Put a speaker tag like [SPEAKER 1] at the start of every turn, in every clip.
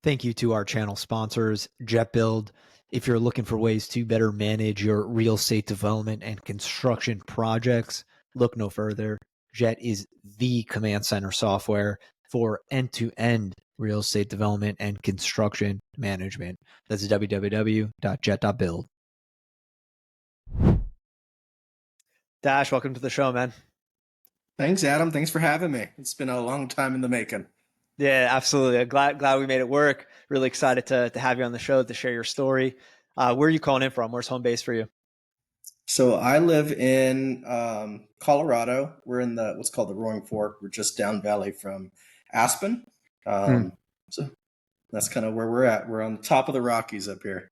[SPEAKER 1] Thank you to our channel sponsors, Jet.Build. If you're looking for ways to better manage your real estate development and construction projects, look no further. Jet is the command center software for end-to-end real estate development and construction management. That's www.jet.build. Dash, welcome to the show, man.
[SPEAKER 2] Thanks, Adam. Thanks for having me. It's been a long time in the making.
[SPEAKER 1] Yeah, absolutely. Glad we made it work. Really excited to have you on the show to share your story. Where are you calling in from? Where's home base for you?
[SPEAKER 2] So I live in Colorado. We're in what's called the Roaring Fork. We're just down valley from Aspen. So that's kind of where we're at. We're on the top of the Rockies up here.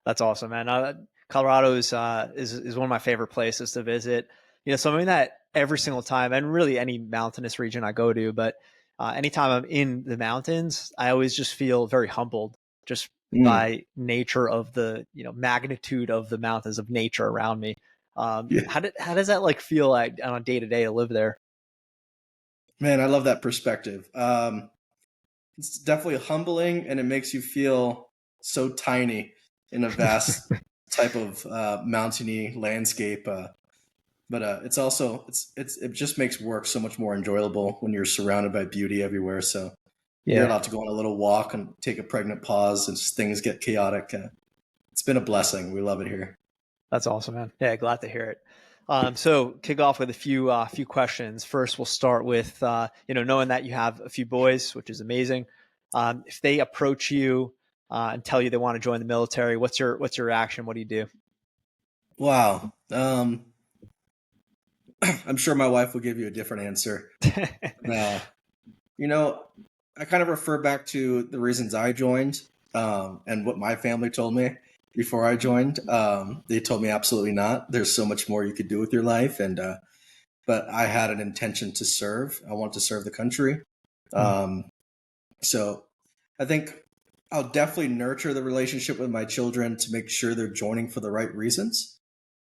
[SPEAKER 1] That's awesome, man. Colorado is one of my favorite places to visit. You know, something that every single time, and really any mountainous region I go to, but anytime I'm in the mountains, I always just feel very humbled just by nature of the, magnitude of the mountains, of nature around me. How does that like feel like on a day to day to live there?
[SPEAKER 2] Man, I love that perspective. It's definitely humbling, and it makes you feel so tiny in a vast type of mountainy landscape. But it's also it just makes work so much more enjoyable when you're surrounded by beauty everywhere. So you're allowed to go on a little walk and take a pregnant pause as things get chaotic. It's been a blessing. We love it here.
[SPEAKER 1] That's awesome, man. Yeah, glad to hear it. So kick off with a few questions. First, we'll start with knowing that you have a few boys, which is amazing. If they approach you and tell you they want to join the military, what's your reaction? What do you do?
[SPEAKER 2] Wow. I'm sure my wife will give you a different answer. I kind of refer back to the reasons I joined and what my family told me before I joined. They told me absolutely not. There's so much more you could do with your life. But I had an intention to serve. I want to serve the country. So I think I'll definitely nurture the relationship with my children to make sure they're joining for the right reasons.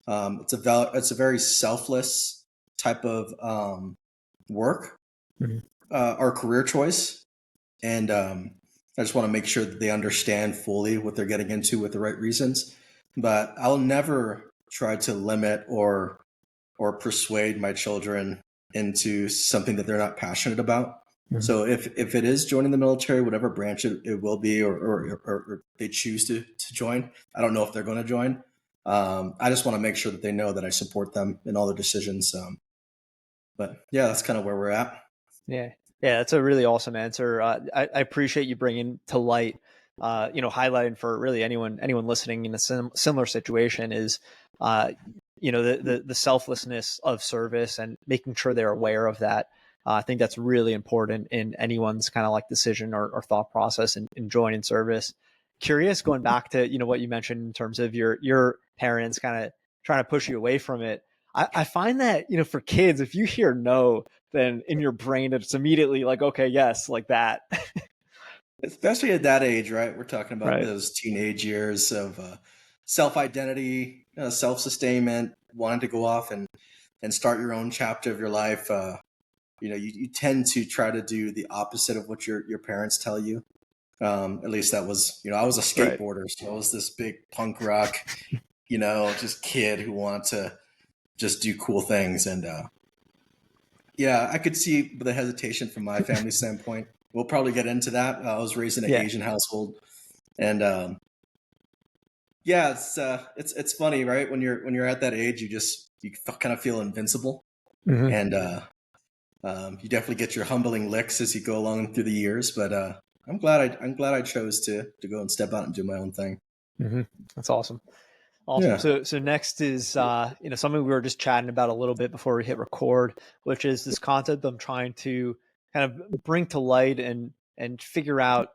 [SPEAKER 2] It's a very selfless type of work or career choice. And I just want to make sure that they understand fully what they're getting into with the right reasons. But I'll never try to limit or persuade my children into something that they're not passionate about. So if it is joining the military, whatever branch it will be, or they choose to join, I don't know if they're going to join. I just want to make sure that they know that I support them in all their decisions. But yeah, that's kind of where we're at.
[SPEAKER 1] Yeah, that's a really awesome answer. I appreciate you bringing to light, highlighting for really anyone listening in a similar situation is, the selflessness of service and making sure they're aware of that. I think that's really important in anyone's kind of like decision or thought process in joining service. Curious, going back to, what you mentioned in terms of your parents kind of trying to push you away from it. I find that, for kids, if you hear no, then in your brain, it's immediately like, okay, yes, like that.
[SPEAKER 2] Especially at that age, right? We're talking about those teenage years of self-identity, self-sustainment, wanting to go off and start your own chapter of your life. You tend to try to do the opposite of what your parents tell you. At least that was, I was a skateboarder, so I was this big punk rock, just kid who wanted to just do cool things. And I could see the hesitation from my family standpoint. We'll probably get into that. I was raised in an Asian household, and it's funny, right? When you're at that age, you kind of feel invincible, and you definitely get your humbling licks as you go along through the years. But I'm glad I chose to go and step out and do my own thing.
[SPEAKER 1] That's awesome. Awesome. So next is something we were just chatting about a little bit before we hit record, which is this concept I'm trying to kind of bring to light and figure out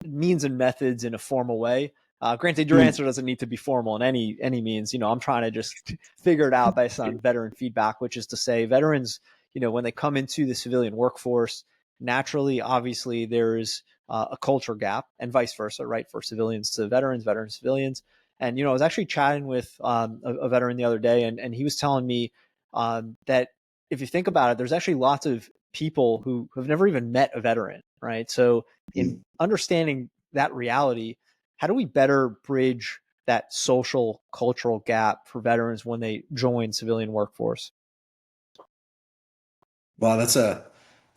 [SPEAKER 1] means and methods in a formal way. Granted, your answer doesn't need to be formal in any means. I'm trying to just figure it out based on veteran feedback, which is to say veterans, when they come into the civilian workforce, naturally, obviously, there's a culture gap and vice versa, right? For civilians to veterans, veterans to civilians. And, I was actually chatting with a veteran the other day, and he was telling me that if you think about it, there's actually lots of people who have never even met a veteran, right? So in understanding that reality, how do we better bridge that social cultural gap for veterans when they join civilian workforce?
[SPEAKER 2] Wow, it's a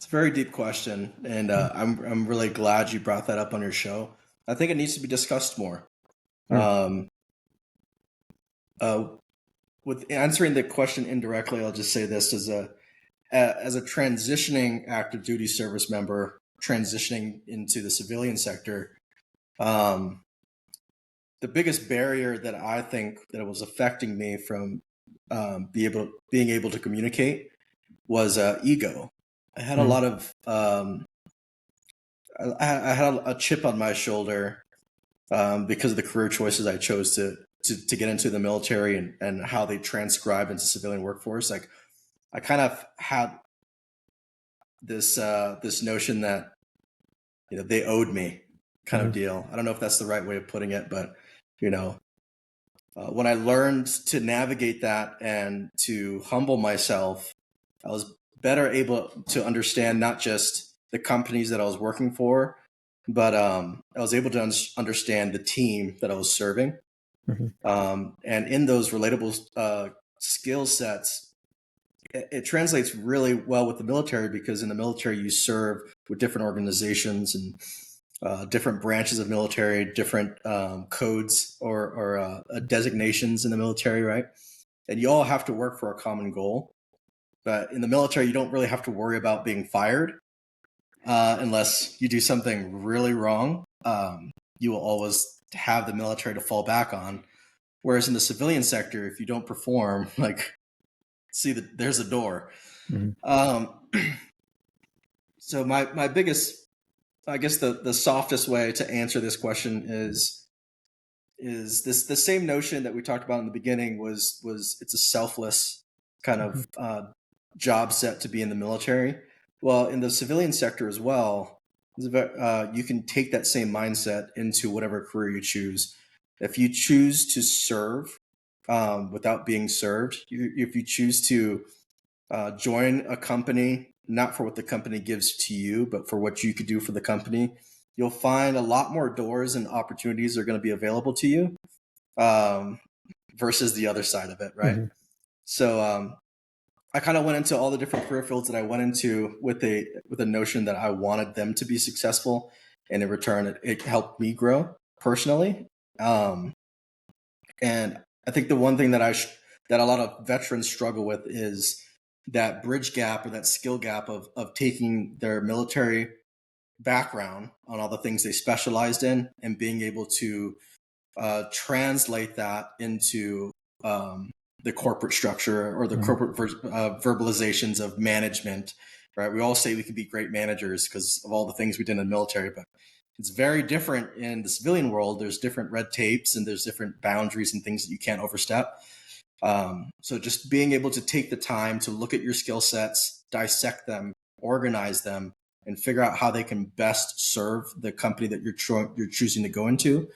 [SPEAKER 2] very deep question, and I'm really glad you brought that up on your show. I think it needs to be discussed more. Um, uh, with answering the question indirectly, I'll just say this: as a transitioning active duty service member, transitioning into the civilian sector, um, the biggest barrier that I think that was affecting me from being able to communicate was ego. I had a lot of I had a chip on my shoulder because of the career choices I chose to get into the military and how they transcribe into civilian workforce. Like I kind of had this notion that they owed me kind of deal. I don't know if that's the right way of putting it, but when I learned to navigate that and to humble myself, I was better able to understand not just the companies that I was working for, but I was able to understand the team that I was serving. And in those relatable skill sets, it translates really well with the military, because in the military you serve with different organizations and different branches of military, different codes or designations in the military, right? And you all have to work for a common goal. But in the military, you don't really have to worry about being fired unless you do something really wrong. You will always have the military to fall back on. Whereas in the civilian sector, if you don't perform, like, there's a door. So my biggest, I guess the softest way to answer this question is this the same notion that we talked about in the beginning was it's a selfless kind of job set to be in the military. Well, in the civilian sector as well, you can take that same mindset into whatever career you choose. If you choose to serve without being served, if you choose to join a company, not for what the company gives to you, but for what you could do for the company, you'll find a lot more doors and opportunities are going to be available to you versus the other side of it, right? So I kind of went into all the different career fields that I went into with a notion that I wanted them to be successful, and in return, it helped me grow personally. And I think the one thing that that a lot of veterans struggle with is that bridge gap or that skill gap of taking their military background on all the things they specialized in and being able to translate that into the corporate structure or the corporate verbalizations of management, right? We all say we can be great managers because of all the things we did in the military, but it's very different in the civilian world. There's different red tapes and there's different boundaries and things that you can't overstep. So just being able to take the time to look at your skill sets, dissect them, organize them, and figure out how they can best serve the company that you're choosing to go into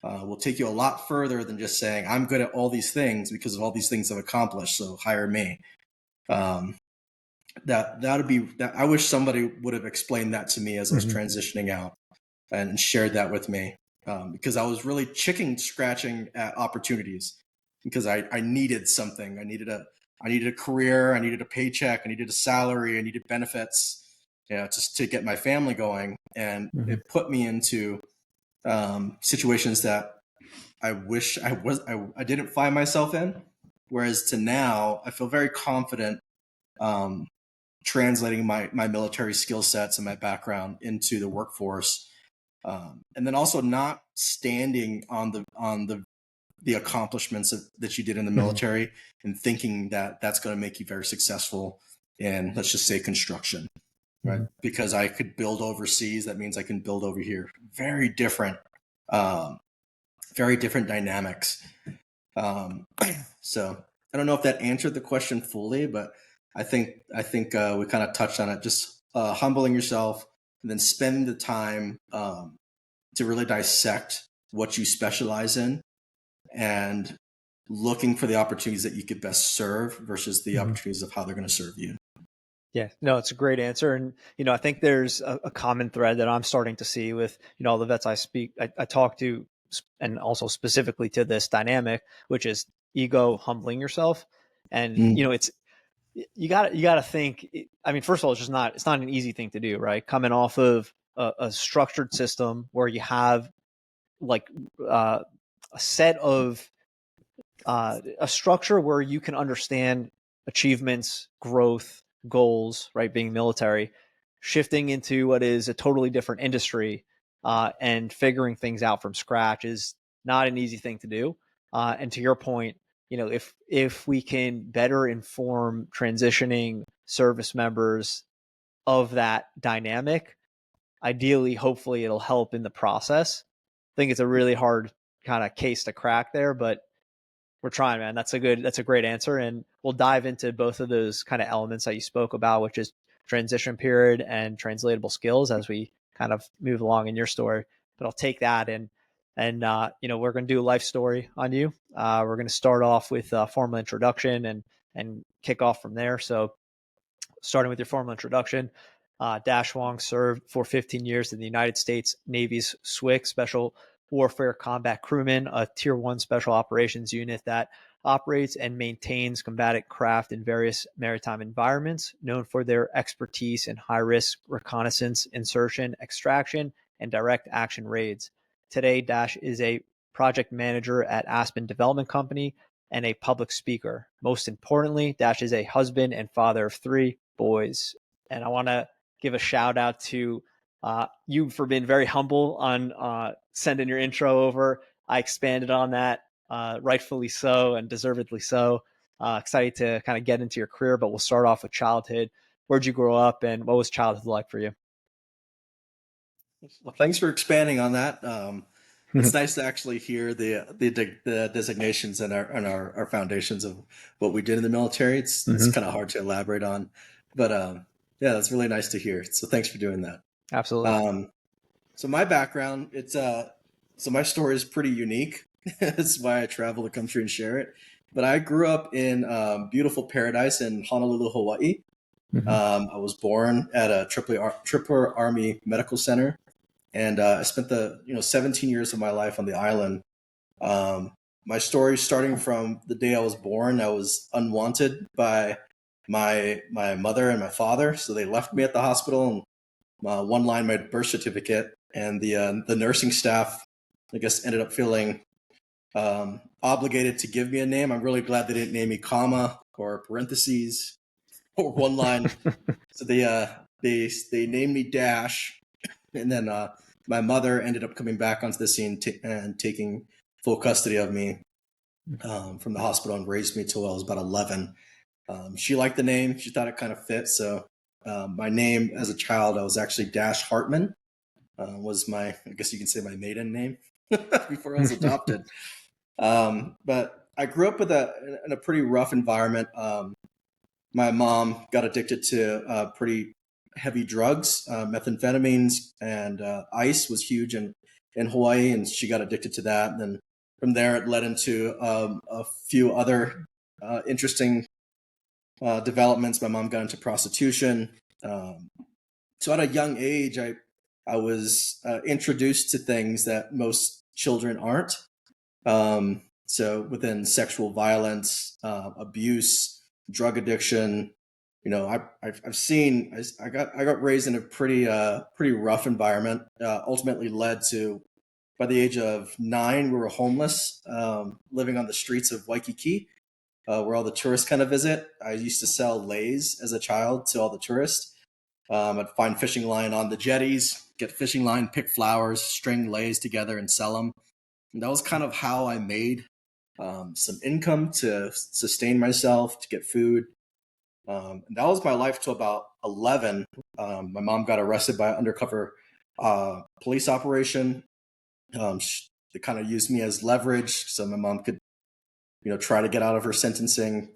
[SPEAKER 2] will take you a lot further than just saying, I'm good at all these things because of all these things I've accomplished, so hire me. I wish somebody would have explained that to me as I was transitioning out and shared that with me, because I was really chicken scratching at opportunities because I needed something. I needed a career. I needed a paycheck. I needed a salary. I needed benefits, just to get my family going. And it put me into situations that I wish I didn't find myself in. Whereas to now, I feel very confident translating my military skill sets and my background into the workforce, and then also not standing on the accomplishments that you did in the military and thinking that that's going to make you very successful in, let's just say, construction, right? Because I could build overseas, that means I can build over here. Very different dynamics. So I don't know if that answered the question fully, but I think we kind of touched on it. Just humbling yourself and then spending the time to really dissect what you specialize in and looking for the opportunities that you could best serve versus the opportunities of how they're going to serve you.
[SPEAKER 1] Yeah, no, it's a great answer. And, I think there's a common thread that I'm starting to see with, all the vets I talk to, and also specifically to this dynamic, which is ego humbling yourself. And, it's, you gotta think, I mean, first of all, it's not an easy thing to do, right? Coming off of a structured system where you have like a set of a structure where you can understand achievements, growth, goals, right? Being military, shifting into what is a totally different industry, and figuring things out from scratch is not an easy thing to do. And to your point, if we can better inform transitioning service members of that dynamic, ideally, hopefully, it'll help in the process. I think it's a really hard kind of case to crack there, but we're trying, man. That's a great answer. And we'll dive into both of those kind of elements that you spoke about, which is transition period and translatable skills as we kind of move along in your story. But I'll take that and we're going to do a life story on you. We're going to start off with a formal introduction and kick off from there. So starting with your formal introduction, Dash Wong served for 15 years in the United States Navy's SWCC, Special Warfare Combat Crewman, a Tier 1 Special Operations unit that operates and maintains combatant craft in various maritime environments, known for their expertise in high-risk reconnaissance, insertion, extraction, and direct action raids. Today, Dash is a project manager at Aspen Development Company and a public speaker. Most importantly, Dash is a husband and father of 3 boys. And I want to give a shout out to you for being very humble on sending your intro over. I expanded on that, rightfully so and deservedly so. Excited to kind of get into your career, but we'll start off with childhood. Where'd you grow up and what was childhood like for you?
[SPEAKER 2] Well, thanks for expanding on that. It's nice to actually hear the designations and our foundations of what we did in the military. It's kind of hard to elaborate on, but yeah, that's really nice to hear. So thanks for doing that.
[SPEAKER 1] Absolutely.
[SPEAKER 2] So my background, so my story is pretty unique. That's why I travel the country and share it. But I grew up in beautiful paradise in Honolulu, Hawaii. I was born at a Triple Army Medical Center, and I spent the 17 years of my life on the island. My story, starting from the day I was born, I was unwanted by my mother and my father, so they left me at the hospital and one line my birth certificate, and the nursing staff, I guess, ended up feeling obligated to give me a name. I'm really glad they didn't name me comma or parentheses or one line. So they named me Dash, and then my mother ended up coming back onto the scene and taking full custody of me from the hospital and raised me till I was about 11. She liked the name; she thought it kind of fit. So my name as a child, I was actually Dash Hartman. Was I guess you can say my maiden name before I was adopted. But I grew up in a pretty rough environment. My mom got addicted to pretty heavy drugs, methamphetamines, and ice was huge in Hawaii, and she got addicted to that. And then from there, it led into a few other interesting developments. My mom got into prostitution. So at a young age, I was introduced to things that most children aren't. So within sexual violence, abuse, drug addiction, I've seen. I got raised in a pretty rough environment. Ultimately led to, by the age of 9, we were homeless, living on the streets of Waikiki, where all the tourists kind of visit. I used to sell leis as a child to all the tourists. I'd find fishing line on the jetties, get fishing line, pick flowers, string leis together, and sell them. And that was kind of how I made some income to sustain myself, to get food. And that was my life till about 11. My mom got arrested by an undercover police operation. They kind of used me as leverage so my mom could, try to get out of her sentencing.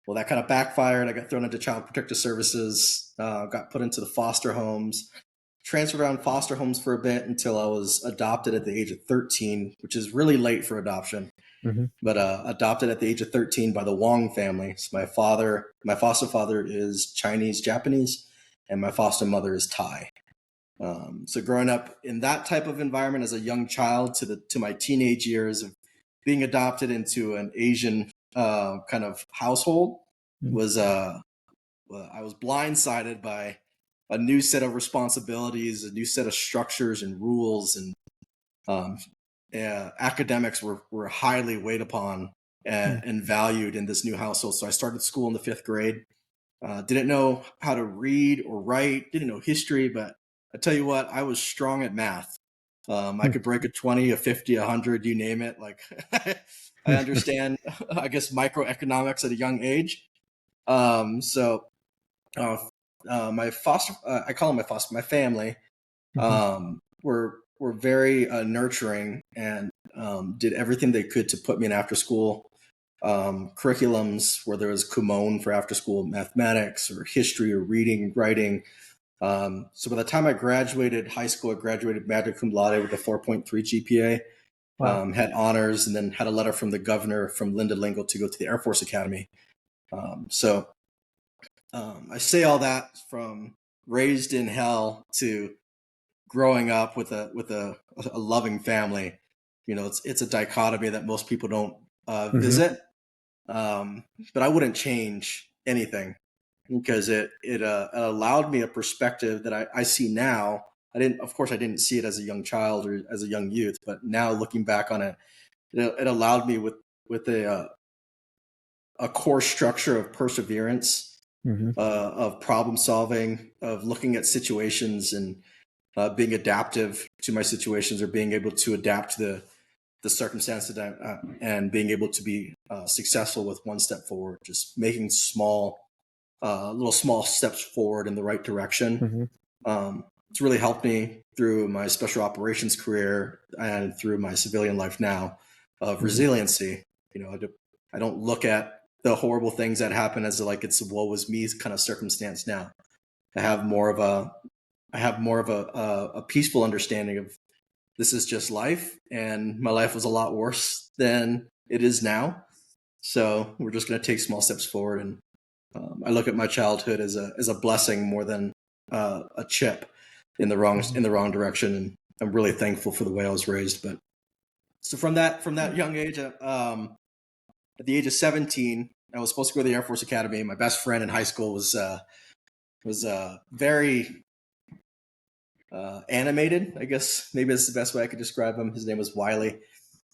[SPEAKER 2] Well, that kind of backfired. I got thrown into child protective services, got put into the foster homes, transferred around foster homes for a bit until I was adopted at the age of 13, which is really late for adoption. but adopted at the age of 13 by the Wong family. So my foster father is Chinese Japanese, and my foster mother is Thai. So growing up in that type of environment as a young child to my teenage years of being adopted into an Asian kind of household was I was blindsided by a new set of responsibilities, a new set of structures and rules, and academics were highly weighed upon and valued in this new household. So I started school in the 5th grade. Didn't know how to read or write, didn't know history, but I tell you what, I was strong at math. I could break a 20, a 50, 100, you name it. Like I understand, I guess, microeconomics at a young age. My foster, I call them my foster, my family, were very nurturing and did everything they could to put me in after school curriculums where there was Kumon for after school mathematics or history or reading, writing. So by the time I graduated high school, I graduated magna cum laude with a 4.3 GPA. Wow. Had honors, and then had a letter from the governor from Linda Lingle to go to the Air Force Academy. I say all that from raised in hell to growing up with a loving family. You know, it's a dichotomy that most people don't visit. But I wouldn't change anything because it allowed me a perspective that I see now. Of course, I didn't see it as a young child or as a young youth, but now looking back on it, it allowed me with a core structure of perseverance, of problem solving, of looking at situations and being adaptive to my situations, or being able to adapt to the circumstances and being able to be successful with one step forward, just making little small steps forward in the right direction. It's really helped me through my special operations career and through my civilian life now of resiliency. You know, I don't look at the horrible things that happen as like it's a woe was me kind of circumstance now. I have more of a peaceful understanding of this is just life, and my life was a lot worse than it is now. So we're just going to take small steps forward. And I look at my childhood as a blessing more than a chip in the wrong direction. And I'm really thankful for the way I was raised. But so from that young age, at the age of 17, I was supposed to go to the Air Force Academy. My best friend in high school was very animated, I guess maybe that's the best way I could describe him. His name was Wiley,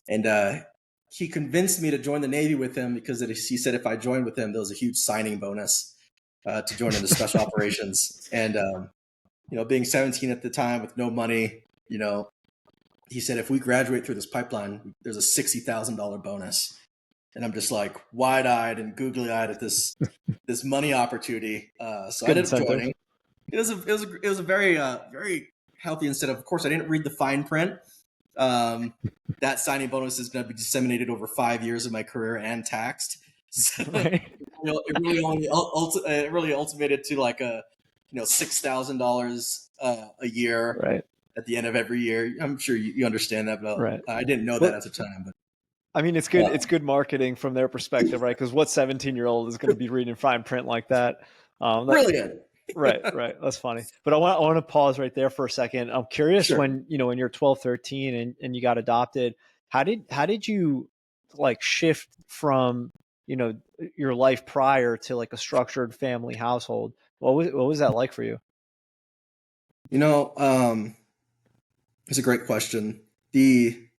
[SPEAKER 2] and he convinced me to join the Navy with him because he said if I joined with him, there was a huge signing bonus to join into special operations. And being 17 at the time with no money, he said if we graduate through this pipeline, there's a $60,000 bonus. And I'm just like wide-eyed and googly-eyed at this money opportunity. So I ended up joining. It was a very very healthy incentive. Of course, I didn't read the fine print. That signing bonus is going to be disseminated over 5 years of my career and taxed. So right. It really ultimated to like $6,000 a year right. At the end of every year. I'm sure you understand that, but right. I didn't know that at the time. But
[SPEAKER 1] I mean, it's good. It's good marketing from their perspective, right? Because what 17-year-old is going to be reading fine print like that?
[SPEAKER 2] Brilliant.
[SPEAKER 1] Right. That's funny. But I want to pause right there for a second. I'm curious sure. when you're 12, 13 and you got adopted, how did you like shift from, your life prior to like a structured family household? What was that like for you?
[SPEAKER 2] It's a great question. It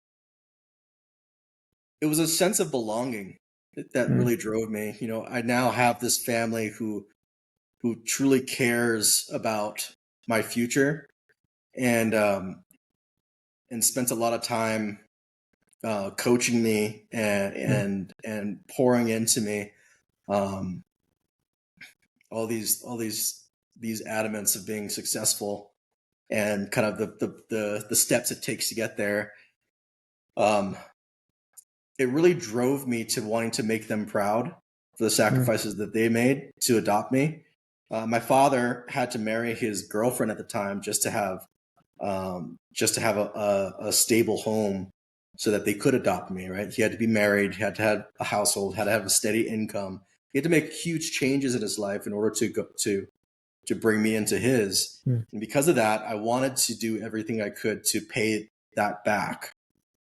[SPEAKER 2] was a sense of belonging that really drove me. I now have this family who truly cares about my future and spent a lot of time coaching me and pouring into me all these adamants of being successful and kind of the steps it takes to get there. It really drove me to wanting to make them proud for the sacrifices that they made to adopt me. My father had to marry his girlfriend at the time just to have a stable home so that they could adopt me, right? He had to be married, he had to have a household, had to have a steady income. He had to make huge changes in his life in order to bring me into his.
[SPEAKER 1] Mm.
[SPEAKER 2] And because of that, I wanted to do everything I could to pay that back.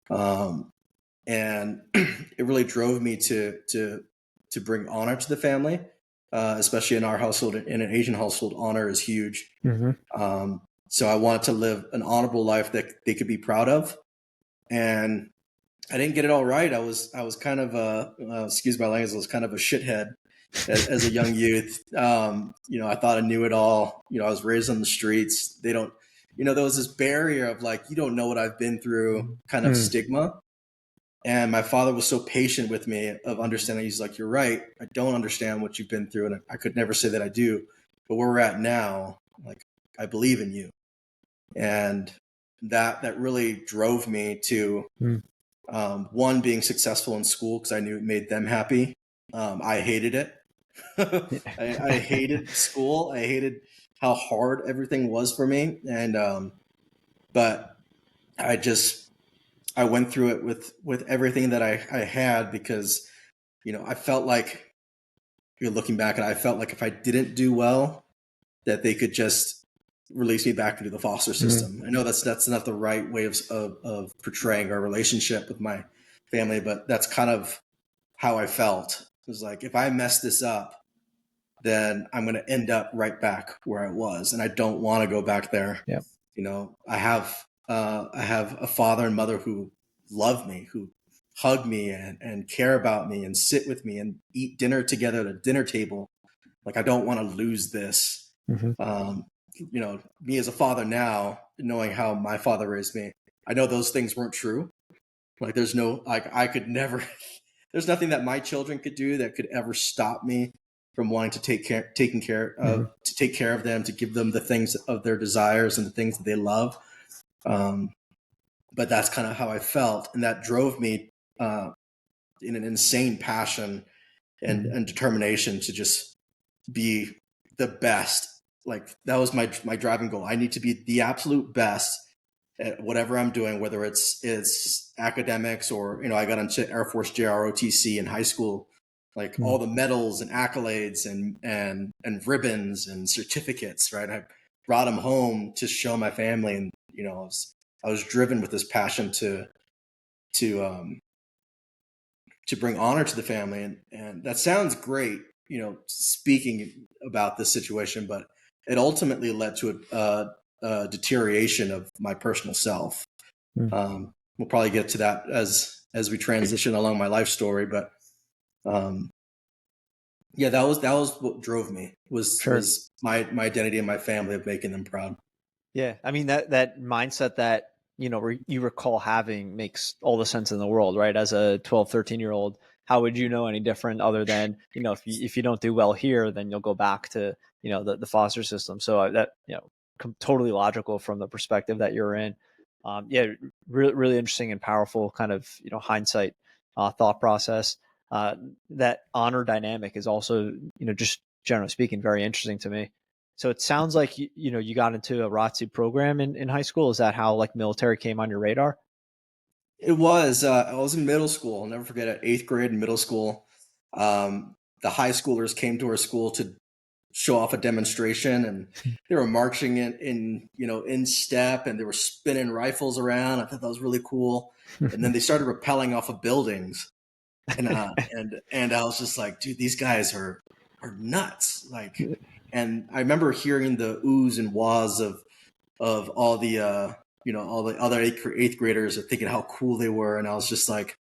[SPEAKER 2] And it really drove me to bring honor to the family, especially in our household. In an Asian household, honor is huge.
[SPEAKER 1] Mm-hmm.
[SPEAKER 2] So I wanted to live an honorable life that they could be proud of. And I didn't get it all right. I was kind of excuse my language, I was kind of a shithead as a young youth. I thought I knew it all. I was raised on the streets. They don't, there was this barrier of like, you don't know what I've been through kind of stigma. And my father was so patient with me of understanding. He's like, you're right. I don't understand what you've been through. And I could never say that I do. But where we're at now, like, I believe in you. And that really drove me to, one, being successful in school because I knew it made them happy. I hated it. I hated school. I hated how hard everything was for me. And, but I went through it with everything that I had because, I felt like, you're looking back, and I felt like if I didn't do well, that they could just release me back into the foster system. I know that's not the right way of portraying our relationship with my family, but that's kind of how I felt. It was like, if I mess this up, then I'm going to end up right back where I was, and I don't want to go back there.
[SPEAKER 1] Yeah.
[SPEAKER 2] I have a father and mother who love me, who hug me and care about me and sit with me and eat dinner together at a dinner table. Like, I don't want to lose this. Me as a father now, knowing how my father raised me, I know those things weren't true. Like, I could never, there's nothing that my children could do that could ever stop me from wanting to take care of them, to give them the things of their desires and the things that they love. But that's kind of how I felt. And that drove me in an insane passion and determination to just be the best. Like, that was my driving goal. I need to be the absolute best at whatever I'm doing, whether it's academics or, I got into Air Force JROTC in high school, like all the medals and accolades and ribbons and certificates, right? I brought them home to show my family. And, I was driven with this passion to bring honor to the family. And that sounds great, speaking about this situation, but it ultimately led to a deterioration of my personal self. We'll probably get to that as we transition along my life story, but that was what drove me, was my identity and my family, of making them proud.
[SPEAKER 1] Yeah, I mean, that mindset that you recall having makes all the sense in the world, right? As a 12, 13-year-old, how would you know any different other than, if you don't do well here, then you'll go back to the foster system. So that totally logical from the perspective that you're in. Really interesting and powerful kind of hindsight thought process. That honor dynamic is also just generally speaking very interesting to me. So it sounds like you got into a ROTC program in high school. Is that how like military came on your radar?
[SPEAKER 2] It was. I was in middle school. I'll never forget it. 8th grade in middle school. The high schoolers came to our school to show off a demonstration, and they were marching in step, and they were spinning rifles around. I thought that was really cool. And then they started rappelling off of buildings, and I was just like, dude, these guys are nuts. Like, and I remember hearing the oohs and wahs of all the all the other 8th graders are thinking how cool they were, and I was just like,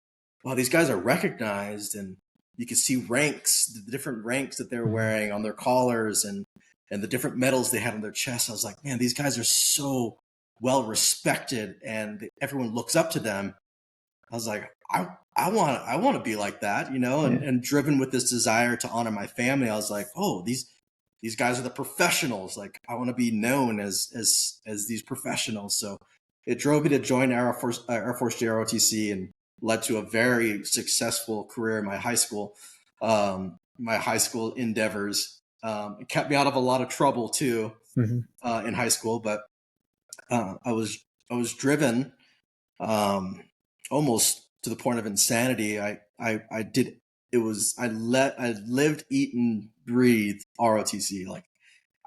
[SPEAKER 2] wow, these guys are recognized, and you could see ranks, the different ranks that they were wearing on their collars, and the different medals they had on their chests. I was like, man, these guys are so well respected, and everyone looks up to them. I was like, I want to be like that, and driven with this desire to honor my family. I was like, oh, these guys are the professionals. Like, I want to be known as these professionals. So it drove me to join Air Force JROTC, and led to a very successful career in my high school. My high school endeavors. It kept me out of a lot of trouble too in high school, but I was driven. almost to the point of insanity. I lived, eat, and breathed ROTC. Like,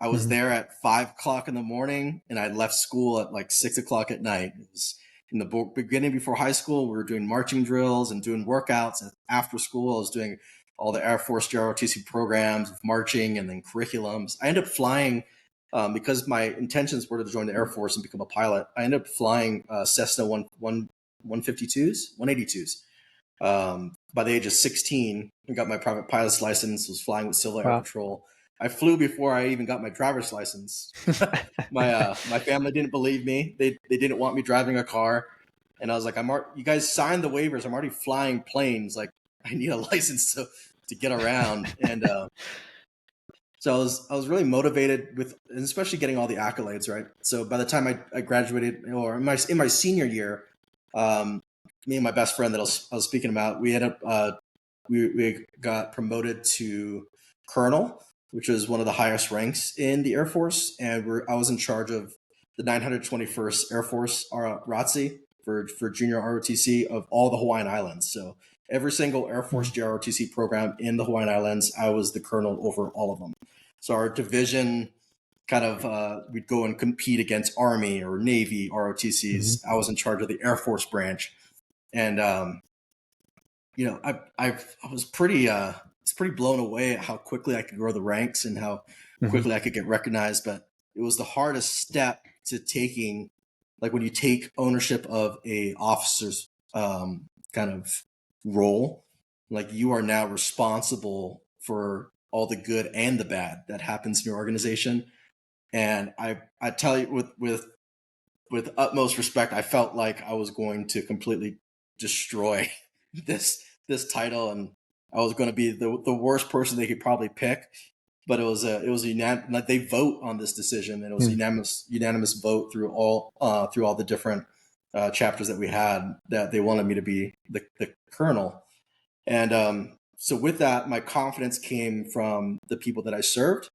[SPEAKER 2] I was there at 5 o'clock in the morning, and I left school at like 6 o'clock at night. It was in the beginning before high school. We were doing marching drills and doing workouts. And after school, I was doing all the Air Force JROTC programs with marching and then curriculums. I ended up flying because my intentions were to join the Air Force and become a pilot. I ended up flying Cessna 152s, 182s. By the age of 16, I got my private pilot's license, was flying with Civil Air Patrol. I flew before I even got my driver's license. My family didn't believe me. They didn't want me driving a car. And I was like, you guys signed the waivers. I'm already flying planes. Like, I need a license to get around. And so I was really motivated with, and especially getting all the accolades, right? So by the time I graduated, or in my senior year, me and my best friend that I was speaking about, we ended up we got promoted to colonel, which is one of the highest ranks in the Air Force, and I was in charge of the 921st Air Force ROTC for junior ROTC of all the Hawaiian Islands. So every single Air Force JROTC program in the Hawaiian Islands, I was the colonel over all of them. So our division kind of we'd go and compete against Army or Navy ROTCs. I was in charge of the Air Force branch, and you know, I was pretty blown away at how quickly I could grow the ranks and how quickly I could get recognized. But it was the hardest step to taking, like when you take ownership of a officer's kind of role, like you are now responsible for all the good and the bad that happens in your organization. And I tell you with utmost respect, I felt like I was going to completely destroy this title, and I was going to be the worst person they could probably pick. But it was unanimous. Like, they vote on this decision, and it was unanimous vote through all the different chapters that we had, that they wanted me to be the colonel. And so with that, my confidence came from the people that I served.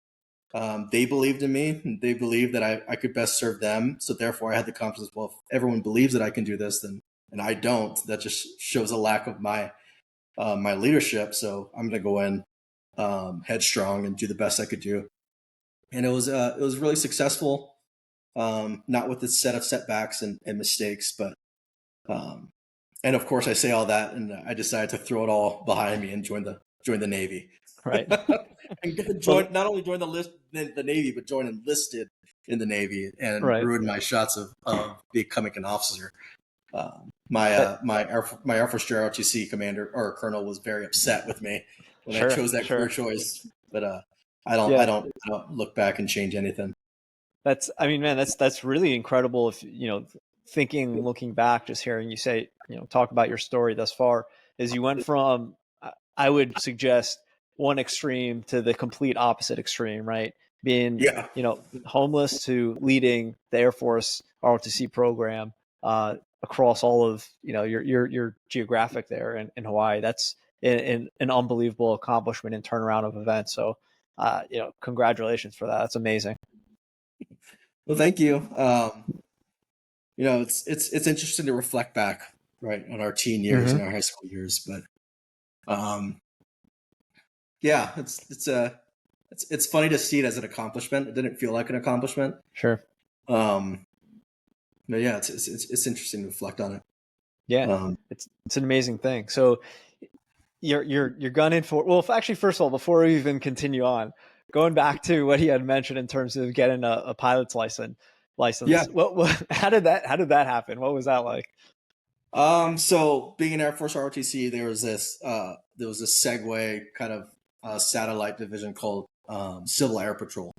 [SPEAKER 2] They believed in me. They believed that I could best serve them. So therefore, I had the confidence. Well, if everyone believes that I can do this, then and I don't, that just shows a lack of my my leadership. So I'm going to go in headstrong and do the best I could do. And it was really successful. Not with its set of setbacks and mistakes, but and of course I say all that, and I decided to throw it all behind me and join the Navy.
[SPEAKER 1] Right.
[SPEAKER 2] And not only join the Navy, but join enlisted in the Navy, and ruin my shots of becoming an officer. My Air Force JROTC commander or colonel was very upset with me when I chose that career choice. But I don't look back and change anything.
[SPEAKER 1] That's really incredible. If looking back, just hearing you say, talk about your story thus far, is you went from, I would suggest, one extreme to the complete opposite extreme, right? Being, homeless to leading the Air Force ROTC program across all of, your geographic there in Hawaii. That's an unbelievable accomplishment and turnaround of events. So, congratulations for that. That's amazing.
[SPEAKER 2] Well, thank you. It's interesting to reflect back, right, on our teen years and our high school years, but yeah, it's funny to see it as an accomplishment. It didn't feel like an accomplishment.
[SPEAKER 1] Sure.
[SPEAKER 2] But yeah, it's interesting to reflect on it.
[SPEAKER 1] Yeah, it's an amazing thing. So you're gunning for, well, actually, first of all, before we even continue on, going back to what he had mentioned in terms of getting a pilot's license. Yeah. How did that happen? What was that like?
[SPEAKER 2] So being an Air Force ROTC, there was this segue kind of satellite division called Civil Air Patrol.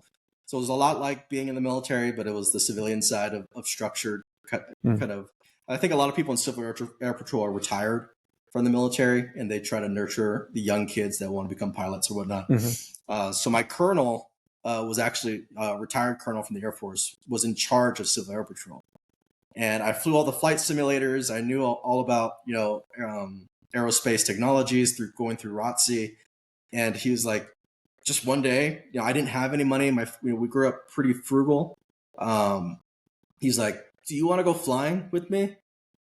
[SPEAKER 2] So it was a lot like being in the military, but it was the civilian side of structured kind of. I think a lot of people in Civil Air Patrol are retired from the military, and they try to nurture the young kids that want to become pilots or whatnot. So my colonel was actually a retired colonel from the Air Force, was in charge of Civil Air Patrol. And I flew all the flight simulators. I knew all about, aerospace technologies through going through ROTC. And he was like, just one day, I didn't have any money. We grew up pretty frugal. He's like, do you want to go flying with me?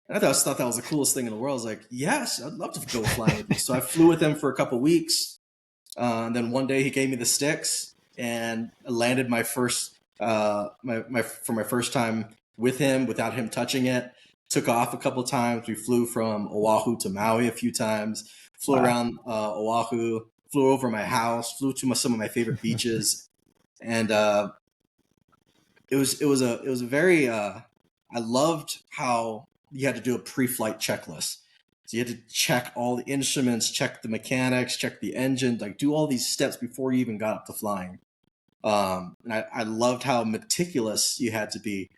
[SPEAKER 2] And I thought that was the coolest thing in the world. I was like, yes, I'd love to go flying with you. So I flew with him for a couple weeks. And then one day he gave me the sticks and I landed my first, for my first time with him without him touching it. Took off a couple times. We flew from Oahu to Maui a few times. Flew around Oahu. Flew over my house. Flew to some of my favorite beaches, and it was a very. I loved how you had to do a pre-flight checklist. So you had to check all the instruments, check the mechanics, check the engine, like do all these steps before you even got up to flying. And I loved how meticulous you had to be,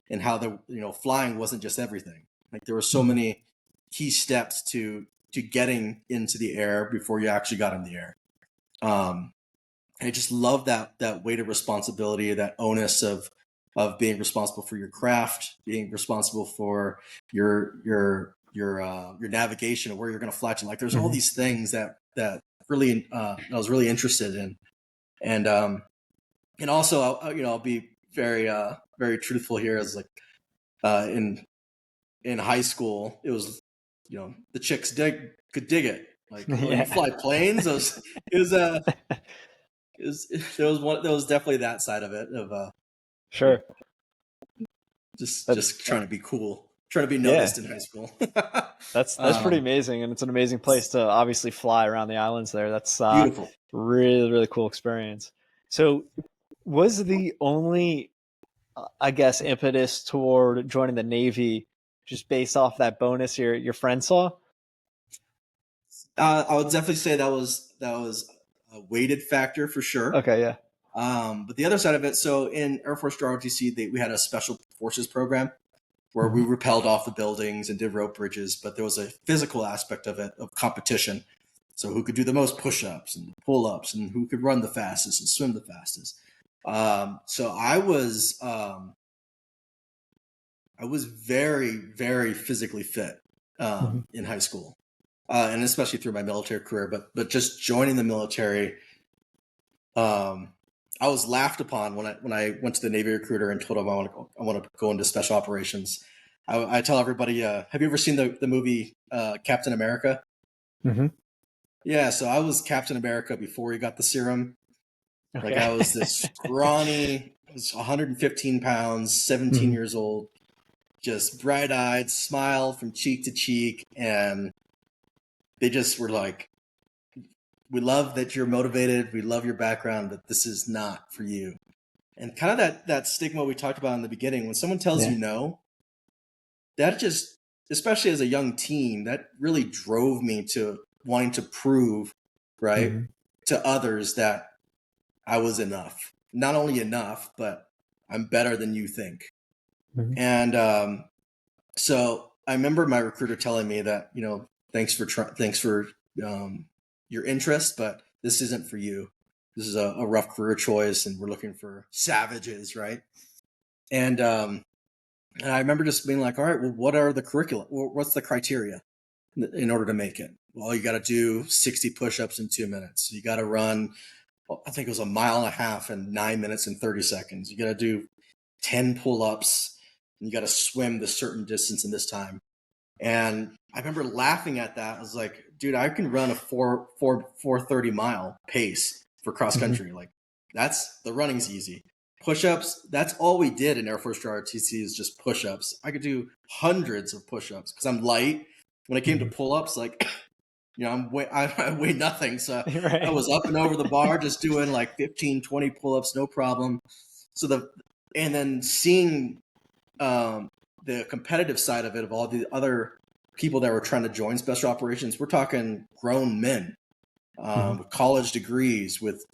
[SPEAKER 2] and how the flying wasn't just everything. Like there were so many key steps to getting into the air before you actually got in the air. I just love that weight of responsibility, that onus of being responsible for your craft, being responsible for your navigation of where you're going to fly to. Like there's all these things that really I was really interested in, and also I'll be very very truthful here. As like in high school, it was the chicks could dig it. Like when you fly planes, there was definitely that side of it of
[SPEAKER 1] sure.
[SPEAKER 2] Just trying to be cool, trying to be noticed in high school.
[SPEAKER 1] That's pretty amazing, and it's an amazing place to obviously fly around the islands there. That's
[SPEAKER 2] beautiful.
[SPEAKER 1] Really, really cool experience. So was the only, I guess, impetus toward joining the Navy just based off that bonus your friend saw?
[SPEAKER 2] I would definitely say that was a weighted factor for sure.
[SPEAKER 1] Okay, yeah.
[SPEAKER 2] But the other side of it, so in Air Force ROTC, we had a special forces program where we rappelled off the buildings and did rope bridges, but there was a physical aspect of it, of competition. So who could do the most push-ups and pull-ups, and who could run the fastest and swim the fastest. So I was very, very physically fit in high school, and especially through my military career. But just joining the military, I was laughed upon when I went to the Navy recruiter and told him I want to go into special operations. I tell everybody, have you ever seen the movie Captain America?
[SPEAKER 1] Mm-hmm.
[SPEAKER 2] Yeah, so I was Captain America before he got the serum. Okay. Like I was this scrawny, I was 115 pounds, 17 years old, just bright-eyed, smile from cheek to cheek, and they just were like, we love that you're motivated, we love your background, but this is not for you. And kind of that stigma we talked about in the beginning, when someone tells you no, that just, especially as a young teen, that really drove me to wanting to prove, right, to others that I was enough. Not only enough, but I'm better than you think. And so I remember my recruiter telling me that, thanks for your interest, but this isn't for you. This is a rough career choice, and we're looking for savages, right? And I remember just being like, all right, well, what are the curriculum? What's the criteria in order to make it? Well, you got to do 60 push-ups in 2 minutes. You got to run, I think it was 1.5 miles in 9 minutes and 30 seconds. You got to do 10 pull-ups, and you got to swim this certain distance in this time. And I remember laughing at that. I was like, dude, I can run a 4:30 mile pace for cross country. Like the running's easy. Push-ups, that's all we did in Air Force ROTC is just push-ups. I could do hundreds of push-ups because I'm light. When it came to pull-ups, like, I weigh nothing. So I was up and over the bar just doing like 15, 20 pull-ups, no problem. And then seeing the competitive side of it, of all the other people that were trying to join special operations, we're talking grown men with college degrees, with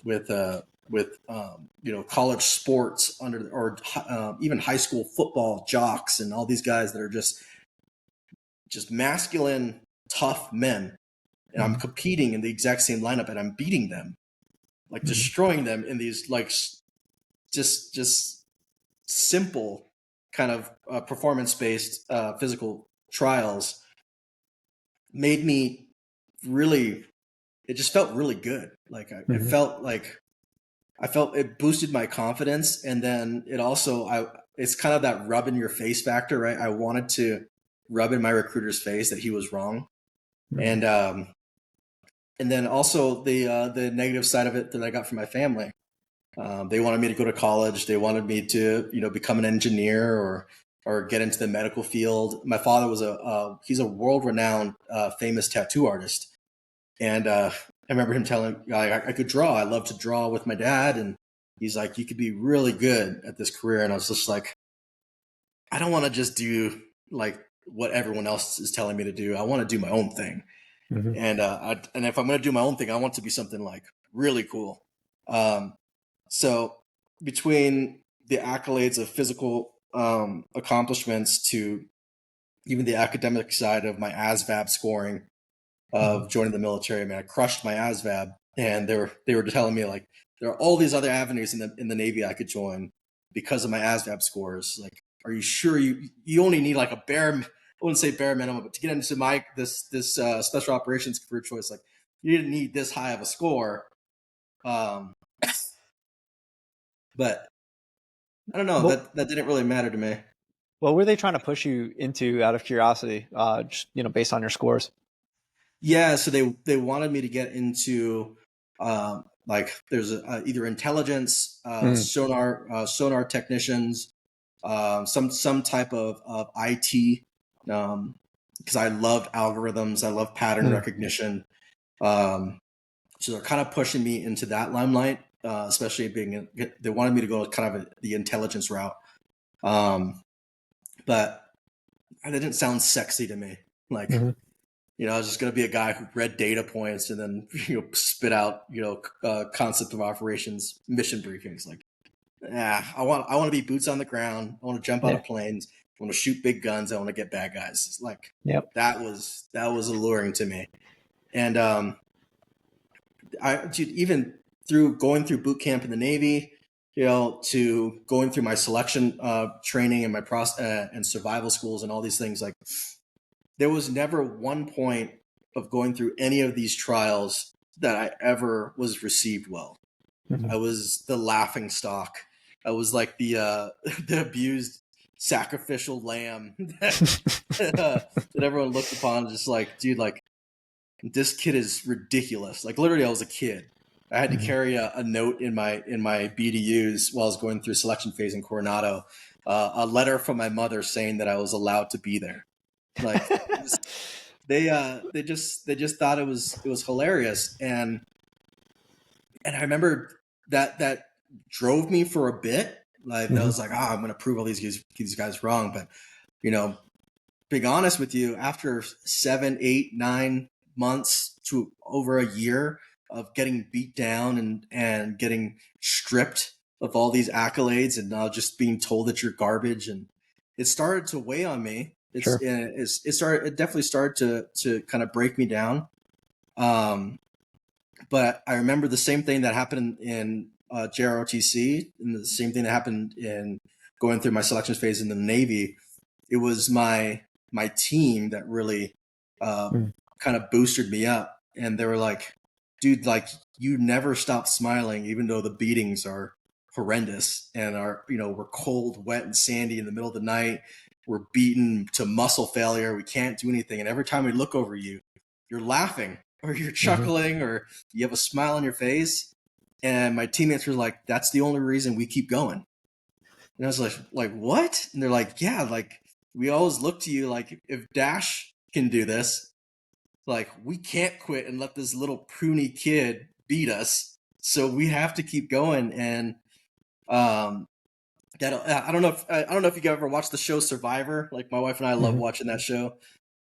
[SPEAKER 2] college sports or even high school football jocks, and all these guys that are just masculine, tough men. And I'm competing in the exact same lineup, and I'm beating them, like destroying them in these like just simple kind of performance-based physical trials. Made me really, it just felt really good. Like it felt like it boosted my confidence. And then it also, it's kind of that rub in your face factor, right? I wanted to rub in my recruiter's face that he was wrong. And then also the negative side of it that I got from my family. They wanted me to go to college. They wanted me to, become an engineer or get into the medical field. My father was he's a world-renowned, famous tattoo artist. And I remember him telling me I could draw. I love to draw with my dad. And he's like, you could be really good at this career. And I was just like, I don't want to just do like what everyone else is telling me to do. I want to do my own thing. And if I'm going to do my own thing, I want it to be something like really cool. So between the accolades of physical accomplishments to even the academic side of my ASVAB scoring of joining the military, man, I crushed my ASVAB, and they were telling me like there are all these other avenues in the Navy I could join because of my ASVAB scores. Like, are you sure you only need like a bare, I wouldn't say bare minimum, but to get into this special operations career choice, like you didn't need this high of a score. But I don't know, that didn't really matter to me.
[SPEAKER 1] What were they trying to push you into out of curiosity, just, based on your scores?
[SPEAKER 2] Yeah, so they wanted me to get into like there's either intelligence, sonar technicians, some type of IT, because I loved algorithms, I love pattern recognition. So they're kind of pushing me into that limelight, especially they wanted me to go kind of the intelligence route. But that didn't sound sexy to me. Like, I was just going to be a guy who read data points and then, spit out, concept of operations, mission briefings. Like, I want to be boots on the ground. I want to jump out of planes. I want to shoot big guns. I want to get bad guys. It's like, that was alluring to me. And, even through going through boot camp in the Navy, to going through my selection training and my and survival schools and all these things, like there was never one point of going through any of these trials that I ever was received well. I was the laughing stock. I was like the abused sacrificial lamb that everyone looked upon, just like, dude, like this kid is ridiculous. Like literally I was a kid. I had to carry a note in my BDUs while I was going through selection phase in Coronado, a letter from my mother saying that I was allowed to be there. Like they just thought it was hilarious. And I remember that drove me for a bit. Like that was like, I'm going to prove all these guys wrong. But, being honest with you, after 7, 8, 9 months to over a year of getting beat down and getting stripped of all these accolades and now just being told that you're garbage, and it started to weigh on me. It definitely started to kind of break me down. But I remember the same thing that happened in JROTC and the same thing that happened in going through my selections phase in the Navy. It was my team that really kind of boosted me up. And they were like, dude, like you never stop smiling, even though the beatings are horrendous and are, we're cold, wet, and sandy in the middle of the night. We're beaten to muscle failure. We can't do anything. And every time we look over you, you're laughing or you're chuckling or you have a smile on your face. And my teammates were like, that's the only reason we keep going. And I was like, what? And they're like, yeah, like we always look to you. Like if Dash can do this, like we can't quit and let this little pruny kid beat us. So we have to keep going. And I don't know if you ever watched the show Survivor. Like my wife and I love watching that show.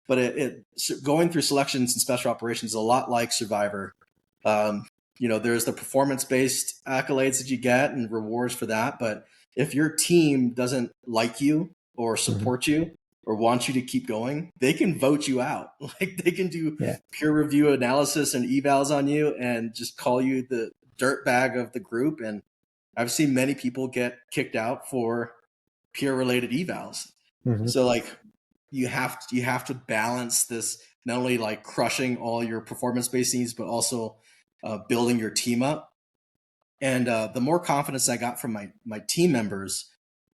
[SPEAKER 2] But going through selections and special operations is a lot like Survivor. There's the performance-based accolades that you get and rewards for that. But if your team doesn't like you or support you or want you to keep going, they can vote you out. Like they can do peer review analysis and evals on you and just call you the dirt bag of the group. And I've seen many people get kicked out for peer-related evals. So like you have to balance this, not only like crushing all your performance-based needs, but also building your team up. And the more confidence I got from my team members,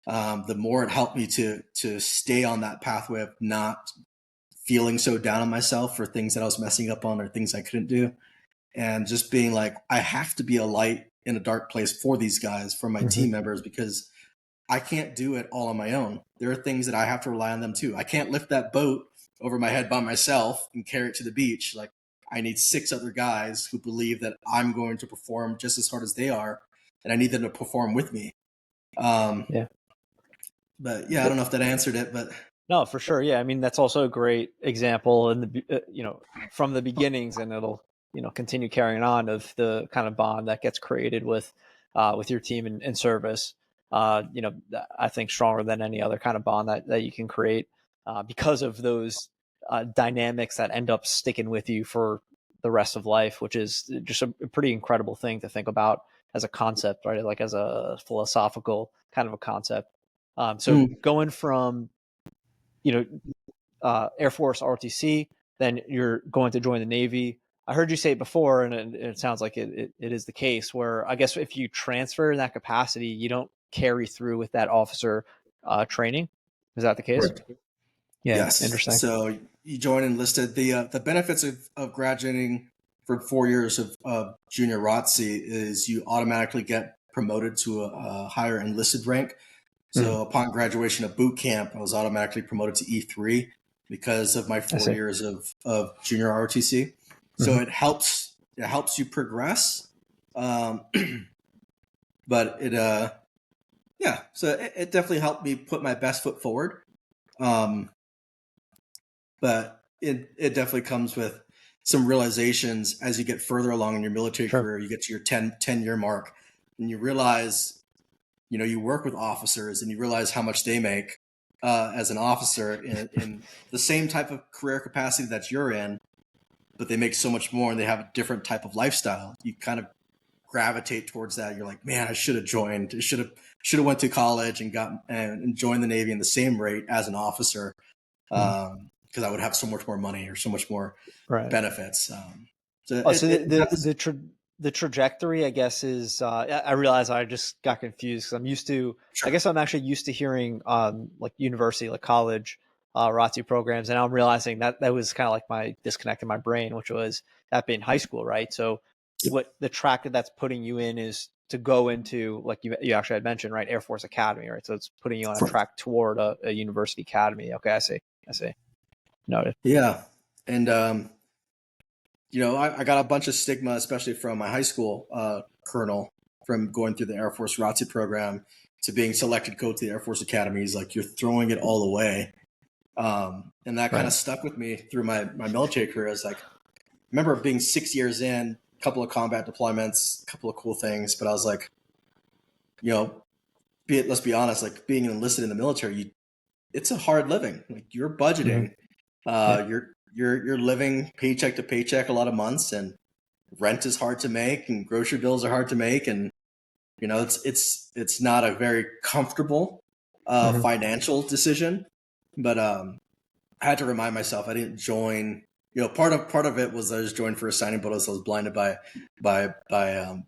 [SPEAKER 2] the more it helped me to stay on that pathway of not feeling so down on myself for things that I was messing up on or things I couldn't do, and just being like, I have to be a light in a dark place for these guys, for my team members, because I can't do it all on my own. There are things that I have to rely on them too. I can't lift that boat over my head by myself and carry it to the beach. Like, I need 6 other guys who believe that I'm going to perform just as hard as they are, and I need them to perform with me.
[SPEAKER 1] Yeah.
[SPEAKER 2] But yeah, I don't know if that answered it, but
[SPEAKER 1] No, for sure. Yeah. I mean, that's also a great example in the, from the beginnings, and it'll, continue carrying on of the kind of bond that gets created with your team in service. I think stronger than any other kind of bond that you can create because of those dynamics that end up sticking with you for the rest of life, which is just a pretty incredible thing to think about as a concept, right? Like as a philosophical kind of a concept. So going from, Air Force ROTC, then you're going to join the Navy. I heard you say it before, and it sounds like it is the case, where I guess if you transfer in that capacity, you don't carry through with that officer training. Is that the case?
[SPEAKER 2] correct.
[SPEAKER 1] Yeah,
[SPEAKER 2] Yes.
[SPEAKER 1] interesting.
[SPEAKER 2] So you join enlisted. The benefits of graduating for 4 years of junior ROTC is you automatically get promoted to a higher enlisted rank. So upon graduation of boot camp, I was automatically promoted to E3 because of my 4 years of junior ROTC. So it helps you progress. But so it definitely helped me put my best foot forward. But it definitely comes with some realizations as you get further along in your military career. You get to your 10-year mark, and you realize, you work with officers and you realize how much they make as an officer in the same type of career capacity that you're in, but they make so much more and they have a different type of lifestyle. You kind of gravitate towards that. You're like, man, I should have joined. I should have went to college and joined the Navy in the same rate as an officer, because I would have so much more money or so much more benefits.
[SPEAKER 1] The trajectory, I guess, is I realize I just got confused because I'm used to. Sure. I guess I'm actually used to hearing like university, like college ROTC programs, and I'm realizing that was kind of like my disconnect in my brain, which was that being high school, right? So what the track that's putting you in is to go into, like you actually had mentioned, right, Air Force Academy, right? So it's putting you on a track toward a university academy. Okay, I see. Noted.
[SPEAKER 2] Yeah, and I got a bunch of stigma, especially from my high school colonel, from going through the Air Force ROTC program to being selected to go to the Air Force Academy. He's like, you're throwing it all away. And that kind of stuck with me through my military career. It's like, I remember being 6 years in, a couple of combat deployments, a couple of cool things, but I was like, let's be honest, like being enlisted in the military, it's a hard living. Like you're budgeting, you're living paycheck to paycheck a lot of months, and rent is hard to make, and grocery bills are hard to make, and it's not a very comfortable financial decision. But I had to remind myself I didn't join. Part of it was I just joined for a signing bonus. I was blinded by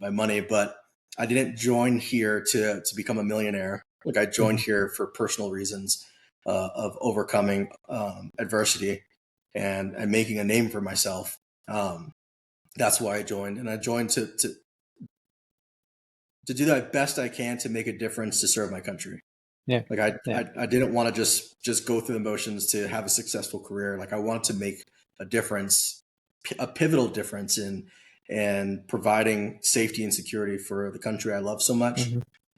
[SPEAKER 2] money, but I didn't join here to become a millionaire. Like I joined here for personal reasons of overcoming adversity and making a name for myself. That's why I joined, and I joined to do the best I can to make a difference to serve my country.
[SPEAKER 1] Yeah.
[SPEAKER 2] Like I didn't want to just go through the motions to have a successful career. Like I wanted to make a difference, a pivotal difference in providing safety and security for the country I love so much.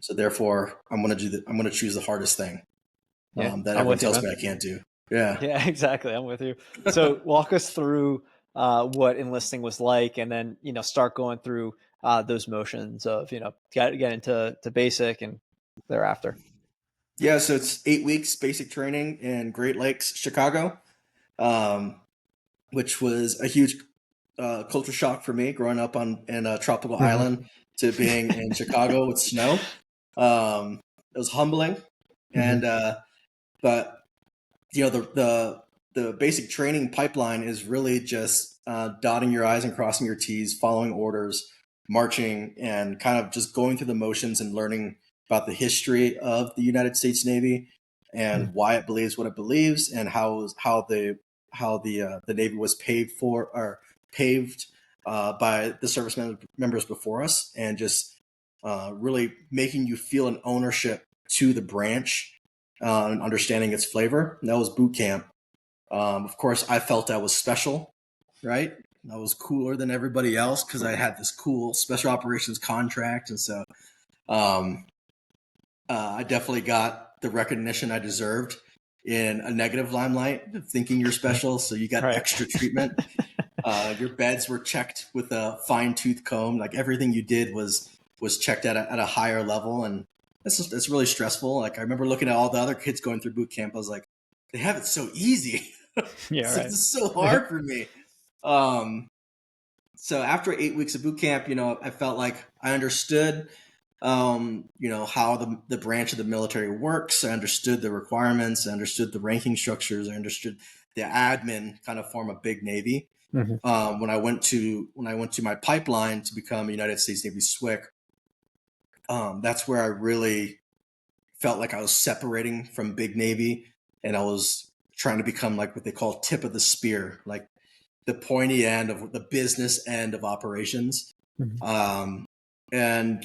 [SPEAKER 2] So therefore, I'm going to choose the hardest thing that everyone tells me I can't do. Yeah.
[SPEAKER 1] Yeah, exactly. I'm with you. So walk us through what enlisting was like, and then start going through those motions of get into basic and thereafter.
[SPEAKER 2] Yeah, so it's 8 weeks basic training in Great Lakes, Chicago, which was a huge culture shock for me growing up in a tropical island to being in Chicago with snow. It was humbling, and but the basic training pipeline is really just dotting your I's and crossing your T's, following orders, marching, and kind of just going through the motions and learning about the history of the United States Navy and why it believes what it believes, and how the Navy was paved by the service members before us, and just really making you feel an ownership to the branch and understanding its flavor. And that was boot camp. Of course, I felt I was special, right? I was cooler than everybody else because I had this cool special operations contract. And so I definitely got the recognition I deserved in a negative limelight, thinking you're special. So you got extra treatment. Your beds were checked with a fine tooth comb. Like everything you did was checked at a higher level. And it's really stressful. Like I remember looking at all the other kids going through boot camp. I was like, they have it so easy.
[SPEAKER 1] Yeah,
[SPEAKER 2] This is so hard for me. So after 8 weeks of boot camp, I felt like I understood, how the branch of the military works. I understood the requirements. I understood the ranking structures. I understood the admin kind of form a big Navy. When I went to my pipeline to become a United States Navy SWCC, that's where I really felt like I was separating from big Navy, and I was trying to become like what they call tip of the spear, like the pointy end of the business end of operations. And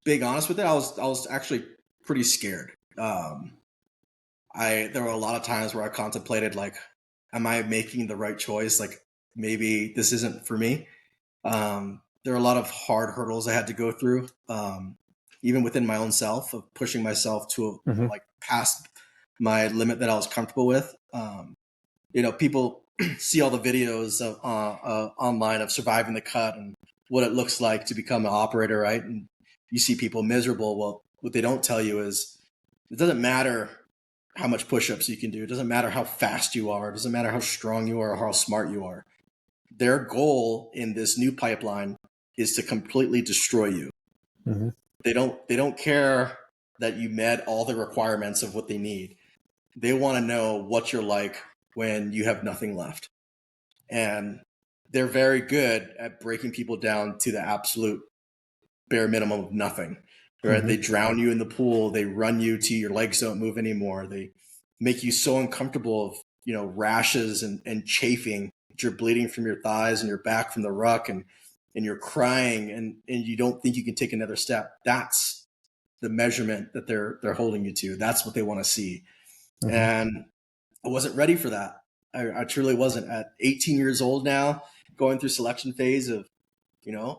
[SPEAKER 2] being honest with it, I was actually pretty scared. There were a lot of times where I contemplated, like, am I making the right choice? Like, maybe this isn't for me. There are a lot of hard hurdles I had to go through, even within my own self, of pushing myself to like past my limit that I was comfortable with. People see all the videos of online of surviving the cut and what it looks like to become an operator, right? And you see people miserable. Well, what they don't tell you is it doesn't matter how much push-ups you can do. It doesn't matter how fast you are. It doesn't matter how strong you are or how smart you are. Their goal in this new pipeline is to completely destroy you. They don't care that you met all the requirements of what they need. They want to know what you're like when you have nothing left. And they're very good at breaking people down to the absolute bare minimum of nothing. Right? They drown you in the pool. They run you till your legs don't move anymore. They make you so uncomfortable of, rashes and chafing. You're bleeding from your thighs and your back from the ruck, and you're crying, and you don't think you can take another step. That's the measurement that they're holding you to. That's what they want to see. And I wasn't ready for that. I truly wasn't. At 18 years old now, going through selection phase of,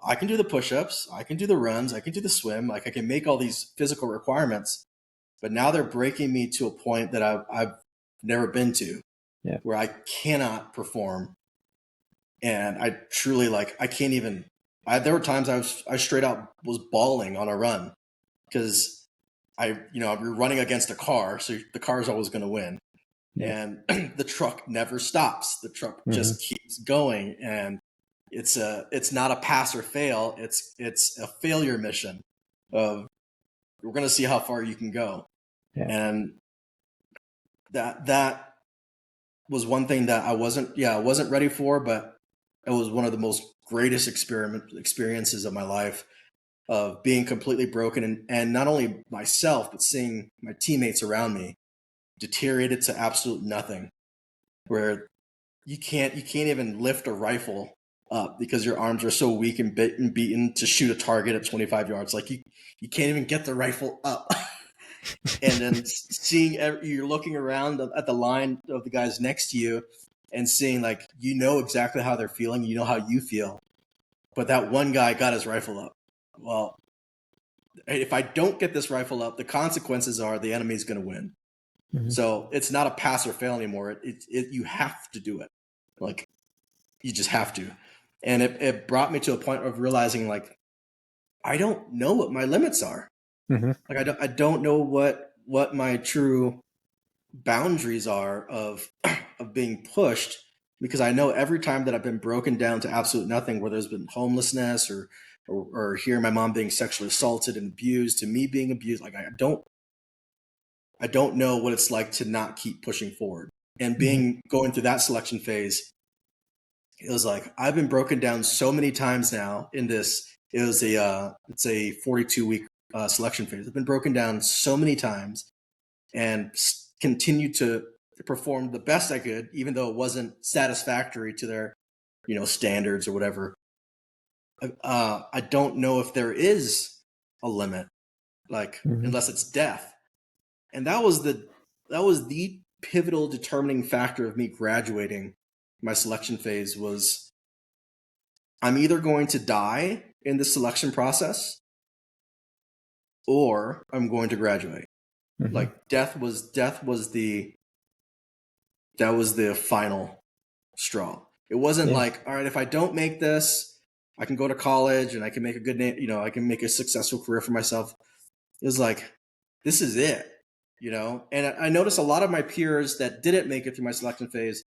[SPEAKER 2] I can do the push-ups, I can do the runs, I can do the swim, like I can make all these physical requirements, but now they're breaking me to a point that I've never been to, where I cannot perform. And I truly, like, I can't even, there were times I straight out was bawling on a run because we're running against a car. So the car is always going to win. And the truck never stops. The truck just keeps going. And it's not a pass or fail. It's a failure mission of, we're going to see how far you can go. And that was one thing that I wasn't ready for, but it was one of the most greatest experiences of my life, of being completely broken, and not only myself, but seeing my teammates around me deteriorated to absolute nothing, where you can't even lift a rifle up because your arms are so weak and beaten to shoot a target at 25 yards. Like you can't even get the rifle up. And then you're looking around at the line of the guys next to you and seeing, like, exactly how they're feeling. You know how you feel. But that one guy got his rifle up. Well, if I don't get this rifle up, the consequences are the enemy's going to win. So it's not a pass or fail anymore. You have to do it. Like, you just have to. And it brought me to a point of realizing, like, I don't know what my limits are. Like, I don't know what my true boundaries are of being pushed, because I know every time that I've been broken down to absolute nothing, where there's been homelessness or hearing my mom being sexually assaulted and abused, to me being abused, like, I don't know what it's like to not keep pushing forward. And going through that selection phase, it was like, I've been broken down so many times now in this. It's a 42-week selection phase. I've been broken down so many times and continued to perform the best I could, even though it wasn't satisfactory to their, standards or whatever. I don't know if there is a limit, unless it's death. And that was the pivotal determining factor of me graduating my selection phase. Was I'm either going to die in the selection process or I'm going to graduate. Death was the final straw. It wasn't like, all right, if I don't make this, I can go to college and I can make a good name, I can make a successful career for myself. It was like, this is it, And I noticed a lot of my peers that didn't make it through my selection phase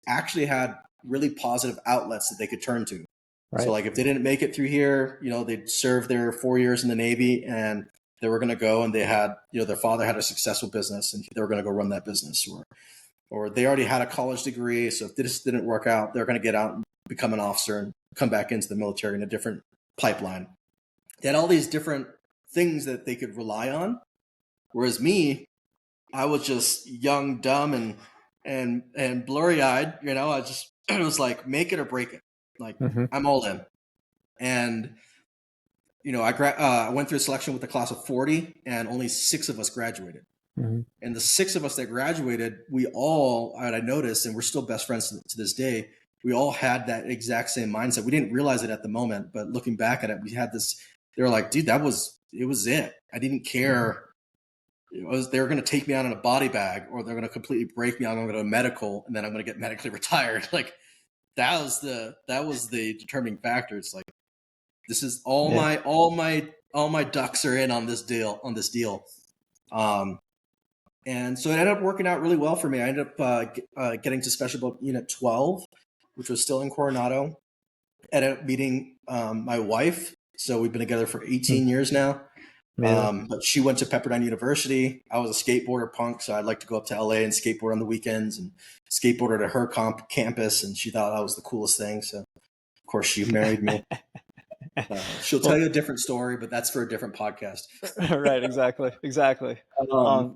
[SPEAKER 2] actually had really positive outlets that they could turn to. Right. So if they didn't make it through here, they'd served their 4 years in the Navy and they were going to go and they had, their father had a successful business and they were going to go run that business, or they already had a college degree. So if this didn't work out, they're going to get out and become an officer and come back into the military in a different pipeline. They had all these different things that they could rely on. Whereas me, I was just young, dumb, and blurry-eyed. It was like, make it or break it. I'm all in. And I went through a selection with a class of 40, and only 6 of us graduated. And the 6 of us that graduated, we all, I noticed, and we're still best friends to this day, we all had that exact same mindset. We didn't realize it at the moment, but looking back at it, we had this. They were like, dude, it was it. I didn't care. They were going to take me out in a body bag, or they're going to completely break me out. I'm going to go to medical, and then I'm going to get medically retired. That was the determining factor. It's like, this is all my ducks are in on this deal. And so it ended up working out really well for me. I ended up getting to Special Boat Unit 12, which was still in Coronado. Ended up meeting my wife. So we've been together for 18 years now. But she went to Pepperdine University. I was a skateboarder punk, so I'd like to go up to LA and skateboard on the weekends and skateboarded at her campus, and she thought I was the coolest thing. So, of course, she married me. She'll tell you a different story, but that's for a different podcast.
[SPEAKER 1] Right, exactly.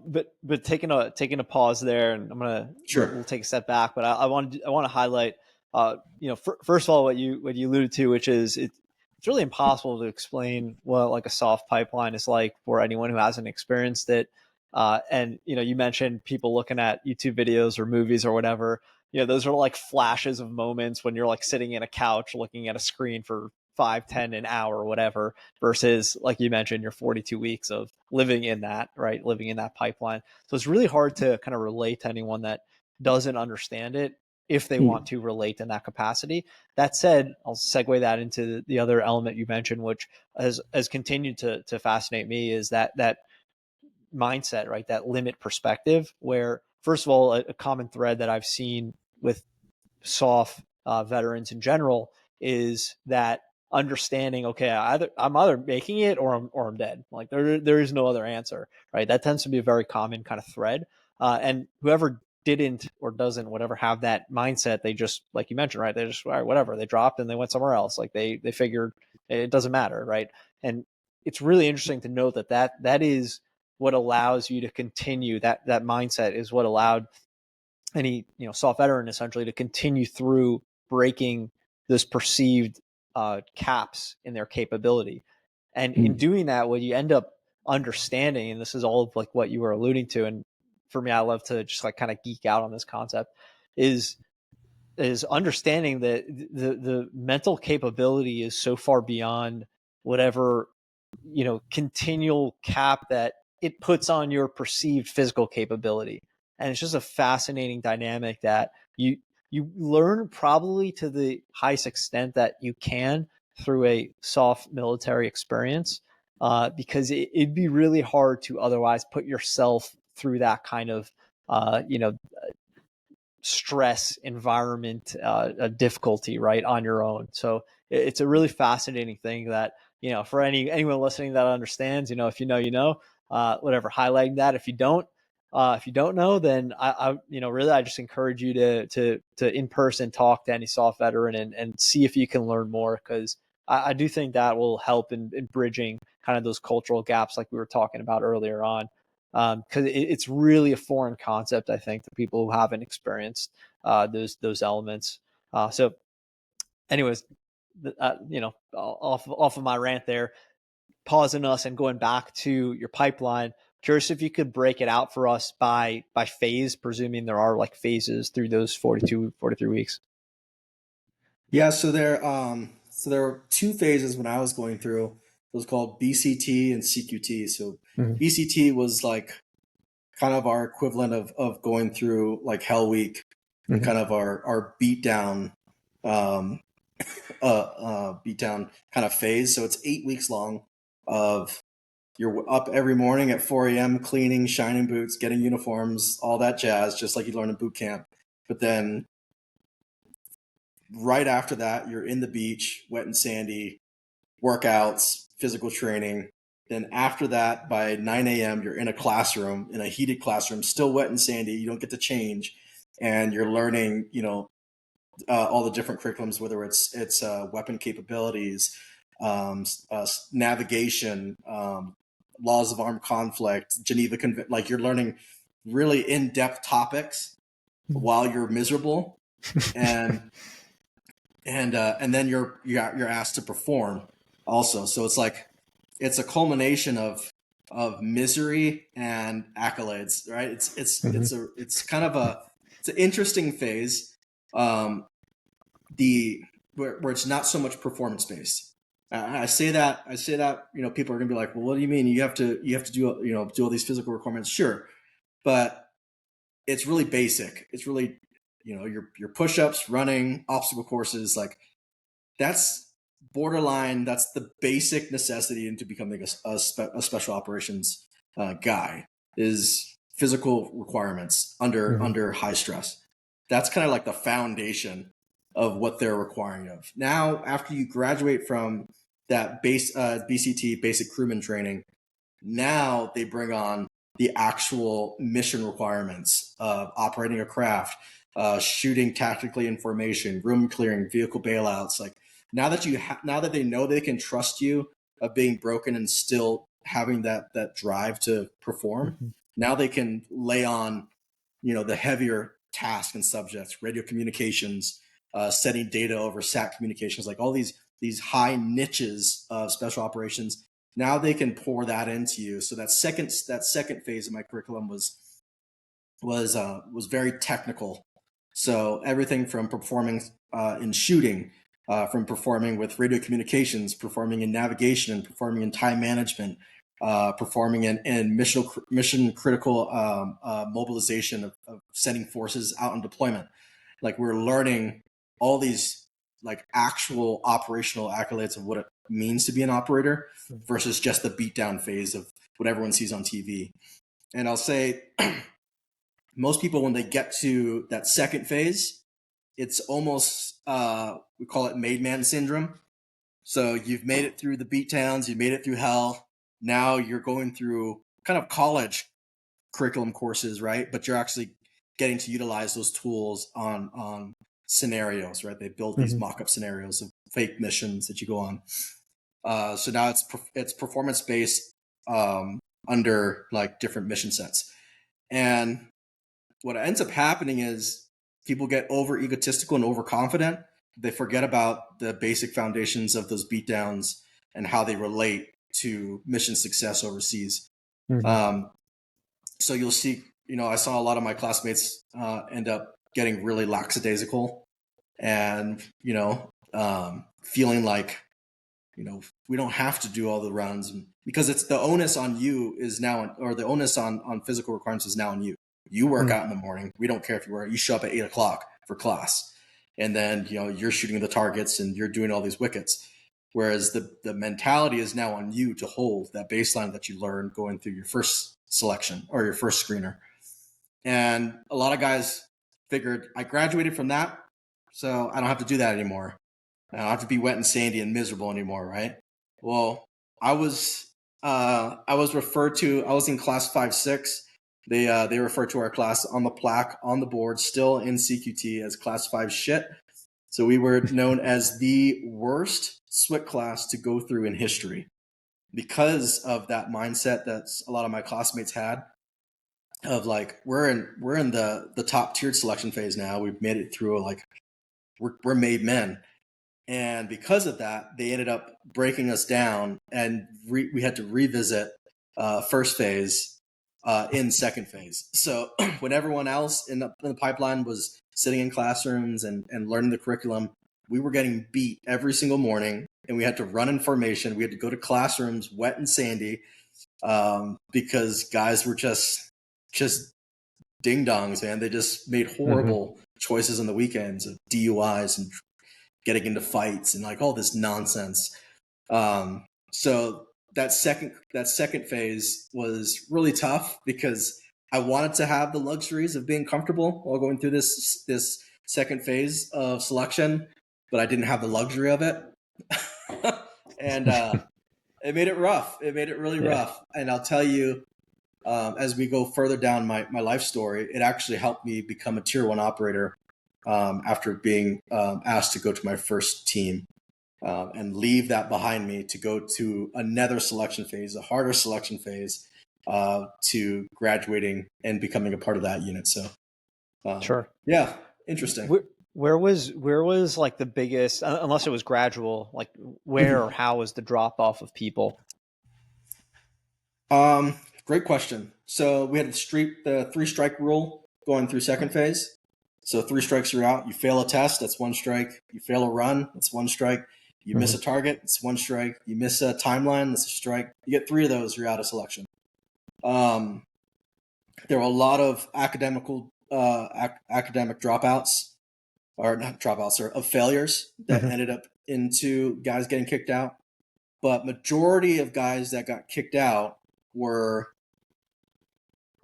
[SPEAKER 1] But taking a pause there, and we'll take a step back. But I want to highlight, first of all, what you alluded to, which is it's really impossible to explain what a soft pipeline is like for anyone who hasn't experienced it. And you mentioned people looking at YouTube videos or movies or whatever. Those are flashes of moments when you're sitting in a couch looking at a screen for 5, 10, an hour, or whatever, versus, like you mentioned, your 42 weeks of living in that pipeline. So it's really hard to kind of relate to anyone that doesn't understand it if they want to relate in that capacity. That said, I'll segue that into the other element you mentioned, which has continued to fascinate me, is that mindset, right? That limit perspective, where, first of all, a common thread that I've seen with SOF veterans in general is that understanding, okay, I'm either making it or I'm dead. There is no other answer, right? That tends to be a very common kind of thread. And whoever didn't or doesn't, whatever, have that mindset, they just, like you mentioned, right? They just, all right, whatever, they dropped and they went somewhere else. They figured it doesn't matter, right? And it's really interesting to note that is what allows you to continue. That mindset is what allowed any SOF veteran essentially to continue through breaking this perceived caps in their capability. And in doing that, what you end up understanding, and this is all of what you were alluding to, and for me, I love to just kind of geek out on this concept, is understanding that the mental capability is so far beyond whatever continual cap that it puts on your perceived physical capability. And it's just a fascinating dynamic that you learn probably to the highest extent that you can through a SOF military experience, because it'd be really hard to otherwise put yourself through that kind of stress environment, difficulty, right, on your own. So it's a really fascinating thing that, for anyone listening that understands, if whatever, highlighting that. If you don't know, then I really, I just encourage you to in person talk to any SOF veteran and see if you can learn more, because I do think that will help in bridging kind of those cultural gaps like we were talking about earlier on. Because it's really a foreign concept, I think, to people who haven't experienced those elements. So, anyways, off of my rant there, pausing us and going back to your pipeline. Curious if you could break it out for us by phase, presuming there are like phases through those 43 weeks.
[SPEAKER 2] Yeah, so there were two phases when I was going through. It was called BCT and CQT. So
[SPEAKER 1] Mm-hmm.
[SPEAKER 2] BCT was like kind of our equivalent of going through like Hell Week and kind of our beatdown beatdown kind of phase. So it's 8 weeks long of you're up every morning at 4 a.m. cleaning, shining boots, getting uniforms, all that jazz, just like you learn in boot camp. But then right after that, you're in the beach, wet and sandy, workouts, physical training. Then after that, by 9 a.m., you're in a classroom, in a heated classroom, still wet and sandy. You don't get to change, and you're learning, all the different curriculums, whether it's weapon capabilities, navigation, laws of armed conflict, Geneva Convention. Like you're learning really in-depth topics while you're miserable, and then you're asked to perform also. So it's like it's a culmination of misery and accolades, right? It's kind of it's an interesting phase. Where it's not so much performance based. I say that people are gonna be like, well, what do you mean you have to do do all these physical requirements? Sure, but it's really basic. It's really your push-ups, running, obstacle courses, like that's borderline. That's the basic necessity into becoming a special operations guy is physical requirements under high stress. That's kind of like the foundation of what they're requiring of. Now, after you graduate from that BCT, basic crewman training, now they bring on the actual mission requirements of operating a craft, shooting tactically in formation, room clearing, vehicle bailouts. Like now that they know they can trust you of being broken and still having that drive to perform, now they can lay on, the heavier tasks and subjects, radio communications, setting data over SAT communications, like all these high niches of special operations. Now they can pour that into you. So that second phase of my curriculum was very technical. So everything from performing in shooting, from performing with radio communications, performing in navigation, and performing in time management, performing in mission critical mobilization of sending forces out in deployment. Like we're learning all these like actual operational accolades of what it means to be an operator versus just the beatdown phase of what everyone sees on TV. And I'll say most people, when they get to that second phase, it's almost we call it made man syndrome. So you've made it through the beat towns, you made it through hell. Now you're going through kind of college curriculum courses, right? But you're actually getting to utilize those tools on scenarios, right? They build these mock-up scenarios of fake missions that you go on. So now it's performance based under like different mission sets. And what ends up happening is people get over egotistical and overconfident. They forget about the basic foundations of those beatdowns and how they relate to mission success overseas. So you'll see, I saw a lot of my classmates end up getting really lackadaisical and, feeling like, we don't have to do all the runs because it's the onus on you is now, or the onus on physical requirements is now on you. You work out in the morning. We don't care if you work. You show up at 8 o'clock for class, and then you're shooting the targets and you're doing all these wickets. Whereas the mentality is now on you to hold that baseline that you learned going through your first selection or your first screener. And a lot of guys figured I graduated from that, so I don't have to do that anymore. I don't have to be wet and sandy and miserable anymore, right? Well, I was referred to. I was in class 5-6. They refer to our class on the plaque on the board, still in CQT, as class 5 shit. So we were known as the worst SWCC class to go through in history because of that mindset that a lot of my classmates had of like, we're in the top tiered selection phase now. We've made it through, like, we're made men. And because of that, they ended up breaking us down, and we had to revisit first phase in second phase. So when everyone else in the pipeline was sitting in classrooms and learning the curriculum, we were getting beat every single morning, and we had to run in formation. We had to go to classrooms wet and sandy because guys were just ding dongs, man. They just made horrible choices on the weekends of DUIs and getting into fights and like all this nonsense. So that second phase was really tough because I wanted to have the luxuries of being comfortable while going through this second phase of selection, but I didn't have the luxury of it. And it made it rough. It made it really rough. And I'll tell you, as we go further down my life story, it actually helped me become a tier 1 operator after being asked to go to my first team and leave that behind me to go to another selection phase, a harder selection phase, to graduating and becoming a part of that unit. So,
[SPEAKER 1] sure.
[SPEAKER 2] Yeah, interesting.
[SPEAKER 1] Where was like the biggest, unless it was gradual, like where or how was the drop off of people?
[SPEAKER 2] Great question. So we had the 3 strike rule going through second phase. So 3 strikes, you're out. You fail a test, that's 1 strike. You fail a run, that's 1 strike. You miss a target, it's 1 strike. You miss a timeline, that's a strike. You get 3 of those, you're out of selection. There were a lot of academic dropouts, or not dropouts, or of failures that ended up into guys getting kicked out. But majority of guys that got kicked out were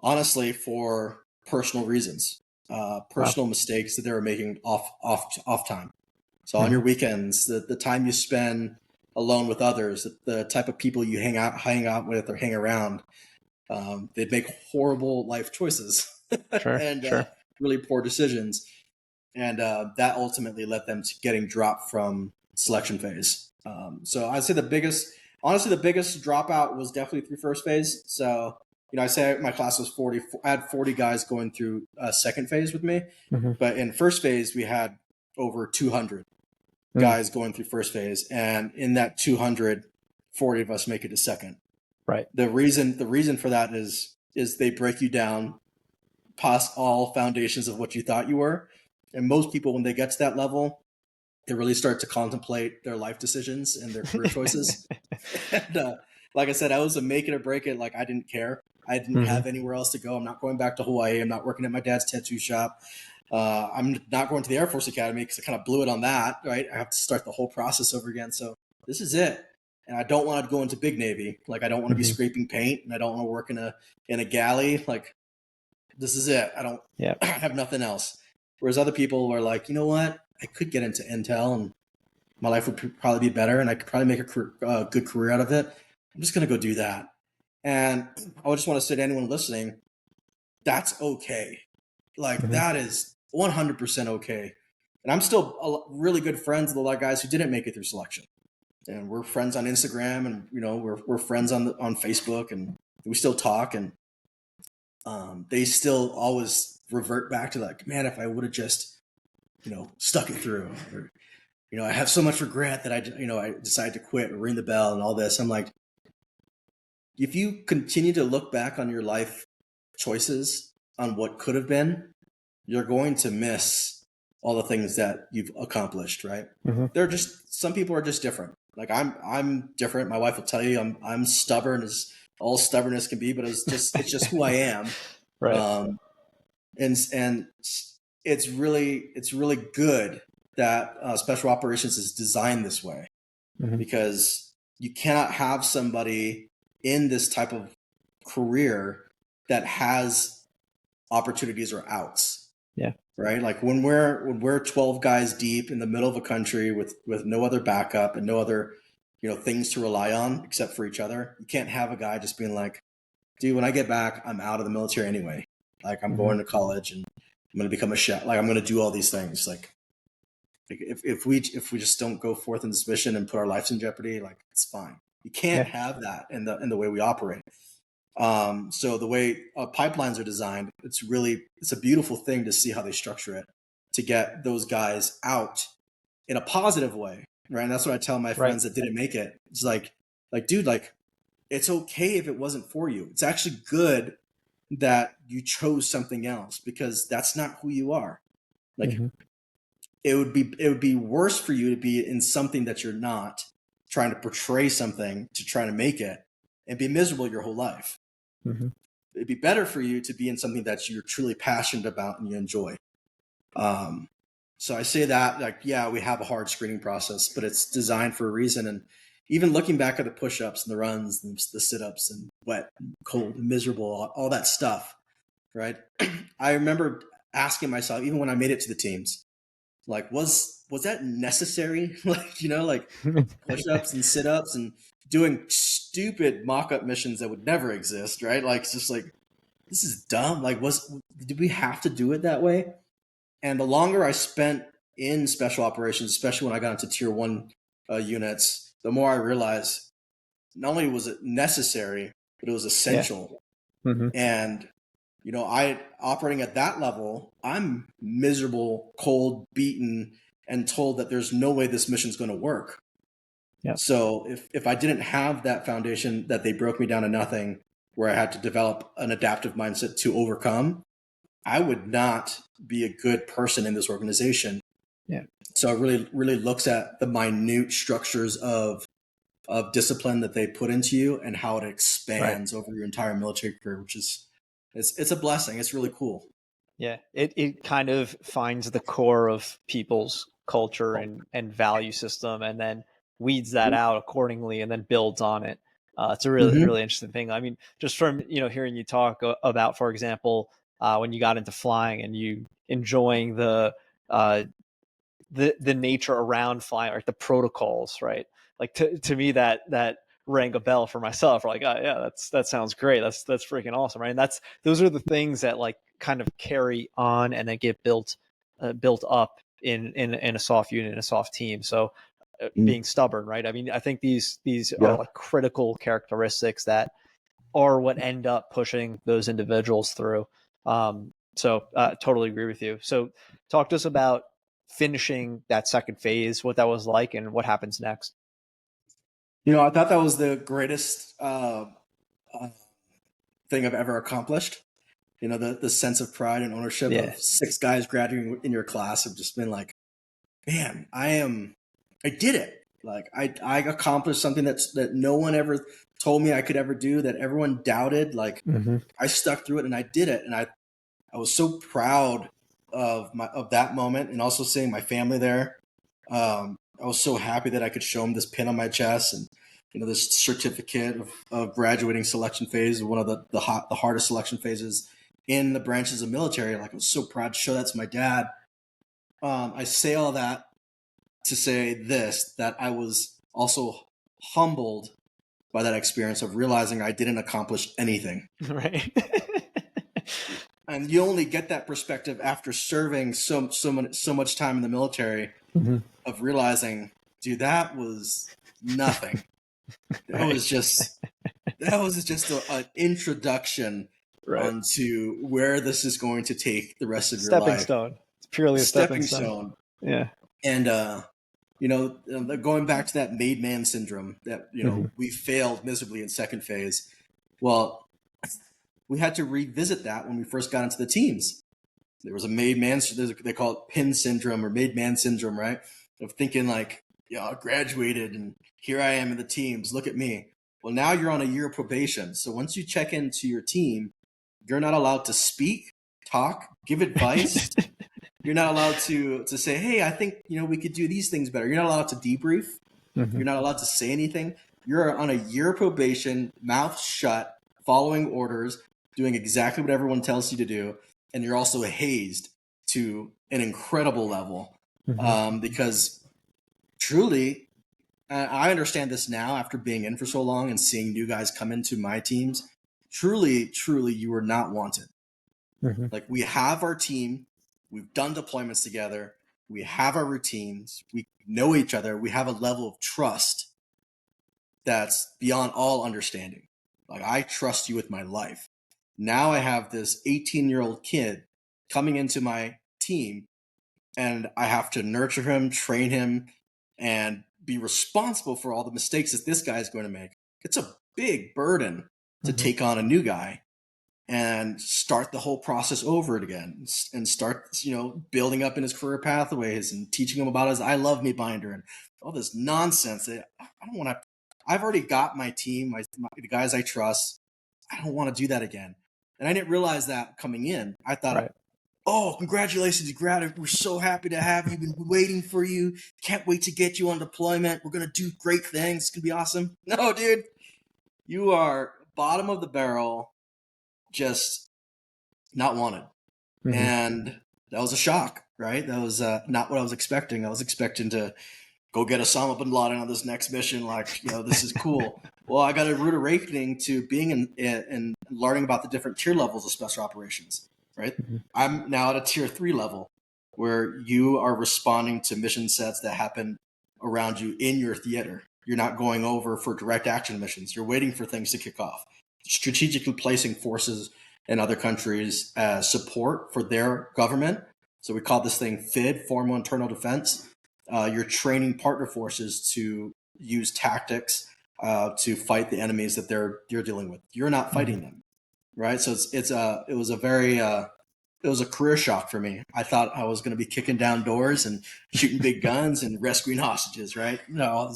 [SPEAKER 2] honestly for personal reasons, personal mistakes that they were making off time. So on your weekends, the time you spend alone with others, the type of people you hang out with or hang around, they'd make horrible life choices and really poor decisions. And that ultimately led them to getting dropped from selection phase. So I'd say the biggest dropout was definitely through first phase. So, I say my class was 40. I had 40 guys going through second phase with me. But in first phase, we had over 200 guys going through first phase. And in that 200, 40 of us make it to second.
[SPEAKER 1] Right.
[SPEAKER 2] The reason for that is they break you down past all foundations of what you thought you were. And most people, when they get to that level, they really start to contemplate their life decisions and their career choices. And like I said, I was a make it or break it. Like, I didn't care. I didn't have anywhere else to go. I'm not going back to Hawaii. I'm not working at my dad's tattoo shop. I'm not going to the Air Force Academy because I kind of blew it on that, right? I have to start the whole process over again. So this is it. And I don't want to go into big Navy. Like, I don't want to be scraping paint, and I don't want to work in a galley. Like, this is it. I have nothing else. Whereas other people were like, you know what? I could get into Intel and my life would probably be better and I could probably make a good career out of it. I'm just going to go do that. And I would just want to say to anyone listening, that's okay. Like, that is 100% okay. And I'm still really good friends with a lot of guys who didn't make it through selection. And we're friends on Instagram, and we're friends on Facebook, and we still talk. And they still always revert back to like, man, if I would have just stuck it through, or I have so much regret that I decided to quit or ring the bell and all this. I'm like, if you continue to look back on your life choices on what could have been, you're going to miss all the things that you've accomplished, right? They're just, some people are just different. Like, I'm different. My wife will tell you I'm stubborn as all stubbornness can be, but it's just who I am.
[SPEAKER 1] Right.
[SPEAKER 2] And it's really good that special operations is designed this way, because you cannot have somebody in this type of career that has opportunities or outs.
[SPEAKER 1] Yeah.
[SPEAKER 2] Right. Like, when we're 12 guys deep in the middle of a country with no other backup and no other, things to rely on except for each other, you can't have a guy just being like, dude, when I get back, I'm out of the military anyway. Like, I'm going to college and I'm going to become a chef. Like, I'm going to do all these things. Like, Like if we just don't go forth in this mission and put our lives in jeopardy, like it's fine. You can't have that in the way we operate. So the way pipelines are designed, it's a beautiful thing to see how they structure it to get those guys out in a positive way, right? And that's what I tell my friends that didn't make it. It's like, dude, like it's okay if it wasn't for you. It's actually good that you chose something else because that's not who you are. Like it would be worse for you to be in something that you're not, trying to portray something to try to make it and be miserable your whole life. It'd be better for you to be in something that you're truly passionate about and you enjoy. So I say that, like, yeah, we have a hard screening process, but it's designed for a reason. And even looking back at the push-ups and the runs and the sit-ups and wet, and cold, and miserable, all that stuff, right? I remember asking myself, even when I made it to the teams, like, was that necessary? Like, like push-ups and sit-ups and doing stupid mock-up missions that would never exist, right? Like, it's just like, this is dumb. Like, did we have to do it that way? And the longer I spent in special operations, especially when I got into tier 1 units, the more I realized not only was it necessary, but it was essential. And, I operating at that level, I'm miserable, cold, beaten, and told that there's no way this mission's going to work. So if I didn't have that foundation that they broke me down to nothing, where I had to develop an adaptive mindset to overcome, I would not be a good person in this organization. So it really looks at the minute structures of discipline that they put into you and how it expands over your entire military career, which is it's a blessing. It's really cool.
[SPEAKER 1] Yeah, it kind of finds the core of people's culture and value system, and then weeds that out accordingly, and then builds on it. It's a really interesting thing. I mean, just from hearing you talk about, for example, when you got into flying and you enjoying the nature around flying, like the protocols, right? Like to me that rang a bell for myself. Like, oh, yeah, that sounds great. That's freaking awesome, right? And those are the things that like kind of carry on and then get built up in a soft unit, in a soft team. So being stubborn, right? I mean, I think these are like critical characteristics that are what end up pushing those individuals through. So totally agree with you. So talk to us about finishing that second phase, what that was like, and what happens next.
[SPEAKER 2] I thought that was the greatest thing I've ever accomplished. The sense of pride and ownership of 6 guys graduating in your class have just been like, man, I did it. Like I accomplished something that no one ever told me I could ever do, that everyone doubted. Like I stuck through it and I did it. And I was so proud of that moment, and also seeing my family there. I was so happy that I could show them this pin on my chest and this certificate of graduating selection phase, one of the hardest selection phases in the branches of military. Like I was so proud to show that to my dad. I say all that to say this, that I was also humbled by that experience of realizing I didn't accomplish anything.
[SPEAKER 1] Right.
[SPEAKER 2] And you only get that perspective after serving so much time in the military, of realizing, dude, that was nothing. That was just an introduction onto where this is going to take the rest of your life.
[SPEAKER 1] Stepping stone. It's purely a stepping stone. Yeah.
[SPEAKER 2] And going back to that made man syndrome that we failed miserably in second phase. Well, we had to revisit that when we first got into the teams. There was a made man, they call it pin syndrome or made man syndrome, right? Of thinking like, I graduated and here I am in the teams. Look at me. Well, now you're on a year of probation. So once you check into your team, you're not allowed to speak, talk, give advice. You're not allowed to say, hey, I think, we could do these things better. You're not allowed to debrief. You're not allowed to say anything. You're on a year of probation, mouth shut, following orders, doing exactly what everyone tells you to do. And you're also hazed to an incredible level, because truly, I understand this now after being in for so long and seeing new guys come into my teams. Truly, you are not wanted. Like we have our team, we've done deployments together, We have our routines. We know each other. We have a level of trust that's beyond all understanding. Like, I trust you with my life. Now I have this 18-year-old kid coming into my team, and I have to nurture him, train him, and be responsible for all the mistakes that this guy is going to make. It's a big burden to take on a new guy and start the whole process over again, and start, building up in his career pathways and teaching him about his I Love Me binder and all this nonsense that I don't want to. I've already got my team, the guys I trust. I don't want to do that again. And I didn't realize that coming in. I thought, oh, congratulations, you graduated. We're so happy to have you. We've been waiting for you. Can't wait to get you on deployment. We're going to do great things. It's going to be awesome. No, dude, you are bottom of the barrel, just not wanted. And that was a shock, right? That was not what I was expecting. I was expecting to go get Osama bin Laden on this next mission. Like, this is cool. Well, I got a rude awakening to being in learning about the different tier levels of special operations, right? I'm now at a tier 3 level where you are responding to mission sets that happen around you in your theater. You're not going over for direct action missions. You're waiting for things to kick off. Strategically placing forces in other countries as support for their government. So we call this thing FID, Formal Internal Defense. You're training partner forces to use tactics to fight the enemies that you're dealing with. You're not fighting them, right? So it was a career shock for me. I thought I was going to be kicking down doors and shooting big guns and rescuing hostages, right? No,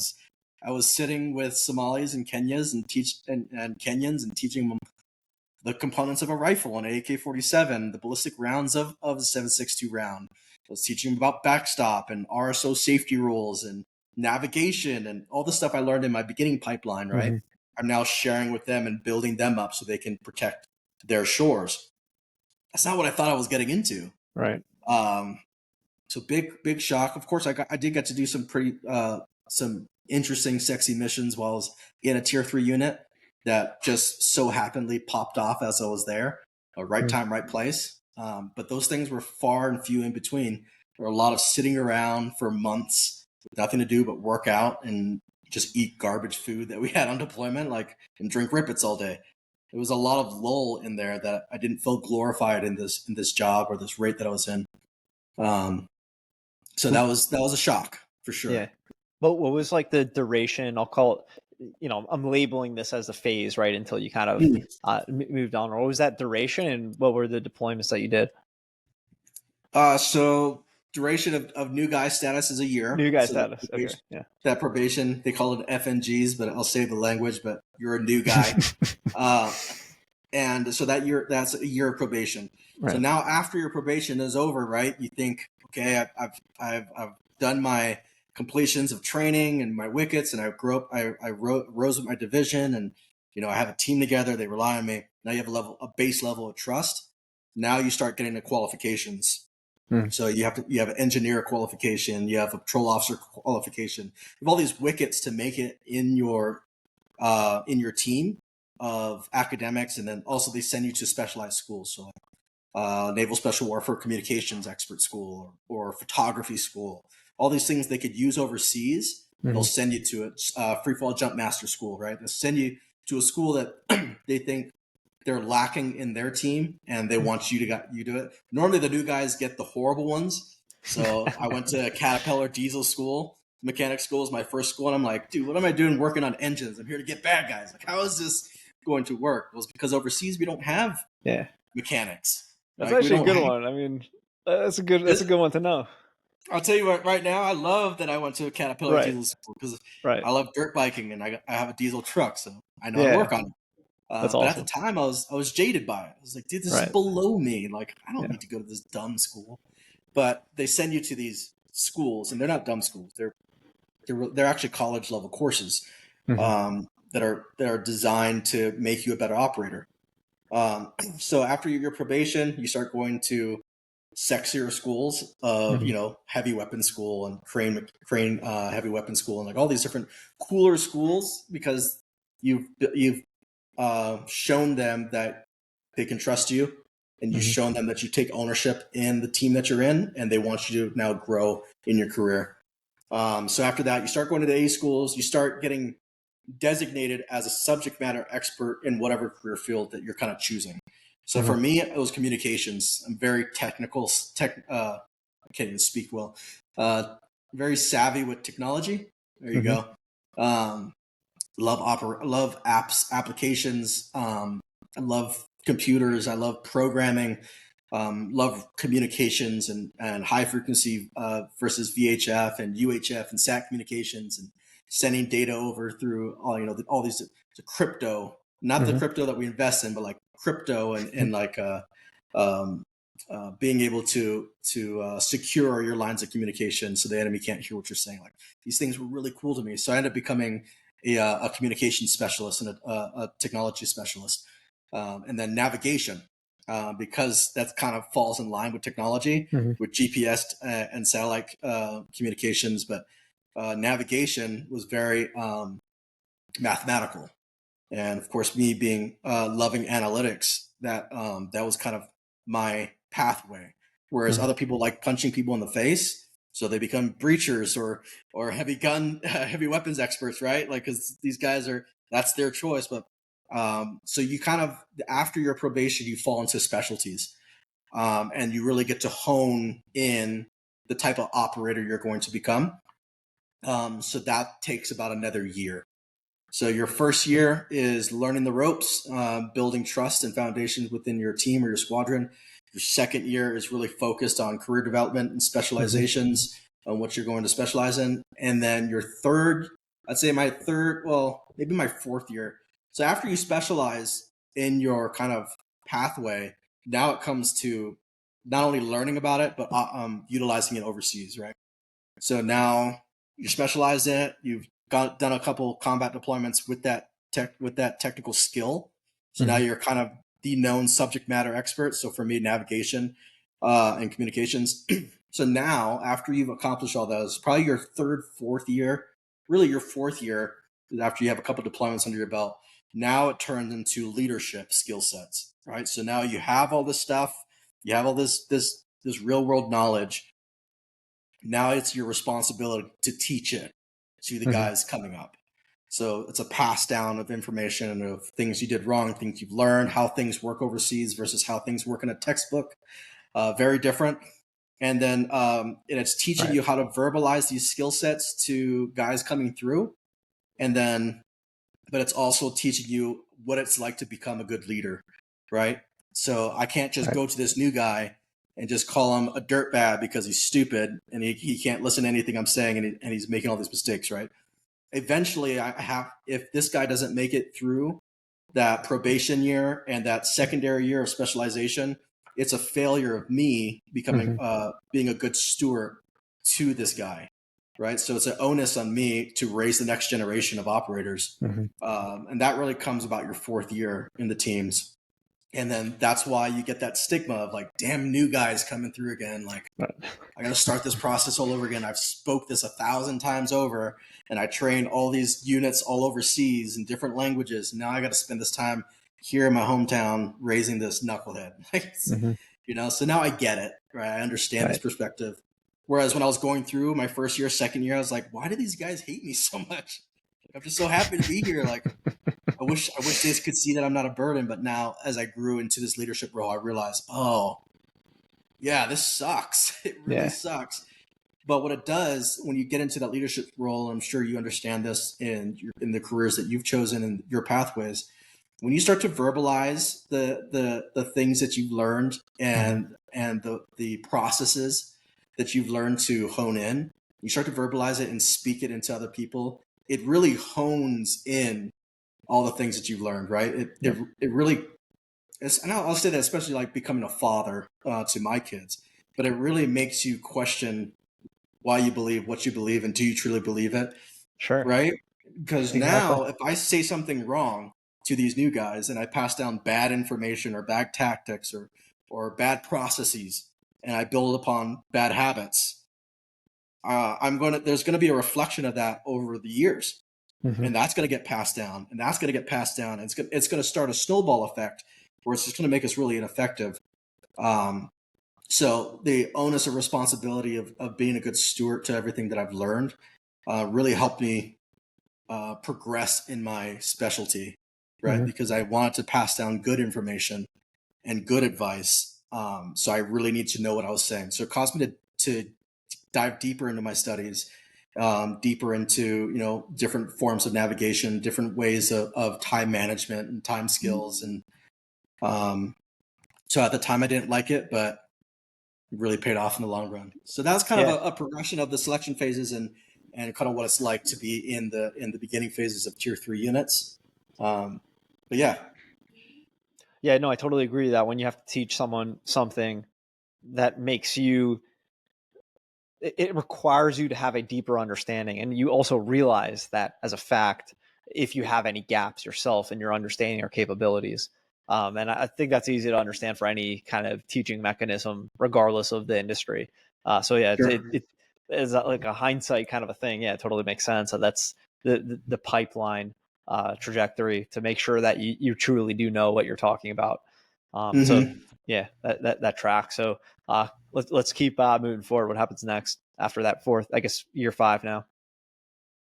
[SPEAKER 2] I was sitting with Somalis and Kenyans and teaching them the components of a rifle, an AK-47, the ballistic rounds of the 7.62 round. I was teaching them about backstop and RSO safety rules and navigation and all the stuff I learned in my beginning pipeline, right? I'm now sharing with them and building them up so they can protect their shores. That's not what I thought I was getting into.
[SPEAKER 1] Right.
[SPEAKER 2] So big shock. Of course, I did get to do some interesting, sexy missions while I was in a tier 3 unit that just so happenly popped off as I was there. Right time, right place. But those things were far and few in between. There were a lot of sitting around for months with nothing to do but work out and just eat garbage food that we had on deployment, and drink Rippets all day. There was a lot of lull in there that I didn't feel glorified in this job or this rate that I was in. So that was a shock for sure.
[SPEAKER 1] Yeah. But what was like the duration? I'll call it, I'm labeling this as a phase, right? Until you kind of moved on. Or what was that duration, and what were the deployments that you did?
[SPEAKER 2] So duration of new guy status is a year.
[SPEAKER 1] New guy status. Okay. Yeah.
[SPEAKER 2] That probation, they call it FNGs, but I'll save the language, but you're a new guy. And so that's a year of probation. Right. So now after your probation is over, right, you think, okay, I've done my completions of training and my wickets, and I rose with my division, and I have a team together. They rely on me. Now you have a base level of trust. Now you start getting the qualifications. So you have an engineer qualification, you have a patrol officer qualification. You have all these wickets to make it in your team of academics, and then also they send you to specialized schools. So Naval Special Warfare Communications Expert School or Photography School. All these things they could use overseas. They'll send you to it. Free Fall Jump Master School, right? They'll send you to a school that they think they're lacking in their team, and they want you to do it. Normally, the new guys get the horrible ones. So I went to Caterpillar Diesel School. Mechanic School is my first school, and I'm like, dude, what am I doing working on engines? I'm here to get bad guys. Like, how is this going to work? Well, it's because overseas we don't have mechanics.
[SPEAKER 1] That's actually a good one. I mean, that's a good one to know.
[SPEAKER 2] I'll tell you what, right now, I love that I went to a Caterpillar Diesel School because I love dirt biking, and I have a diesel truck, so I know how to work on it.
[SPEAKER 1] That's awesome.
[SPEAKER 2] But at the time, I was jaded by it. I was like, dude, this is below me. Like, I don't need to go to this dumb school. But they send you to these schools, and they're not dumb schools. They're actually college level courses that are designed to make you a better operator. So after your probation, you start going to sexier schools of heavy weapon school and crane heavy weapon school, and like all these different cooler schools, because you've shown them that they can trust you, and you've shown them that you take ownership in the team that you're in, and they want you to now grow in your career. So after that, you start going to the A schools, you start getting designated as a subject matter expert in whatever career field that you're kind of choosing. So for me, it was communications. I'm very technical, I can't even speak well, very savvy with technology. There you go. Love apps, applications. I love computers. I love programming. Love communications and high frequency versus VHF and UHF and SAT communications and sending data over through all these the crypto, not the crypto that we invest in, but like crypto and like being able to secure your lines of communication so the enemy can't hear what you're saying. Like these things were really cool to me. So I ended up becoming a communication specialist and a technology specialist, and then navigation. Because that kind of falls in line with technology, with GPS and satellite communications. But navigation was very mathematical. And of course, me being loving analytics, that was kind of my pathway. Whereas other people like punching people in the face, so they become breachers or heavy weapons experts, right? Like, because these guys that's their choice. But so you kind of, after your probation, you fall into specialties, and you really get to hone in the type of operator you're going to become. So that takes about another year. So your first year is learning the ropes, building trust and foundations within your team or your squadron. Your second year is really focused on career development and specializations on what you're going to specialize in. And then your third, I'd say maybe my fourth year. So after you specialize in your kind of pathway, now it comes to not only learning about it, but utilizing it overseas, right? So now you're specialized in it. You've done a couple combat deployments with that technical skill. So now you're kind of the known subject matter expert. So for me, navigation and communications. So now, after you've accomplished all those, probably your fourth year, really your fourth year, after you have a couple deployments under your belt, now it turns into leadership skill sets, right? So now you have all this stuff, you have all this real world knowledge. Now it's your responsibility to teach it to the guys coming up. So it's a pass down of information of things you did wrong, things you've learned, how things work overseas versus how things work in a textbook. Very different. And then it's teaching you how to verbalize these skill sets to guys coming through. And then, but it's also teaching you what it's like to become a good leader, right? So I can't just go to this new guy and just call him a dirtbag because he's stupid and he can't listen to anything I'm saying and he's making all these mistakes, right? Eventually, if this guy doesn't make it through that probation year and that secondary year of specialization, it's a failure of me becoming being a good steward to this guy, right? So it's an onus on me to raise the next generation of operators, and that really comes about your fourth year in the teams. And then that's why you get that stigma of like, damn, new guys coming through again. Like, I got to start this process all over again. I've spoke this 1,000 times over, and I trained all these units all overseas in different languages. Now I got to spend this time here in my hometown raising this knucklehead. So now I get it, right? I understand this perspective. Whereas when I was going through my first year, second year, I was like, why do these guys hate me so much? I'm just so happy to be here. Like, I wish they could see that I'm not a burden. But now, as I grew into this leadership role, I realized, oh, yeah, this sucks. It really sucks. But what it does when you get into that leadership role, I'm sure you understand this in the careers that you've chosen and your pathways. When you start to verbalize the things that you've learned and the processes that you've learned to hone in, you start to verbalize it and speak it into other people. It really hones in all the things that you've learned, right? It really, and I'll say that especially like becoming a father to my kids, but it really makes you question why you believe what you believe and do you truly believe it?
[SPEAKER 1] Sure.
[SPEAKER 2] Right? Because now if I say something wrong to these new guys and I pass down bad information or bad tactics or bad processes and I build upon bad habits, there's going to be a reflection of that over the years. And that's going to get passed down and that's going to get passed down. And it's going to start a snowball effect where it's just going to make us really ineffective. So the onus of responsibility of being a good steward to everything that I've learned really helped me progress in my specialty, right?
[SPEAKER 1] Mm-hmm.
[SPEAKER 2] Because I wanted to pass down good information and good advice. So I really need to know what I was saying. So it caused me to dive deeper into my studies, deeper into, different forms of navigation, different ways of time management and time skills. And so at the time I didn't like it, but it really paid off in the long run. So that's kind of
[SPEAKER 1] Yeah.
[SPEAKER 2] a progression of the selection phases and kind of what it's like to be in the beginning phases of tier 3 units. But yeah.
[SPEAKER 1] Yeah, no, I totally agree that when you have to teach someone something that makes you, it requires you to have a deeper understanding. And you also realize that as a fact, if you have any gaps yourself in your understanding or capabilities. And I think that's easy to understand for any kind of teaching mechanism, regardless of the industry. So yeah,
[SPEAKER 2] Sure.
[SPEAKER 1] it is like a hindsight kind of a thing. Yeah, it totally makes sense. So that's the pipeline trajectory to make sure that you truly do know what you're talking about. So
[SPEAKER 2] Mm-hmm.
[SPEAKER 1] yeah, that tracks. So let's keep moving forward. What happens next after that fourth? I guess year 5 now.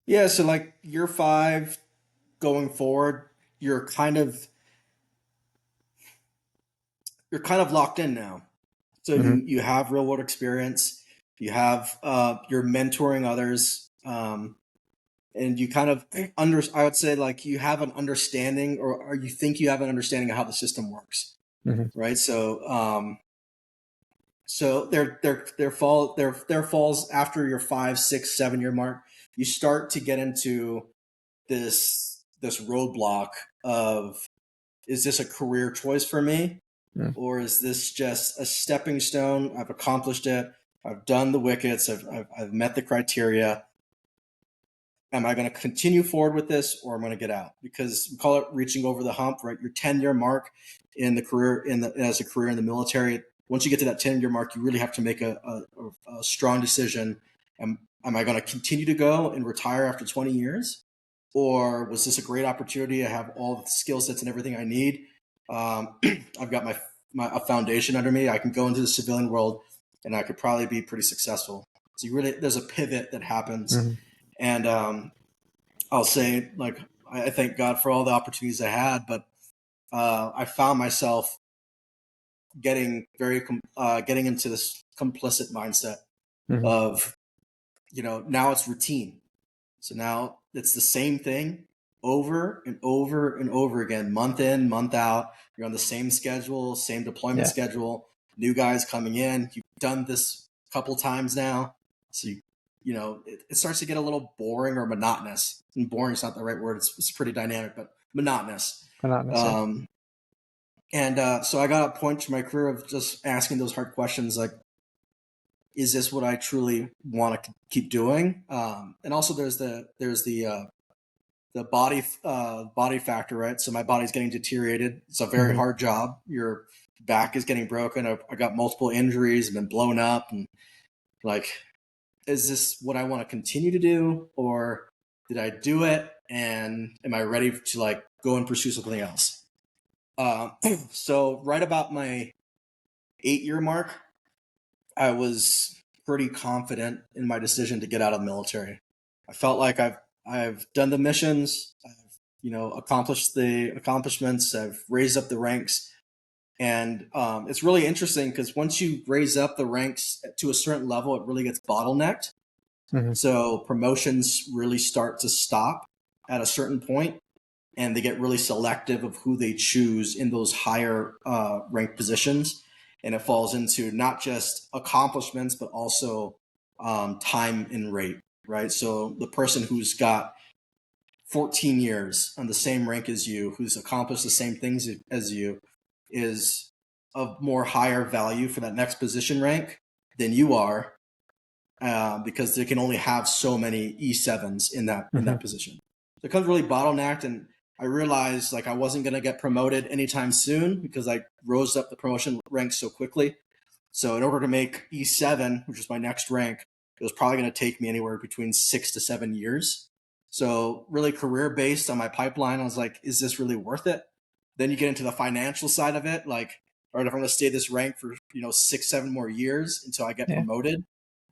[SPEAKER 2] Yeah. So like year 5 going forward, you're kind of locked in now. So
[SPEAKER 1] Mm-hmm.
[SPEAKER 2] you have real world experience. You have you're mentoring others. And you kind of I would say like you have an understanding or you think you have an understanding of how the system works,
[SPEAKER 1] Mm-hmm.
[SPEAKER 2] right? So there falls after your 5, 6, 7 year mark. You start to get into this roadblock of, is this a career choice for me, or is this just a stepping stone? I've accomplished it. I've done the wickets. I've met the criteria. Am I going to continue forward with this, or am I going to get out? Because we call it reaching over the hump, right? Your 10-year mark in the career as a career in the military. Once you get to that 10-year mark, you really have to make a strong decision. Am I going to continue to go and retire after 20 years? Or was this a great opportunity? I have all the skill sets and everything I need. I've got a foundation under me. I can go into the civilian world and I could probably be pretty successful. So there's a pivot that happens.
[SPEAKER 1] Mm-hmm.
[SPEAKER 2] And I'll say, like, I thank God for all the opportunities I had, but I found myself getting getting into this complicit mindset
[SPEAKER 1] Mm-hmm.
[SPEAKER 2] of, now it's routine. So now it's the same thing over and over and over again, month in, month out. You're on the same schedule, same deployment
[SPEAKER 1] Yeah.
[SPEAKER 2] schedule, new guys coming in. You've done this a couple times now. So, it starts to get a little boring or monotonous. And boring is not the right word. It's pretty dynamic, but monotonous.
[SPEAKER 1] Monotonous.
[SPEAKER 2] And so I got a point to my career of just asking those hard questions like, is this what I truly want to keep doing? And also there's the body factor, right? So my body's getting deteriorated. It's a very
[SPEAKER 1] Mm-hmm.
[SPEAKER 2] hard job. Your back is getting broken. I got multiple injuries. I've been blown up, and like, is this what I want to continue to do, or did I do it? And am I ready to like go and pursue something else? So right about my 8-year mark, I was pretty confident in my decision to get out of the military. I felt like I've done the missions, I've accomplished the accomplishments, I've raised up the ranks, and it's really interesting because once you raise up the ranks to a certain level, it really gets bottlenecked.
[SPEAKER 1] Mm-hmm.
[SPEAKER 2] So promotions really start to stop at a certain point, and they get really selective of who they choose in those higher ranked positions. And it falls into not just accomplishments, but also time and rate, right? So the person who's got 14 years on the same rank as you, who's accomplished the same things as you, is of more higher value for that next position rank than you are, because they can only have so many E7s in that position. So it becomes really bottlenecked, and I realized like I wasn't going to get promoted anytime soon because I rose up the promotion ranks so quickly. So in order to make E7, which is my next rank, it was probably going to take me anywhere between 6 to 7 years. So really career based on my pipeline, I was like, is this really worth it? Then you get into the financial side of it. Like, all right, if I'm going to stay this rank for 6-7 more years until I get promoted,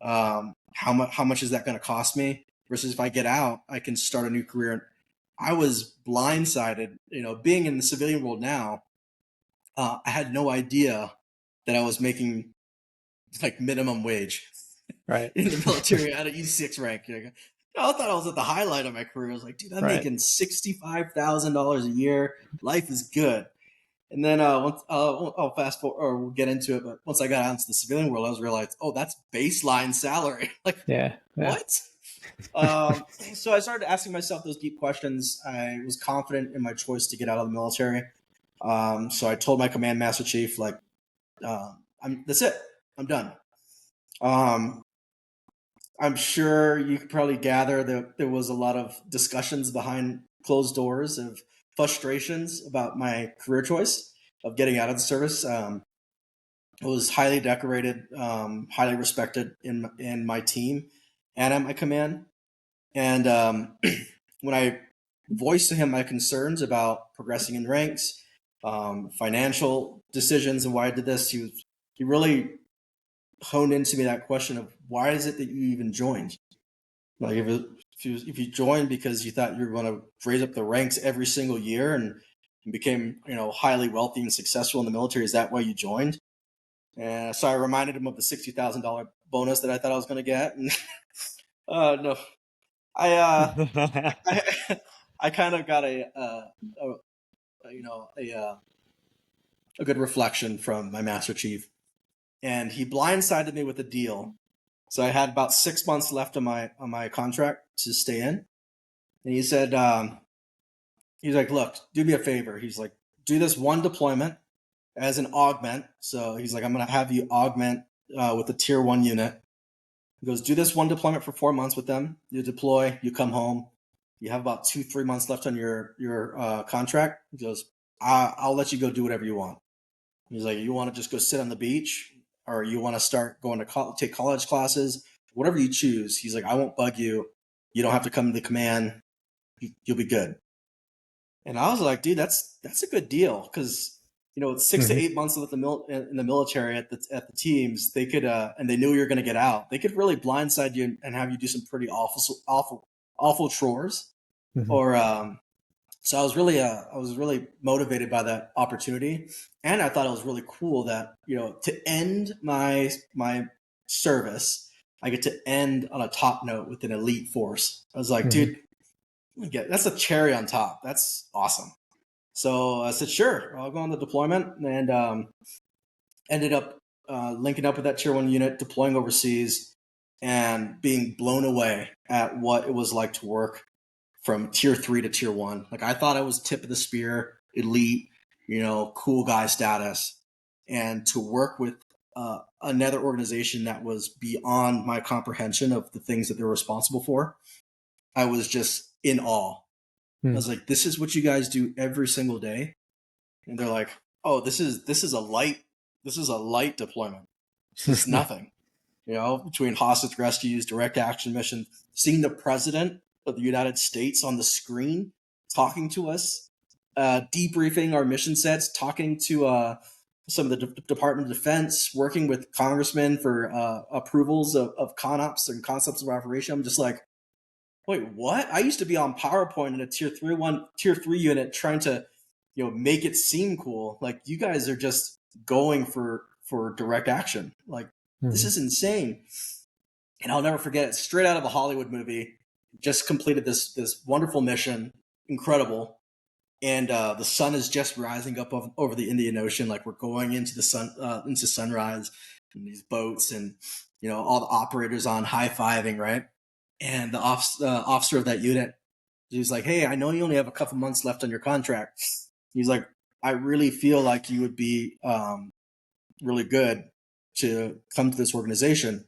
[SPEAKER 2] how much is that going to cost me? Versus if I get out, I can start a new career. I was blindsided, being in the civilian world now. I had no idea that I was making like minimum wage in the military at an E6 rank. I thought I was at the highlight of my career. I was like, dude, I'm making $65,000 a year. Life is good. And then I'll fast forward, or we'll get into it. But once I got out into the civilian world, I was realized, oh, that's baseline salary. Like, what? So I started asking myself those deep questions. I was confident in my choice to get out of the military. So I told my command master chief, like, that's it. I'm done. I'm sure you could probably gather that there was a lot of discussions behind closed doors of frustrations about my career choice of getting out of the service. I was highly decorated, highly respected in my team and at my command. And when I voiced to him my concerns about progressing in ranks, financial decisions, and why I did this, he really honed into me that question of why is it that you even joined? Like if you joined because you thought you were going to raise up the ranks every single year and became highly wealthy and successful in the military, is that why you joined? And so I reminded him of the $60,000 bonus that I thought I was going to get. And no, I kind of got a good reflection from my master chief, and he blindsided me with a deal. So I had about 6 months left on my contract to stay in, and he said, he's like, look, do me a favor. He's like, do this one deployment as an augment. So he's like, I'm going to have you augment with a tier 1 unit. He goes, do this one deployment for 4 months with them. You deploy, you come home. You have about 2-3 months left on your contract. He goes, I'll let you go do whatever you want. He's like, you want to just go sit on the beach, or you want to start going to take college classes, whatever you choose. He's like, I won't bug you. You don't have to come to the command. You'll be good. And I was like, dude, that's a good deal, because it's 6 to 8 months in the military at the teams. They could and they knew you're going to get out. They could really blindside you and have you do some pretty awful chores. Or so I was really motivated by that opportunity, and I thought it was really cool that to end my service, I get to end on a top note with an elite force. I was like, dude, that's a cherry on top. That's awesome. So I said, sure, I'll go on the deployment, and ended up linking up with that tier 1 unit, deploying overseas, and being blown away at what it was like to work from tier 3 to tier 1. Like, I thought I was tip of the spear, elite, cool guy status. And to work with another organization that was beyond my comprehension of the things that they're responsible for, I was just in awe. I was like, this is what you guys do every single day? And they're like, oh, this is a light deployment. It's nothing. Between hostage rescues, direct action missions, seeing the president of the United States on the screen talking to us, debriefing our mission sets, talking to some of the Department of Defense, working with congressmen for approvals of CONOPS and concepts of operation. I'm just like, wait, what? I used to be on PowerPoint in a tier 3 unit trying to make it seem cool. Like, you guys are just going for direct action. Like, this is insane. And I'll never forget it. Straight out of a Hollywood movie. Just completed this wonderful mission. Incredible. And the sun is just rising up over the Indian Ocean. Like, we're going into the sun, into sunrise, and these boats, and all the operators on high-fiving, right? And the officer of that unit, he's like, hey, I know you only have a couple months left on your contract. He's like, I really feel like you would be really good to come to this organization.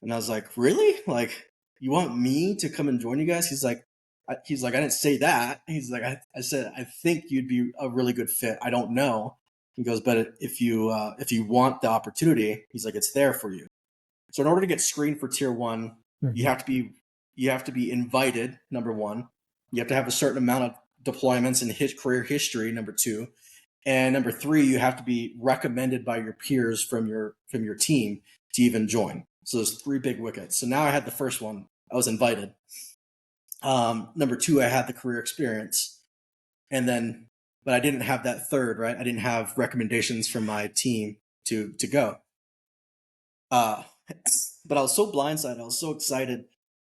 [SPEAKER 2] And I was like, really? Like, you want me to come and join you guys? He's like, I didn't say that. He's like, I said, I think you'd be a really good fit. I don't know. He goes, but if you want the opportunity, he's like, it's there for you. So in order to get screened for tier 1, you have to be invited. Number 1, you have to have a certain amount of deployments in his career history. Number 2, And number 3, you have to be recommended by your peers from your team to even join. So there's 3 big wickets. So now I had the first one. I was invited. Number 2, I had the career experience. And then, but I didn't have that third, right? I didn't have recommendations from my team to go. But I was so blindsided. I was so excited.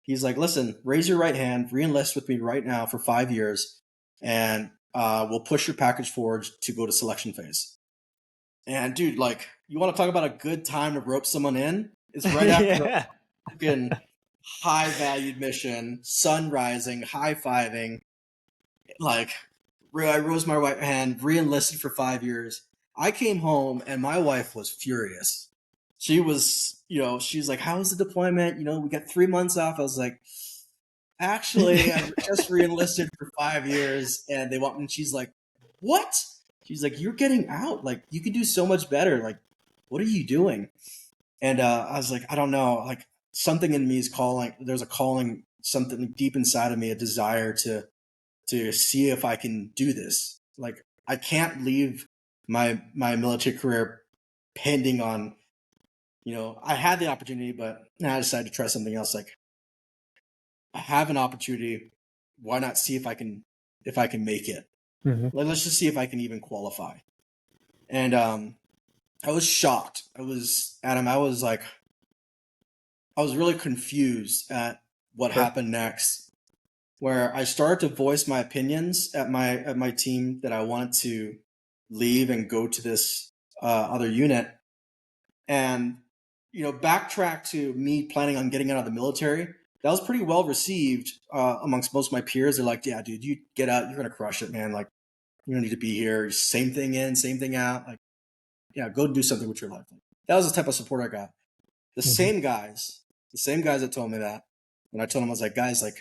[SPEAKER 2] He's like, listen, raise your right hand, re-enlist with me right now for 5 years, and we'll push your package forward to go to selection phase. And dude, like, you want to talk about a good time to rope someone in? It's right after a fucking high-valued mission, sun rising, high-fiving. Like, I rose my right hand, re-enlisted for 5 years. I came home, and my wife was furious. She was, she's like, how's the deployment? We got 3 months off. I was like, actually, I just re-enlisted for 5 years, and they want me. And she's like, what? She's like, you're getting out. Like, you could do so much better. Like, what are you doing? And I was like, I don't know. Like, something in me is calling. There's a calling, something deep inside of me, a desire to see if I can do this. Like, I can't leave my military career pending on, I had the opportunity, but now I decided to try something else. Like, I have an opportunity. Why not see if I can make it?
[SPEAKER 1] Mm-hmm.
[SPEAKER 2] Let's just see if I can even qualify. And I was shocked. I was really confused at what happened next, where I started to voice my opinions at my team that I wanted to leave and go to this other unit. And, backtrack to me planning on getting out of the military. That was pretty well received amongst most of my peers. They're like, yeah, dude, you get out. You're going to crush it, man. Like, you don't need to be here. Same thing in, same thing out. Like, yeah, go do something with your life. That was the type of support I got. The same guys that told me that. When I told them, I was like, guys, like,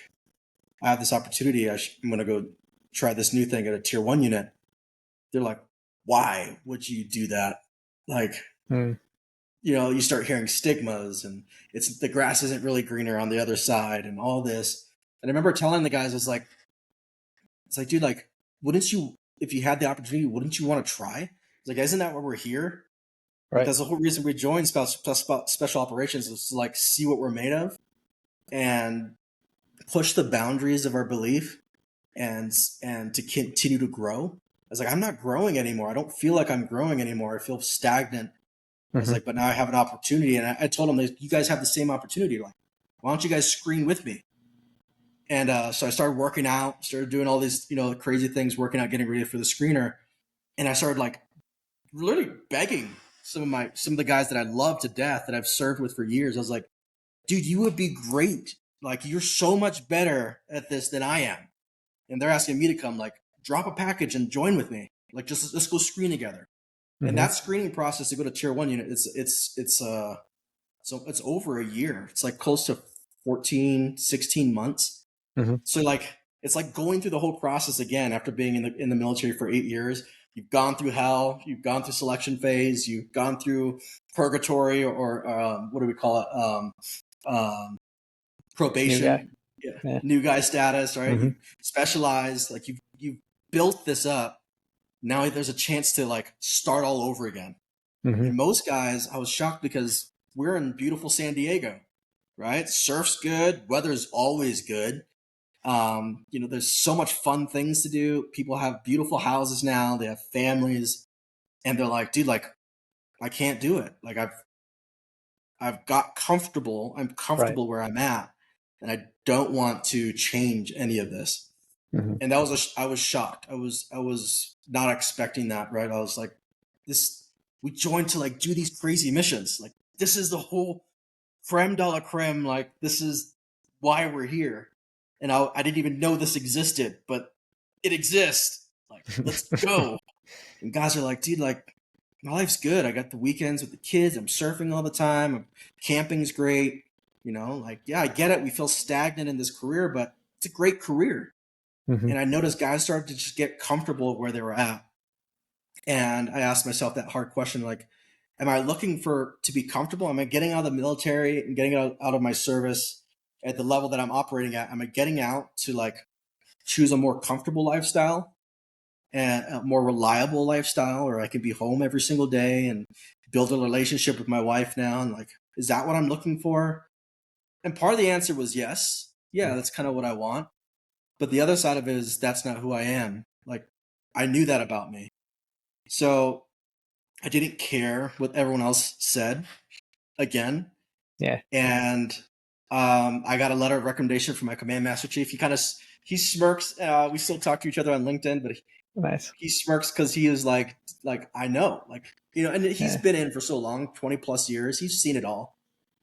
[SPEAKER 2] I have this opportunity. I'm going to go try this new thing at a tier 1 unit. They're like, why would you do that? Like, you start hearing stigmas, and the grass isn't really greener on the other side, and all this. And I remember telling the guys, it's like, dude, like, wouldn't you, if you had the opportunity, wouldn't you want to try? It's like, isn't that why we're here?
[SPEAKER 1] Right.
[SPEAKER 2] Like, that's the whole reason we joined special operations, is to, like, see what we're made of and push the boundaries of our belief and to continue to grow. I was like, I'm not growing anymore. I don't feel like I'm growing anymore. I feel stagnant. I was like, but now I have an opportunity. And I told them, you guys have the same opportunity. Like, why don't you guys screen with me? And so I started working out, started doing all these, crazy things, working out, getting ready for the screener. And I started, like, literally begging some of the guys that I love to death, that I've served with for years. I was like, dude, you would be great. Like, you're so much better at this than I am. And they're asking me to come, like, drop a package and join with me. Like, just let's go screen together. And that screening process to go to tier 1 unit, it's over a year. It's like close to 14, 16 months. So, like, it's like going through the whole process again after being in the military for 8 years. You've gone through hell. You've gone through selection phase. You've gone through purgatory, or what do we call it? Probation. New guy status, right? You specialized. Like, you've built this up. Now there's a chance to, like, start all over again. And most guys, I was shocked because we're in beautiful San Diego, right? Surf's good. Weather's always good. There's so much fun things to do. People have beautiful houses now. They have families, and they're like, dude, like, I can't do it. Like, I've got comfortable. I'm comfortable where I'm at, and I don't want to change any of this. And I was shocked. I was not expecting that. Right. I was like, we joined to, like, do these crazy missions. Like, this is the whole creme de la creme. Like, this is why we're here. And I didn't even know this existed, but it exists. Like, let's go. And guys are like, dude, like, my life's good. I got the weekends with the kids. I'm surfing all the time. Camping's great. Like, yeah, I get it. We feel stagnant in this career, but it's a great career. And I noticed guys started to just get comfortable where they were at. And I asked myself that hard question, like, am I looking to be comfortable? Am I getting out of the military and getting out of my service at the level that I'm operating at? Am I getting out to, like, choose a more comfortable lifestyle? and a more reliable lifestyle, or I can be home every single day and build a relationship with my wife now. And like, is that what I'm looking for? And part of the answer was yes. Yeah, that's kind of what I want. But the other side of it is that's not who I am. Like, I knew that about me. So I didn't care what everyone else said again.
[SPEAKER 1] Yeah.
[SPEAKER 2] And I got a letter of recommendation from my command master chief. He smirks. We still talk to each other on LinkedIn, but
[SPEAKER 1] Nice.
[SPEAKER 2] he smirks because he is like, I know, like, you know, and he's been in for so long, 20 plus years. He's seen it all.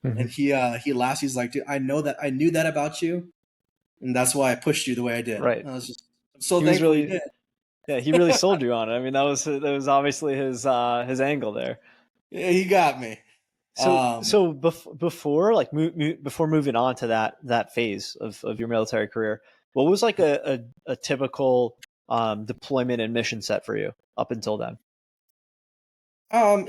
[SPEAKER 2] And he laughs. He's like, dude, I knew that about you. And that's why I pushed you the way I did.
[SPEAKER 1] Right.
[SPEAKER 2] And I'm so
[SPEAKER 1] He was
[SPEAKER 2] thankful
[SPEAKER 1] really,
[SPEAKER 2] he did.
[SPEAKER 1] yeah, he really sold you on it. I mean, that was obviously his angle there.
[SPEAKER 2] Yeah, he got me.
[SPEAKER 1] So before like before moving on to that phase of your military career, what was like a typical deployment and mission set for you up until then?
[SPEAKER 2] We're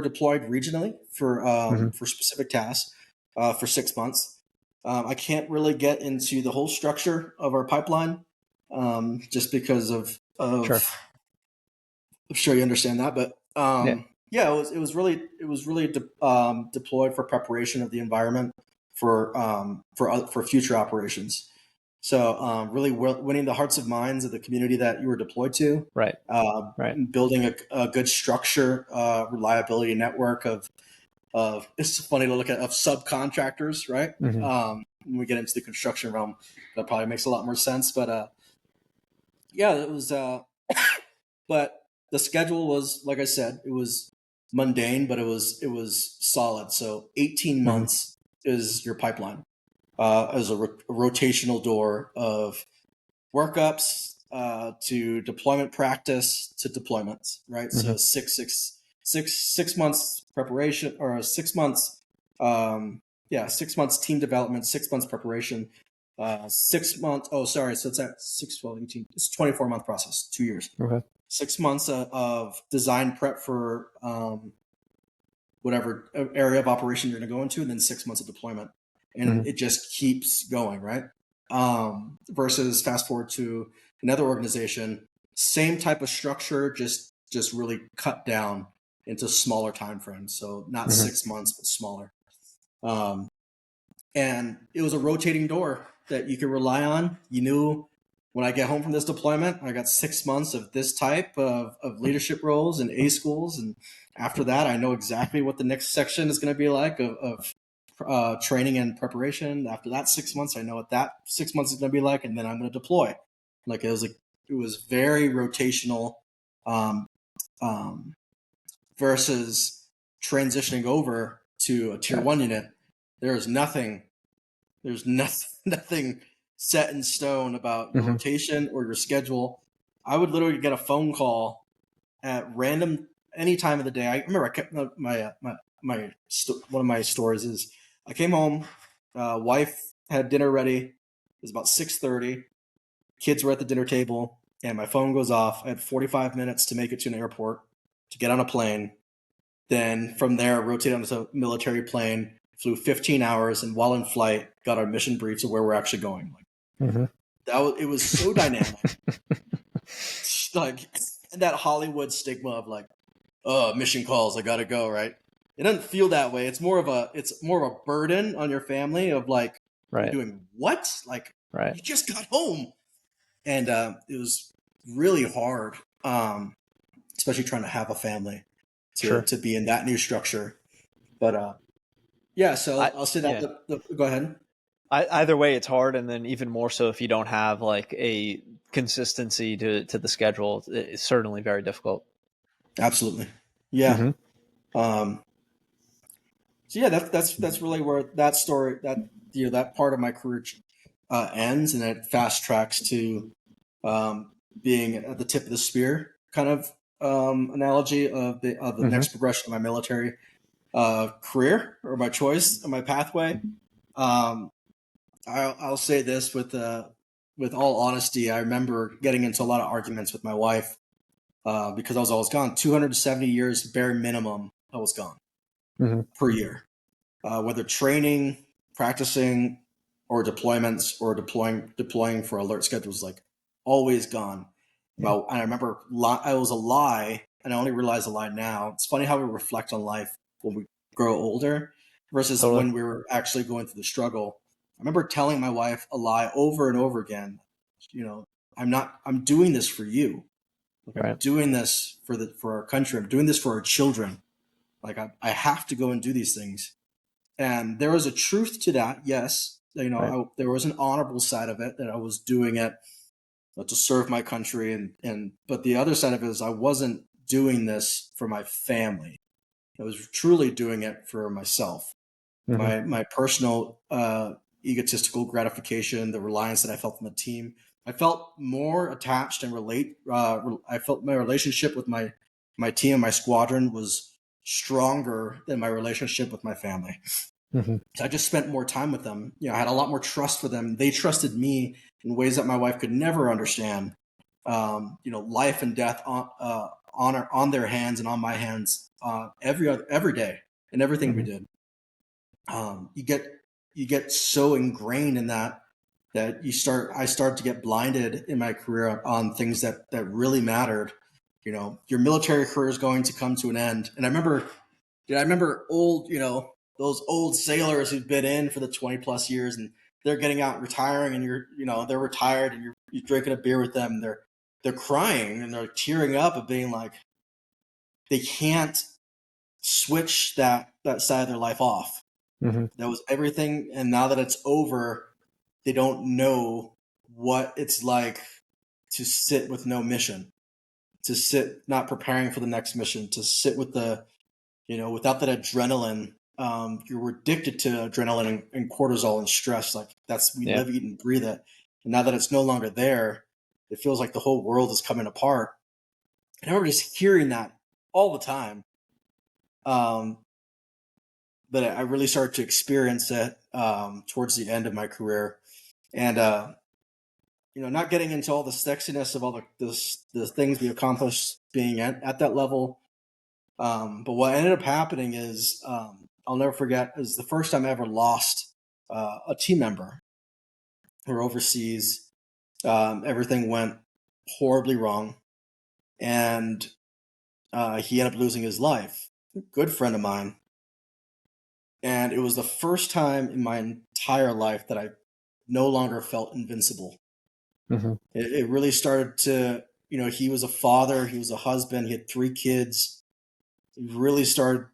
[SPEAKER 2] deployed regionally for specific tasks for 6 months. I can't really get into the whole structure of our pipeline just because of
[SPEAKER 1] Sure.
[SPEAKER 2] I'm sure you understand that, but
[SPEAKER 1] Yeah.
[SPEAKER 2] yeah, it was really deployed for preparation of the environment for future operations. So really winning the hearts and minds of the community that you were deployed to,
[SPEAKER 1] Right. Right.
[SPEAKER 2] building a good structure, reliability network of it's funny to look at of subcontractors, right? When we get into the construction realm, that probably makes a lot more sense. But yeah, it was. But the schedule was, like I said, it was mundane, but it was solid. So 18 months is your pipeline as a rotational door of workups to deployment practice to deployments, right? So 6 months preparation, or 6 months, 6 months team development, 6 months preparation, 6 months. Oh, sorry. So it's at 6, 12, 18. It's a 24-month process, 2 years.
[SPEAKER 1] Okay.
[SPEAKER 2] 6 months of design prep for whatever area of operation you're going to go into, and then 6 months of deployment. And it just keeps going, right? Versus fast forward to another organization, same type of structure, just really cut down into smaller time frames. So not 6 months, but smaller. And it was a rotating door that you could rely on. You knew when I get home from this deployment, I got 6 months of this type of leadership roles and A schools. And after that, I know exactly what the next section is going to be like of training and preparation. After that 6 months, I know what that 6 months is going to be like. And then I'm going to deploy. Like it was very rotational versus transitioning over to a tier 1 unit. There's nothing set in stone about your rotation or your schedule. I would literally get a phone call at random any time of the day. I remember I kept one of my stories is I came home, wife had dinner ready. It was about 6:30. Kids were at the dinner table, and my phone goes off. I had 45 minutes to make it to an airport to get on a plane. Then from there, rotated onto a military plane, flew 15 hours, and while in flight, got our mission briefs of where we're actually going. It was so dynamic. Like that Hollywood stigma of like, oh, mission calls, I gotta go, right? It doesn't feel that way. It's more of a burden on your family of like, you're doing what? Like, you just got home, and it was really hard, especially trying to have a family to be in that new structure. But yeah, so I'll say that. Go ahead.
[SPEAKER 1] Either way, it's hard, and then even more so if you don't have like a consistency to the schedule. It's certainly very difficult.
[SPEAKER 2] Absolutely, yeah. So yeah, that's really where that story, that part of my career ends, and it fast tracks to being at the tip of the spear kind of analogy of the next progression of my military career, or my choice, or my pathway. I'll say this with all honesty. I remember getting into a lot of arguments with my wife because I was always gone. 270 years bare minimum, I was gone per year, whether training, practicing, or deployments, or deploying for alert schedules. Like always gone. And I remember it was a lie, and I only realize a lie now. It's funny how we reflect on life when we grow older versus when we were actually going through the struggle. I remember telling my wife a lie over and over again. I'm doing this for you. Like, I'm doing this for our country. I'm doing this for our children. Like, I have to go and do these things. And there was a truth to that. Yes. There was an honorable side of it, that I was doing it to serve my country. But the other side of it is I wasn't doing this for my family. I was truly doing it for myself, my personal, egotistical gratification, the reliance that I felt on the team. I felt more attached and I felt my relationship with my team and my squadron was stronger than my relationship with my family. So I just spent more time with them. I had a lot more trust for them. They trusted me in ways that my wife could never understand. Life and death on their hands and on my hands every day and everything we did. You get so ingrained in that I start to get blinded in my career on things that really mattered. Your military career is going to come to an end. And I remember those old sailors who've been in for the 20 plus years, and they're getting out, retiring, and they're retired, and you're drinking a beer with them. And they're crying and they're tearing up and being like, they can't switch that side of their life off. That was everything. And now that it's over, they don't know what it's like to sit with no mission, to sit not preparing for the next mission, to sit with without that adrenaline. You're addicted to adrenaline and cortisol and stress. Like we live, eat, and breathe it. And now that it's no longer there, it feels like the whole world is coming apart. And I remember just hearing that all the time. But I really started to experience it towards the end of my career. And, not getting into all the sexiness of all the things we accomplished being at that level. But what ended up happening is, I'll never forget, is the first time I ever lost a team member. We were overseas. Everything went horribly wrong. And he ended up losing his life. A good friend of mine. And it was the first time in my entire life that I no longer felt invincible. It really started to, he was a father, he was a husband, he had 3 kids. It really started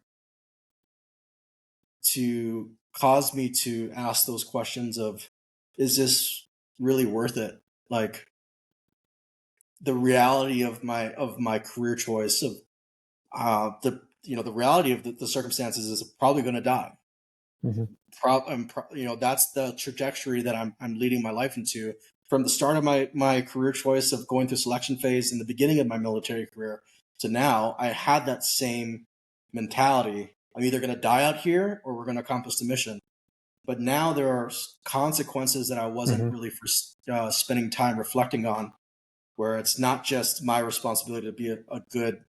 [SPEAKER 2] to cause me to ask those questions of, is this really worth it? Like, the reality of my career choice, of the reality of the circumstances is probably going to die. That's the trajectory that I'm leading my life into. From the start of my career choice of going through selection phase in the beginning of my military career to now, I had that same mentality. I'm either going to die out here or we're going to accomplish the mission. But now there are consequences that I wasn't really spending time reflecting on, where it's not just my responsibility to be a good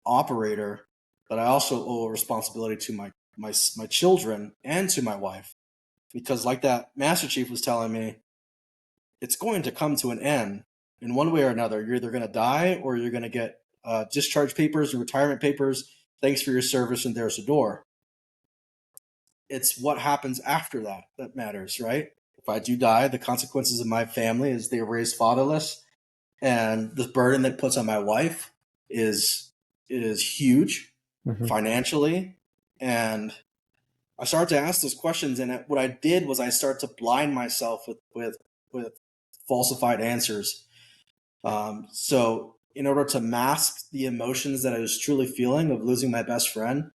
[SPEAKER 2] operator, but I also owe a responsibility to my children and to my wife. Because like that Master Chief was telling me, it's going to come to an end in one way or another. You're either going to die or you're going to get discharge papers and retirement papers. Thanks for your service, and there's the door. It's what happens after that matters, right? If I do die, the consequences of my family is they raised fatherless, and the burden that puts on my wife is huge financially. And I started to ask those questions, and what I did was I started to blind myself with falsified answers. So in order to mask the emotions that I was truly feeling of losing my best friend,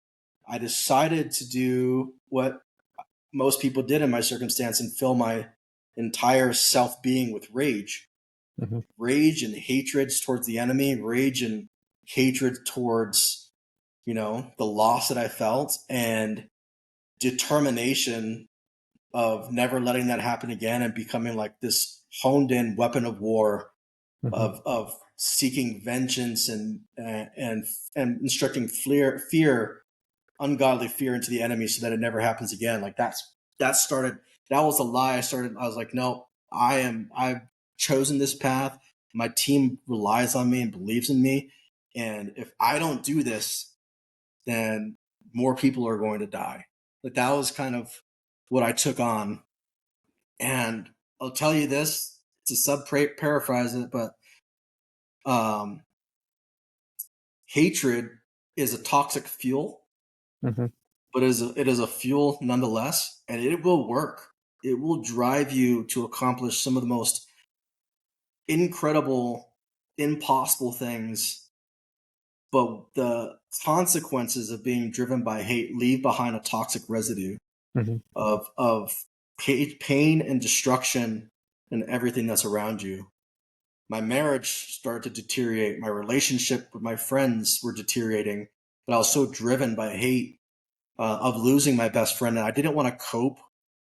[SPEAKER 2] I decided to do what most people did in my circumstance and fill my entire self-being with rage. Rage and hatred towards the enemy, rage and hatred towards, the loss that I felt, and determination of never letting that happen again, and becoming like this honed in weapon of war of seeking vengeance and instructing fear, ungodly fear into the enemy so that it never happens again. Like that was a lie. I was like, no, I've chosen this path. My team relies on me and believes in me. And if I don't do this, then more people are going to die. Like that was kind of what I took on. And I'll tell you this to paraphrase it, but hatred is a toxic fuel,
[SPEAKER 1] Mm-hmm.
[SPEAKER 2] but it is a fuel nonetheless, and it will work. It will drive you to accomplish some of the most incredible, impossible things. But the consequences of being driven by hate leave behind a toxic residue
[SPEAKER 1] Mm-hmm.
[SPEAKER 2] of pain and destruction and everything that's around you. My marriage started to deteriorate. My relationship with my friends were deteriorating, but I was so driven by hate of losing my best friend, and I didn't want to cope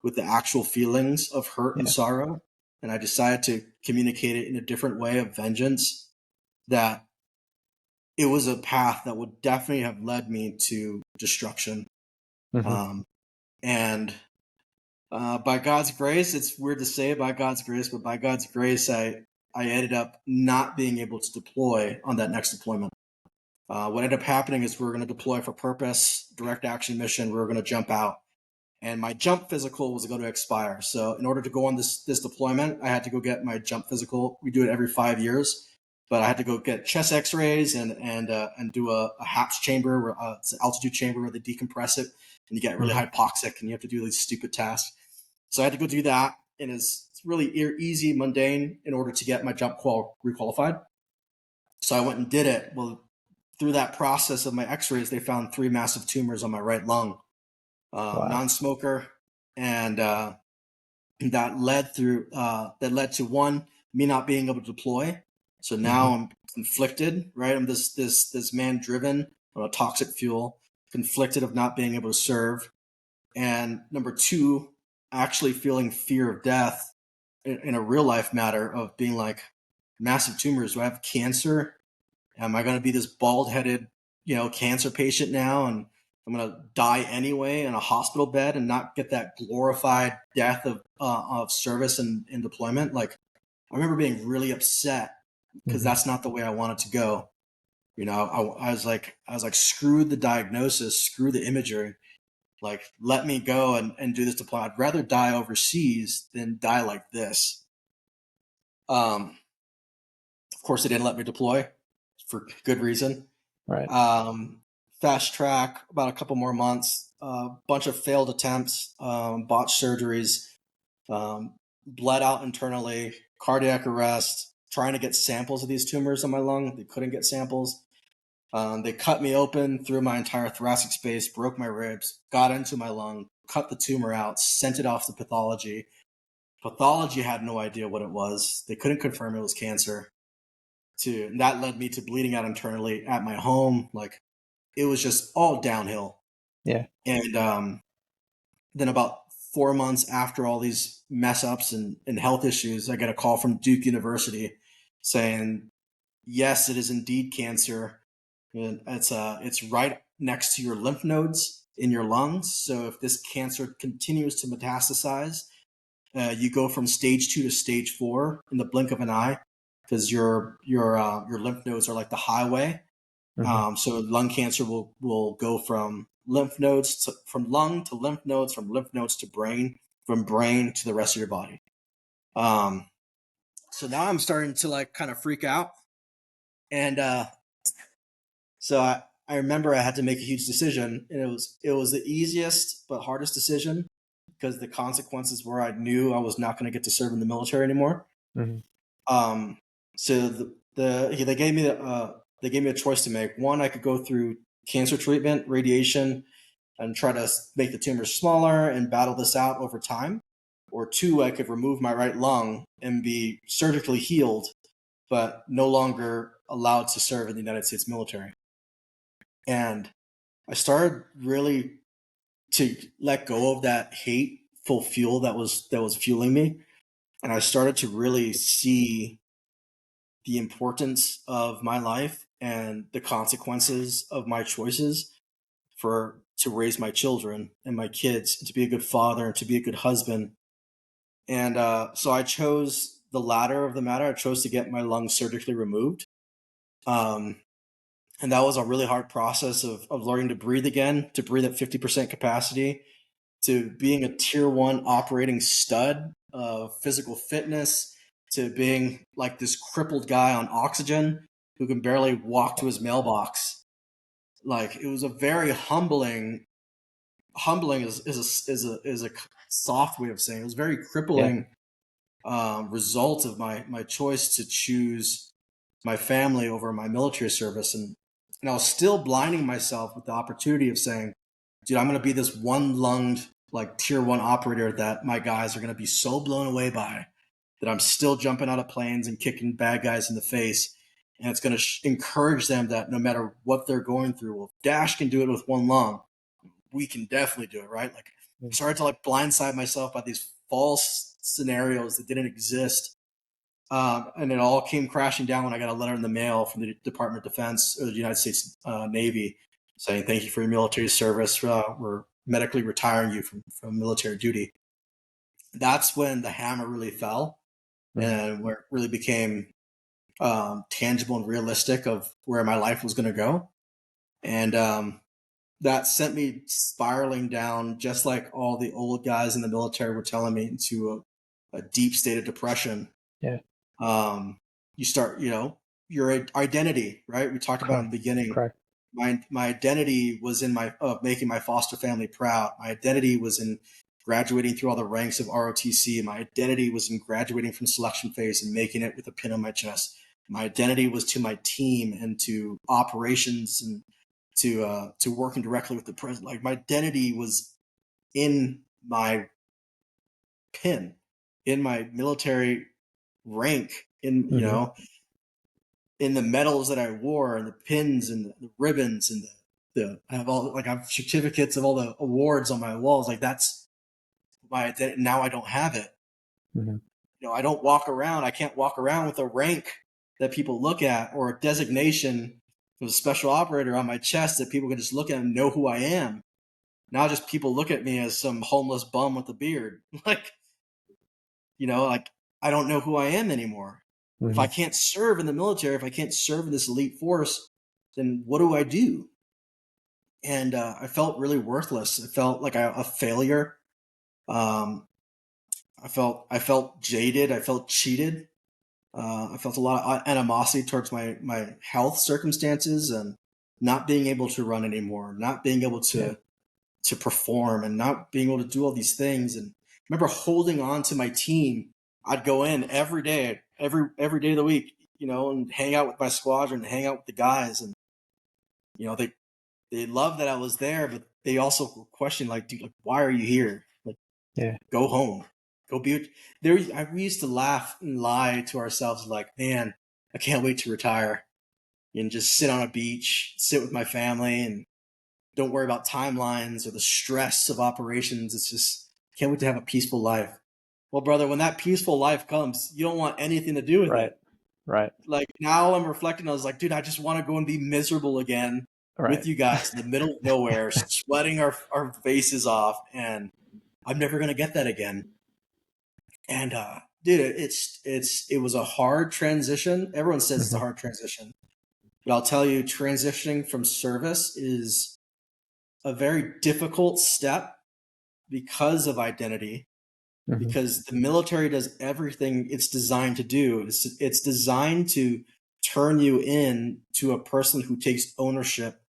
[SPEAKER 2] with the actual feelings of hurt and sorrow. And I decided to communicate it in a different way of vengeance. That it was a path that would definitely have led me to destruction.
[SPEAKER 1] Mm-hmm.
[SPEAKER 2] And by God's grace, it's weird to say by God's grace, but by God's grace, I ended up not being able to deploy on that next deployment. What ended up happening is we were going to deploy for purpose, direct action mission. We were going to jump out, and my jump physical was going to expire. So in order to go on this deployment, I had to go get my jump physical. We do it every 5 years, but I had to go get chest X-rays and do a HAPS chamber, where it's an altitude chamber where they decompress it, and you get really hypoxic, and you have to do these stupid tasks. So I had to go do that, and it's really easy, mundane, in order to get my jump requalified. So I went and did it. Well, through that process of my X-rays, they found 3 massive tumors on my right lung, non-smoker, and that led to one, me not being able to deploy. So now I'm conflicted, right? I'm this man driven on a toxic fuel, conflicted of not being able to serve, and number 2, actually feeling fear of death in a real life matter of being like, massive tumors. Do I have cancer? Am I going to be this bald headed, cancer patient now? And I'm going to die anyway in a hospital bed and not get that glorified death of service and deployment. Like, I remember being really upset because that's not the way I wanted to go. I was like, screw the diagnosis, screw the imagery. Like, let me go and do this deployment. I'd rather die overseas than die like this. Of course, they didn't let me deploy for good reason.
[SPEAKER 1] Right.
[SPEAKER 2] Fast track, about a couple more months, bunch of failed attempts, botched surgeries, bled out internally, cardiac arrest, trying to get samples of these tumors in my lung. They couldn't get samples. They cut me open through my entire thoracic space, broke my ribs, got into my lung, cut the tumor out, sent it off to pathology. Pathology had no idea what it was. They couldn't confirm it was cancer. And that led me to bleeding out internally at my home. Like, it was just all downhill.
[SPEAKER 1] Yeah.
[SPEAKER 2] And then about 4 months after all these mess ups and health issues, I get a call from Duke University saying, yes, it is indeed cancer. And it's right next to your lymph nodes in your lungs. So if this cancer continues to metastasize, you go from stage 2 to stage 4 in the blink of an eye, because your lymph nodes are like the highway. So lung cancer will go from lymph nodes from lung to lymph nodes, from lymph nodes to brain, from brain to the rest of your body. So now I'm starting to like kind of freak out, and so I remember I had to make a huge decision, and it was the easiest but hardest decision, because the consequences were I knew I was not going to get to serve in the military anymore. So they gave me a choice to make. One, I could go through cancer treatment, radiation, and try to make the tumors smaller and battle this out over time. Or 2, I could remove my right lung and be surgically healed, but no longer allowed to serve in the United States military. And I started really to let go of that hateful fuel that was fueling me. And I started to really see the importance of my life and the consequences of my choices to raise my children and my kids, and to be a good father and to be a good husband. And so I chose the latter of the matter. I chose to get my lungs surgically removed. And that was a really hard process of learning to breathe again, to breathe at 50% capacity, to being a tier 1 operating stud of physical fitness, to being like this crippled guy on oxygen who can barely walk to his mailbox. Like, it was a very humbling is a soft way of saying it. It was very crippling result of my choice to choose my family over my military service. And I was still blinding myself with the opportunity of saying, dude, I'm going to be this one-lunged, like tier 1 operator that my guys are going to be so blown away by that I'm still jumping out of planes and kicking bad guys in the face. And it's going to encourage them that no matter what they're going through, well, if Dash can do it with one lung, we can definitely do it, right? Like, I started to like blindside myself by these false scenarios that didn't exist. And it all came crashing down when I got a letter in the mail from the Department of Defense or the United States Navy saying, thank you for your military service. We're medically retiring you from military duty. That's when the hammer really fell and where it really became tangible and realistic of where my life was going to go. And that sent me spiraling down, just like all the old guys in the military were telling me, into a deep state of depression.
[SPEAKER 1] Yeah.
[SPEAKER 2] You start, your identity, right? We talked about in the beginning.
[SPEAKER 1] Correct.
[SPEAKER 2] My identity was in making my foster family proud. My identity was in graduating through all the ranks of ROTC. My identity was in graduating from selection phase and making it with a pin on my chest. My identity was to my team and to operations and to working directly with the president. Like, my identity was in my pin, in my military rank, in in the medals that I wore and the pins and the ribbons and I have certificates of all the awards on my walls. Like, that's my identity. Now I don't have it. I don't walk around. I can't walk around with a rank that people look at or a designation of a special operator on my chest that people can just look at and know who I am. Now just people look at me as some homeless bum with a beard. Like, I don't know who I am anymore. If I can't serve in the military, if I can't serve in this elite force, then what do I do? And I felt really worthless. I felt like a failure. I felt jaded. I felt cheated. I felt a lot of animosity towards my health circumstances and not being able to run anymore, not being able to perform and not being able to do all these things. And I remember holding on to my team. I'd go in every day of the week, and hang out with my squadron, hang out with the guys. And, they loved that I was there, but they also questioned, like, dude, like, why are you here? Like, go home, go be there. We used to laugh and lie to ourselves, like, man, I can't wait to retire and just sit on a beach, sit with my family, and don't worry about timelines or the stress of operations. It's just, can't wait to have a peaceful life. Well, brother, when that peaceful life comes, you don't want anything to do with it.
[SPEAKER 1] Right.
[SPEAKER 2] Like, now I'm reflecting, I was like, dude, I just want to go and be miserable again with you guys in the middle of nowhere, sweating our faces off. And I'm never going to get that again. And, dude, it was a hard transition. Everyone says it's a hard transition, but I'll tell you, transitioning from service is a very difficult step because of identity, because the military does everything it's designed to do. It's designed to turn you in to a person who takes ownership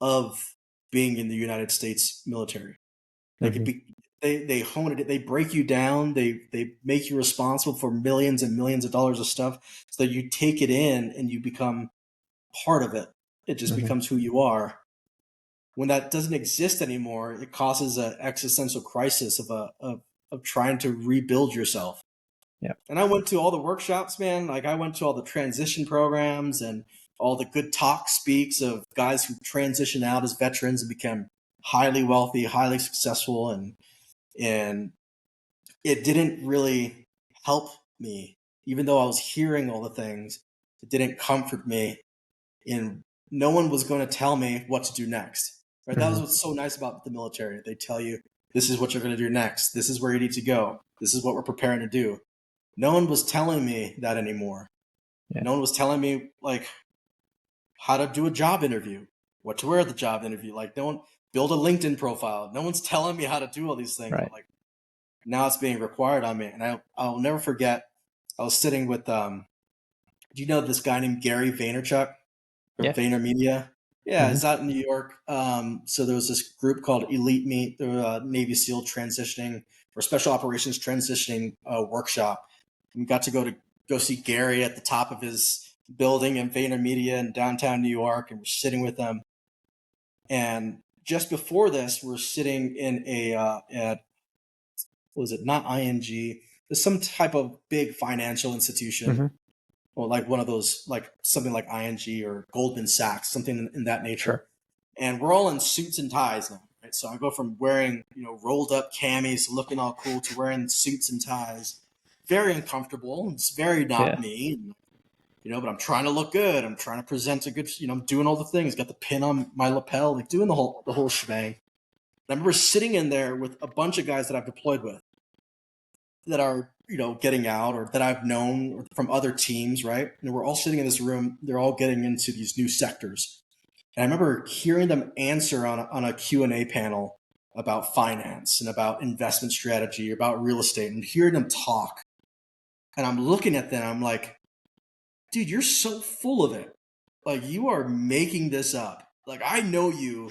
[SPEAKER 2] of being in the United States military. Like, they hone it, they break you down, they make you responsible for millions and millions of dollars of stuff so that you take it in and you become part of it. It just becomes who you are. When that doesn't exist anymore, it causes an existential crisis of trying to rebuild yourself.
[SPEAKER 1] Yeah.
[SPEAKER 2] And I went to all the workshops, man. Like, I went to all the transition programs and all the good talk speaks of guys who transitioned out as veterans and became highly wealthy, highly successful. And it didn't really help me. Even though I was hearing all the things, it didn't comfort me. And no one was going to tell me what to do next. Right? That was what's so nice about the military. They tell you, this is what you're going to do next. This is where you need to go. This is what we're preparing to do. no one was telling me that anymore.
[SPEAKER 1] Yeah.
[SPEAKER 2] No one was telling me like how to do a job interview, what to wear at the job interview. Like, no one build a LinkedIn profile. No one's telling me how to do all these things.
[SPEAKER 1] Right.
[SPEAKER 2] But like now it's being required on me. And I'll never forget, I was sitting with, do you know this guy named Gary Vaynerchuk from
[SPEAKER 1] Yeah.
[SPEAKER 2] VaynerMedia? Yeah,
[SPEAKER 1] Mhm.
[SPEAKER 2] he's out in New York. So there was this group called Elite Meet, the Navy SEAL transitioning or Special Operations transitioning workshop. And we got to go see Gary at the top of his building in VaynerMedia in downtown New York, and we're sitting with them. And just before this, we're sitting in at what was it? Not ING. There's some type of big financial institution,
[SPEAKER 1] Mhm.
[SPEAKER 2] or like one of those, like something like ING or Goldman Sachs, something in that nature.
[SPEAKER 1] Sure.
[SPEAKER 2] And we're all in suits and ties now, right? So I go from wearing, rolled up camis, looking all cool, to wearing suits and ties. Very uncomfortable. It's very not
[SPEAKER 1] Yeah.
[SPEAKER 2] me. But I'm trying to look good. I'm trying to present a good, I'm doing all the things. Got the pin on my lapel, like doing the whole shebang. And I remember sitting in there with a bunch of guys that I've deployed with that are, getting out, or that I've known from other teams, right? And we're all sitting in this room. They're all getting into these new sectors. And I remember hearing them answer on a Q&A panel about finance and about investment strategy, about real estate, and hearing them talk. And I'm looking at them, I'm like, dude, you're so full of it. Like, you are making this up. Like, I know you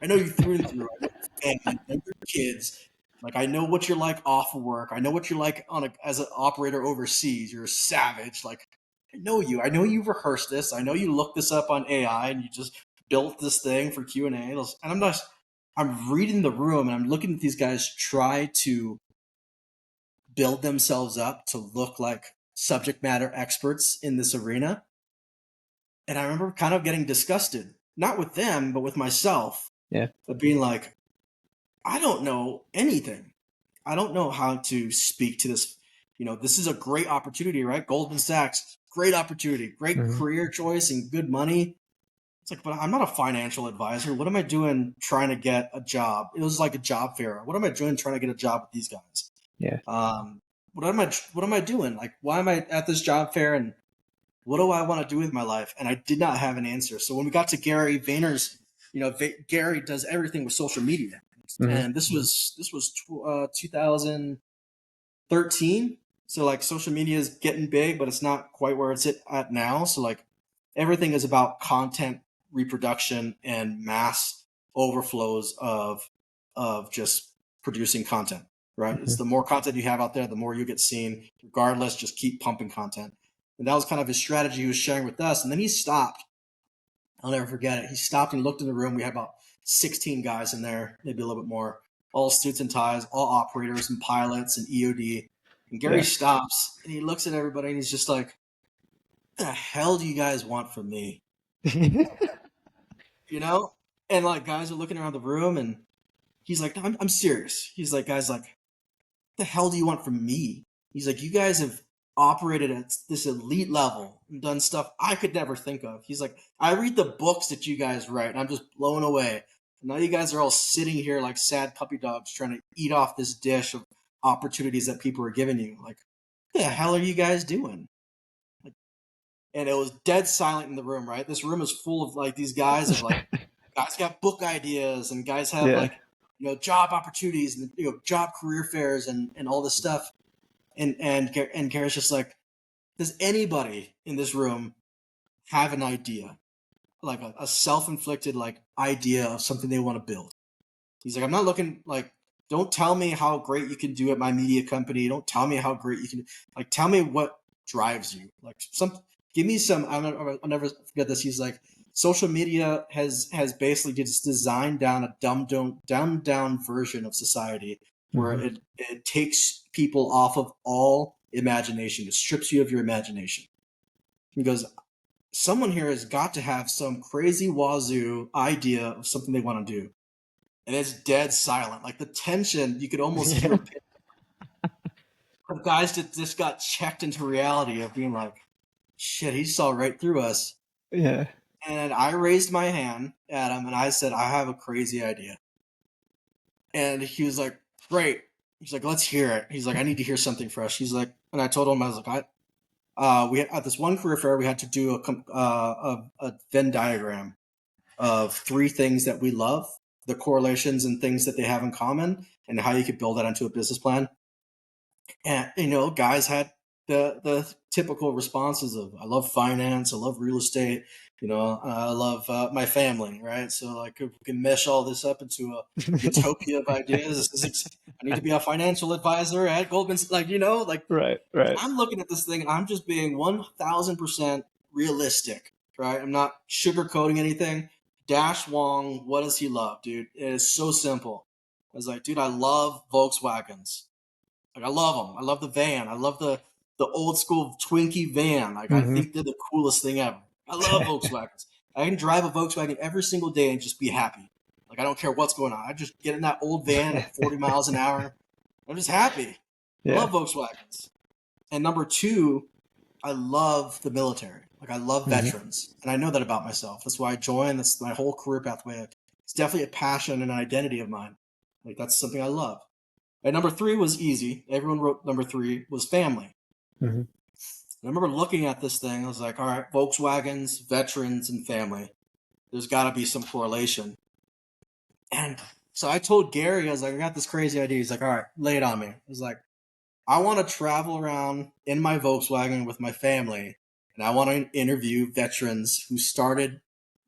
[SPEAKER 2] through and through. I know your family, I know your kids. Like, I know what you're like off of work. I know what you're like as an operator overseas. You're a savage. Like, I know you. I know you've rehearsed this. I know you looked this up on AI and you just built this thing for Q&A. And I'm reading the room and I'm looking at these guys try to build themselves up to look like subject matter experts in this arena. And I remember kind of getting disgusted, not with them, but with myself,
[SPEAKER 1] Yeah.
[SPEAKER 2] of being like, I don't know anything. I don't know how to speak to this. This is a great opportunity, right? Goldman Sachs, great opportunity, great
[SPEAKER 1] Mhm.
[SPEAKER 2] career choice and good money. It's like, but I'm not a financial advisor. What am I doing trying to get a job? It was like a job fair. What am I doing trying to get a job with these guys?
[SPEAKER 1] Yeah.
[SPEAKER 2] What am I doing? Like, why am I at this job fair, and what do I want to do with my life? And I did not have an answer. So when we got to Gary Vayner's, Gary does everything with social media,
[SPEAKER 1] Mhm.
[SPEAKER 2] and this was 2013. So like social media is getting big, but it's not quite where it's at now. So like everything is about content reproduction and mass overflows of just producing content. Right? It's
[SPEAKER 1] Mhm.
[SPEAKER 2] the more content you have out there, the more you get seen. Regardless, just keep pumping content. And that was kind of his strategy he was sharing with us. And then he stopped. I'll never forget it. He stopped and looked in the room. We had about 16 guys in there, maybe a little bit more, all suits and ties, all operators and pilots and EOD. And Gary
[SPEAKER 1] Yeah.
[SPEAKER 2] stops and he looks at everybody and he's just like, what the hell do you guys want from me? You know? And like guys are looking around the room and he's like, no, I'm serious. He's like, guys, like, what the hell do you want from me? He's like, you guys have operated at this elite level and done stuff I could never think of. He's like, I read the books that you guys write and I'm just blown away. And now you guys are all sitting here like sad puppy dogs trying to eat off this dish of opportunities that people are giving you. Like, what the hell are you guys doing? Like, and it was dead silent in the room, right? This room is full of like these guys guys got book ideas and guys have
[SPEAKER 1] Yeah.
[SPEAKER 2] like, job opportunities and, job career fairs and all this stuff. And Gary's just like, does anybody in this room have an idea, like a self-inflicted like idea of something they want to build? He's like, I'm not looking like, don't tell me how great you can do at my media company. Don't tell me how great you can, like, tell me what drives you. Like give me some, I'll never forget this. He's like, social media has basically just designed down a dumbed down version of society where
[SPEAKER 1] Mhm.
[SPEAKER 2] it takes people off of all imagination. It strips you of your imagination. He goes, someone here has got to have some crazy wazoo idea of something they want to do. And it's dead silent. Like the tension, you could almost hear
[SPEAKER 1] Yeah.
[SPEAKER 2] of guys that just got checked into reality of being like, shit, he saw right through us.
[SPEAKER 1] Yeah.
[SPEAKER 2] And I raised my hand at him and I said, I have a crazy idea. And he was like, great. He's like, let's hear it. He's like, I need to hear something fresh. He's like, and I told him, I was like, we had, at this one career fair, we had to do a Venn diagram of three things that we love, the correlations and things that they have in common, and how you could build that into a business plan. And guys had the typical responses of I love finance, I love real estate, I love my family, right? So like if we can mesh all this up into a utopia of ideas. I need to be a financial advisor at Goldman,
[SPEAKER 1] Right.
[SPEAKER 2] I'm looking at this thing and I'm just being 1000% realistic, right? I'm not sugarcoating anything. Dash Wong, what does he love, dude? It is so simple. I was like, dude, I love Volkswagens. Like I love them. I love the van. I love the old school Twinkie van. Like I think they're the coolest thing ever. I love Volkswagens. I can drive a Volkswagen every single day and just be happy. Like I don't care what's going on. I just get in that old van at 40 miles an hour. I'm just happy. I love Volkswagens. And number two, I love the military. Like I love veterans, and I know that about myself. That's why I joined. That's my whole career pathway. It's definitely a passion and an identity of mine. Like that's something I love. And number three was easy. Everyone wrote number three was family. And I remember looking at this thing. I was like, all right, Volkswagens, veterans, and family. There's got to be some correlation. And so I told Gary, I was like, I got this crazy idea. He's like, all right, lay it on me. I was like, I want to travel around in my Volkswagen with my family, and I want to interview veterans who started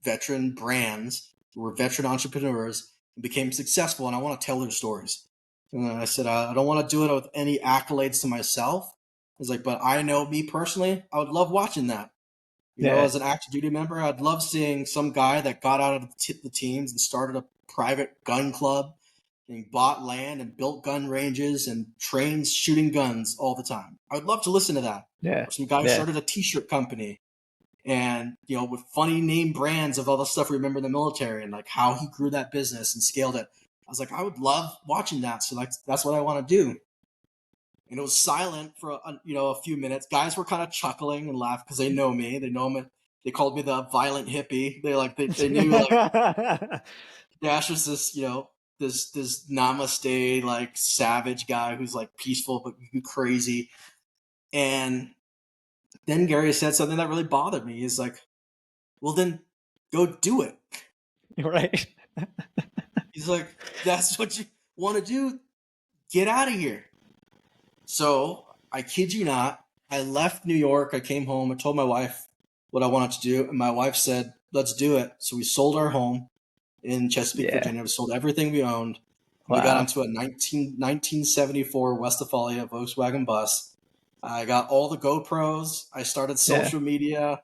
[SPEAKER 2] veteran brands, who were veteran entrepreneurs, and became successful, and I want to tell their stories. And I said, I don't want to do it with any accolades to myself. I was like, but I know me personally, I would love watching that. As an active duty member, I'd love seeing some guy that got out of the teams and started a private gun club and bought land and built gun ranges and trains shooting guns all the time. I would love to listen to that.
[SPEAKER 1] Yeah.
[SPEAKER 2] Or some guy started a t-shirt company and, with funny name brands of all the stuff we remember in the military and like how he grew that business and scaled it. I was like, I would love watching that. So that's what I want to do. And it was silent for a few minutes. Guys were kind of chuckling and laughing because they know me. They know me. They called me the violent hippie. They knew like Dash was this this namaste like savage guy who's like peaceful but crazy. And then Gary said something that really bothered me. He's like, "Well, then go do it."
[SPEAKER 1] Right.
[SPEAKER 2] He's like, "That's what you want to do. Get out of here." So I kid you not, I left New York. I came home. I told my wife what I wanted to do, and my wife said, "Let's do it." So we sold our home in Chesapeake, Virginia. We sold everything we owned. We got onto a 1974 Westphalia Volkswagen bus. I got all the GoPros. I started social media,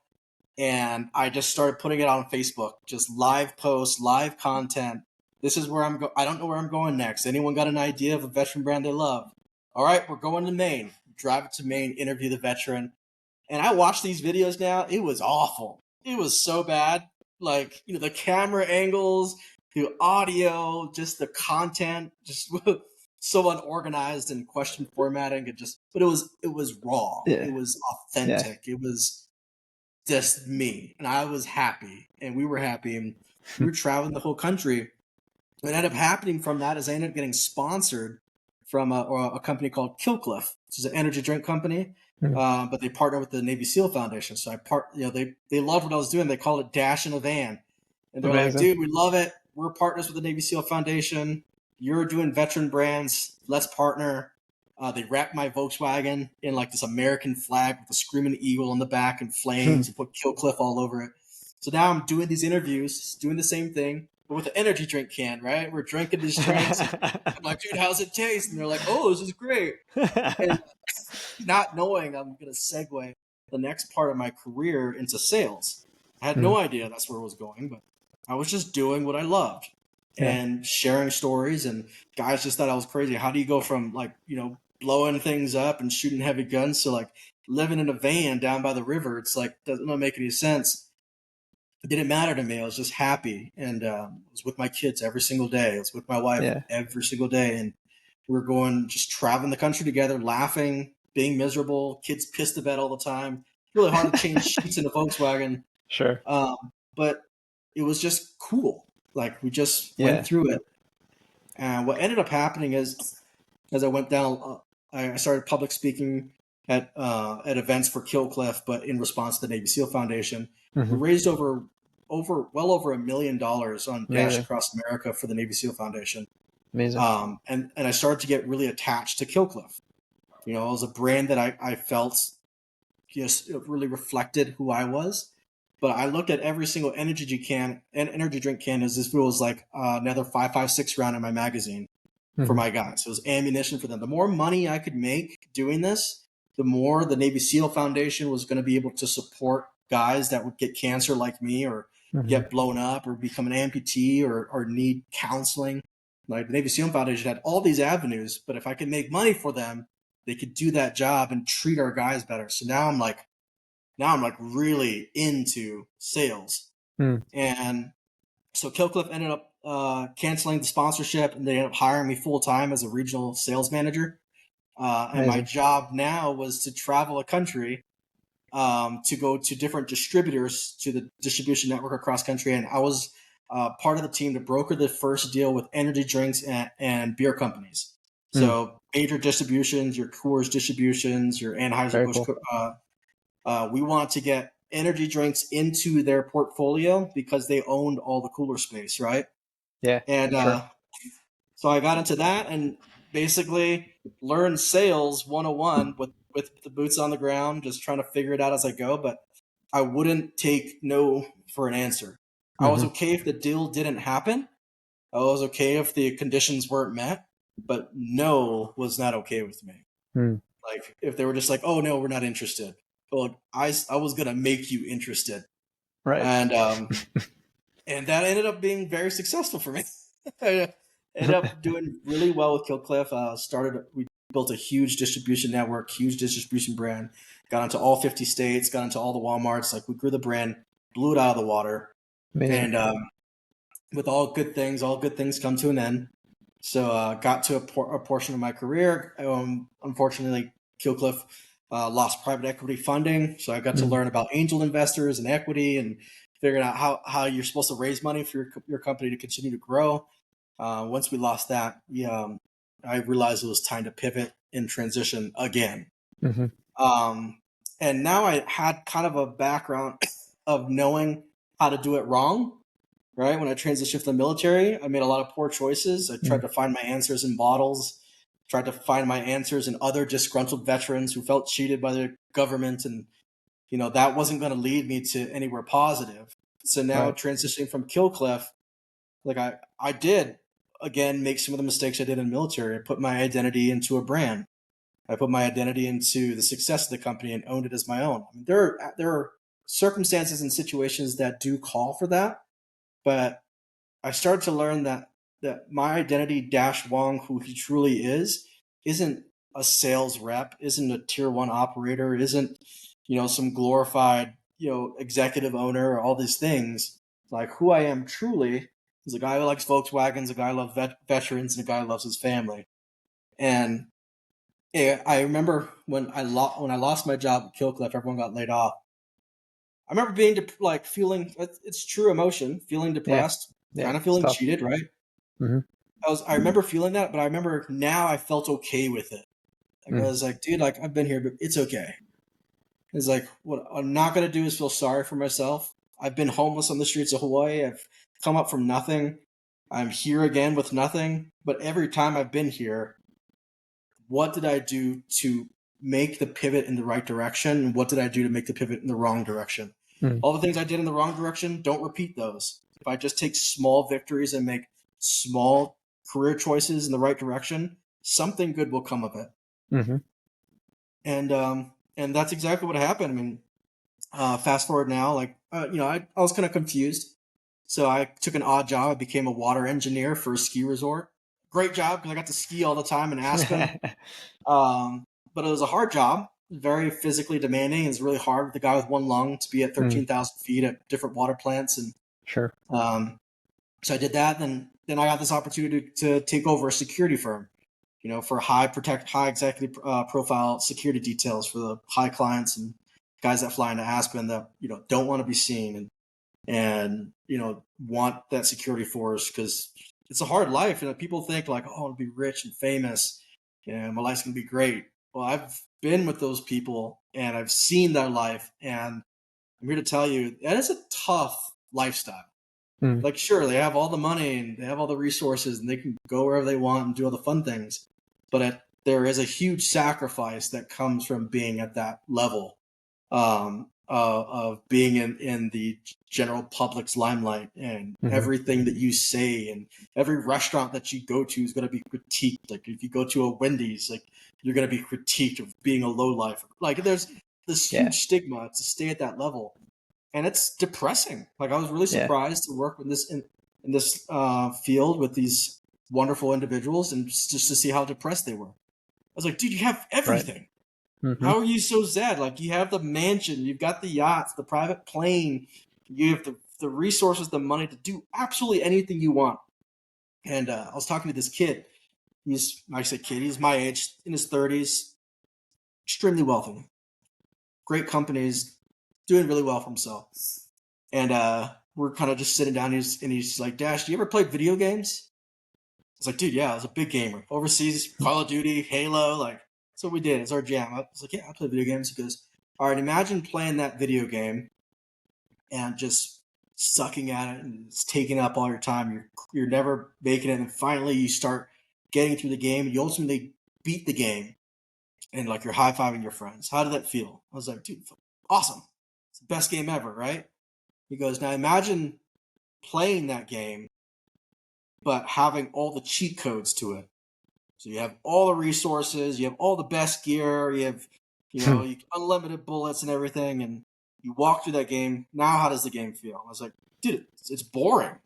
[SPEAKER 2] and I just started putting it on Facebook. Just live posts, live content. This is where I'm going. I don't know where I'm going next. Anyone got an idea of a veteran brand they love? All right, we're going to Maine. Drive to Maine, interview the veteran. And I watch these videos now. It was awful. It was so bad. Like, the camera angles, the audio, just the content, just so unorganized and question formatting. But it was raw.
[SPEAKER 1] Yeah.
[SPEAKER 2] It was authentic. It was just me. And I was happy. And we were happy. And we were traveling the whole country. What ended up happening from that is I ended up getting sponsored from a company called Killcliff, which is an energy drink company. But they partner with the Navy SEAL Foundation. So they loved what I was doing. They called it Dash in a Van. And they're like, dude, we love it. We're partners with the Navy SEAL Foundation. You're doing veteran brands. Let's partner. They wrapped my Volkswagen in like this American flag with a screaming eagle in the back and flames and put Killcliff all over it. So now I'm doing these interviews, doing the same thing, but with an energy drink can, right? We're drinking these drinks. I'm like, dude, how's it taste? And they're like, oh, this is great. And not knowing I'm going to segue the next part of my career into sales. I had no idea that's where it was going, but I was just doing what I loved and sharing stories. And guys just thought I was crazy. How do you go from like, blowing things up and shooting heavy guns to like living in a van down by the river? It's like, doesn't make any sense. It didn't matter to me. I was just happy. And I was with my kids every single day. I was with my wife every single day. And we were going, just traveling the country together, laughing, being miserable, kids pissed to bed all the time. Really hard to change sheets in a Volkswagen.
[SPEAKER 1] Sure.
[SPEAKER 2] But it was just cool. Like we just went through it. And what ended up happening is as I went down, I started public speaking at events for Killcliff, but in response to the Navy SEAL Foundation. We raised well over $1 million on Dash Across America for the Navy SEAL Foundation.
[SPEAKER 1] Amazing.
[SPEAKER 2] And I started to get really attached to Killcliff. You know, it was a brand that I felt just really reflected who I was. But I looked at every single energy drink can as if it was like another 5.56 round in my magazine for my guys. It was ammunition for them. The more money I could make doing this, the more the Navy SEAL Foundation was going to be able to support guys that would get cancer like me, or get blown up, or become an amputee, or need counseling. Like the Navy SEAL Foundation had all these avenues, but if I could make money for them, they could do that job and treat our guys better. So now I'm like really into sales. And so Killcliff ended up canceling the sponsorship, and they ended up hiring me full time as a regional sales manager. And my job now was to travel a country, to go to different distributors, to the distribution network across country. And I was part of the team to broker the first deal with energy drinks and beer companies. So major distributions, your Coors distributions, your Anheuser-Busch. Cool. We want to get energy drinks into their portfolio because they owned all the cooler space, right?
[SPEAKER 1] Yeah.
[SPEAKER 2] And so I got into that and basically learned sales 101 with the boots on the ground, just trying to figure it out as I go. But I wouldn't take no for an answer. I was okay if the deal didn't happen. I was okay if the conditions weren't met, but no was not okay with me. Like if they were just like, oh no, we're not interested. Well, I was going to make you interested.
[SPEAKER 1] Right.
[SPEAKER 2] And and that ended up being very successful for me. I ended up doing really well with Killcliff. We built a huge distribution network, huge distribution brand, got into all 50 states, got into all the Walmarts. Like we grew the brand, blew it out of the water.
[SPEAKER 1] Amazing.
[SPEAKER 2] And with all good things come to an end. So got to a portion of my career. Unfortunately, Killcliff lost private equity funding. So I got to learn about angel investors and equity, and figuring out how you're supposed to raise money for your company to continue to grow. Once we lost that, I realized it was time to pivot and transition again. And now I had kind of a background of knowing how to do it wrong. Right. When I transitioned from the military, I made a lot of poor choices. I tried to find my answers in bottles, tried to find my answers in other disgruntled veterans who felt cheated by the government. And, that wasn't going to lead me to anywhere positive. So now transitioning from Killcliff, like I did, again, make some of the mistakes I did in the military. I put my identity into a brand. I put my identity into the success of the company and owned it as my own. I mean, there are circumstances and situations that do call for that. But I started to learn that my identity, Dash Wong, who he truly is, isn't a sales rep, isn't a tier 1 operator, isn't, some glorified, executive owner or all these things. Like who I am truly is a guy who likes Volkswagens, a guy who loves veterans, and a guy who loves his family. And I remember when I lost my job at Killcliff, everyone got laid off. I remember being feeling, it's true emotion, feeling depressed, kind of feeling cheated, right? I remember feeling that, but I remember now I felt okay with it. I was like, dude, I've been here, but it's okay. It's like, what I'm not going to do is feel sorry for myself. I've been homeless on the streets of Hawaii. I've come up from nothing. I'm here again with nothing. But every time I've been here, what did I do to make the pivot in the right direction? And what did I do to make the pivot in the wrong direction? All the things I did in the wrong direction, don't repeat those. If I just take small victories and make small career choices in the right direction, something good will come of it. And that's exactly what happened. I mean, fast forward now, I was kind of confused. So I took an odd job. I became a water engineer for a ski resort. Great job because I got to ski all the time in Aspen. But it was a hard job, very physically demanding. It's really hard with a guy with one lung to be at 13,000 feet at different water plants. And so I did that. Then I got this opportunity to take over a security firm, for high executive profile security details for the high clients and guys that fly into Aspen that, don't want to be seen and want that security force because it's a hard life. People think like, oh, I'll be rich and famous. and my life's going to be great. Well, I've been with those people and I've seen their life, and I'm here to tell you that is a tough lifestyle.
[SPEAKER 1] Mm.
[SPEAKER 2] Like, sure, they have all the money and they have all the resources and they can go wherever they want and do all the fun things, but there is a huge sacrifice that comes from being at that level, of being in the general public's limelight, and everything that you say and every restaurant that you go to is going to be critiqued. Like if you go to a Wendy's, like you're going to be critiqued of being a lowlife. Like there's this huge stigma to stay at that level, and it's depressing. Like I was really surprised to work in this field with these wonderful individuals, and just to see how depressed they were. I was like, dude, you have everything.
[SPEAKER 1] Right. Mm-hmm.
[SPEAKER 2] How are you so sad? Like you have the mansion, you've got the yachts, the private plane, you have the resources, the money to do absolutely anything you want. And I was talking to this kid. I say kid, he's my age, in his 30s, extremely wealthy, great companies, doing really well for himself. And we're kind of just sitting down, and he's like, Dash, do you ever play video games? I was like, dude, yeah, I was a big gamer. Overseas, Call of Duty, Halo, like, that's what we did. It's our jam. I was like, yeah, I play video games. He goes, all right, imagine playing that video game and just sucking at it, and it's taking up all your time. You're never making it, and finally you start getting through the game, and you ultimately beat the game, and like you're high-fiving your friends. How did that feel? I was like, dude, awesome. It's the best game ever, right? He goes, now imagine playing that game, but having all the cheat codes to it. So you have all the resources, you have all the best gear, you have, unlimited bullets and everything, and you walk through that game. Now, how does the game feel? I was like, dude, it's boring.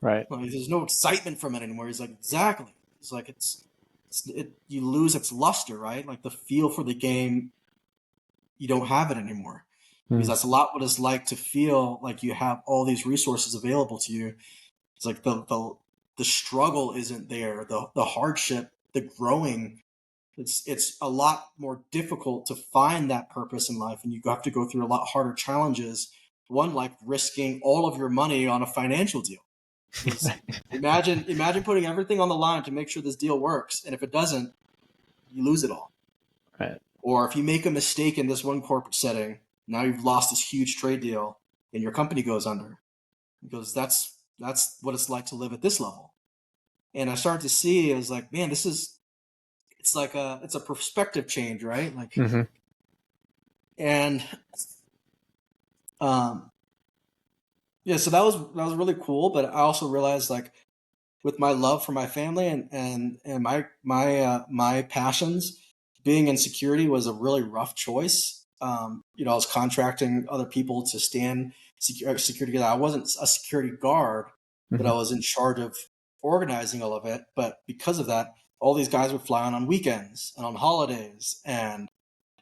[SPEAKER 1] Right.
[SPEAKER 2] Like, there's no excitement from it anymore. He's like, exactly. It's like you lose its luster, right? Like the feel for the game, you don't have it anymore. Because that's a lot what it's like to feel like you have all these resources available to you. It's like the struggle isn't there, the hardship, the growing. It's a lot more difficult to find that purpose in life, and you have to go through a lot harder challenges. One, like risking all of your money on a financial deal. Imagine putting everything on the line to make sure this deal works, and if it doesn't, you lose it all.
[SPEAKER 1] Right.
[SPEAKER 2] Or if you make a mistake in this one corporate setting, now you've lost this huge trade deal, and your company goes under. Because that's what it's like to live at this level. And I started to see, I was like, man, it's a perspective change, right? Like, and so that was really cool. But I also realized, like, with my love for my family and my passions, being in security was a really rough choice. I was contracting other people to stand security. I wasn't a security guard, but I was in charge of organizing all of it. But because of that, all these guys would fly on weekends and on holidays, and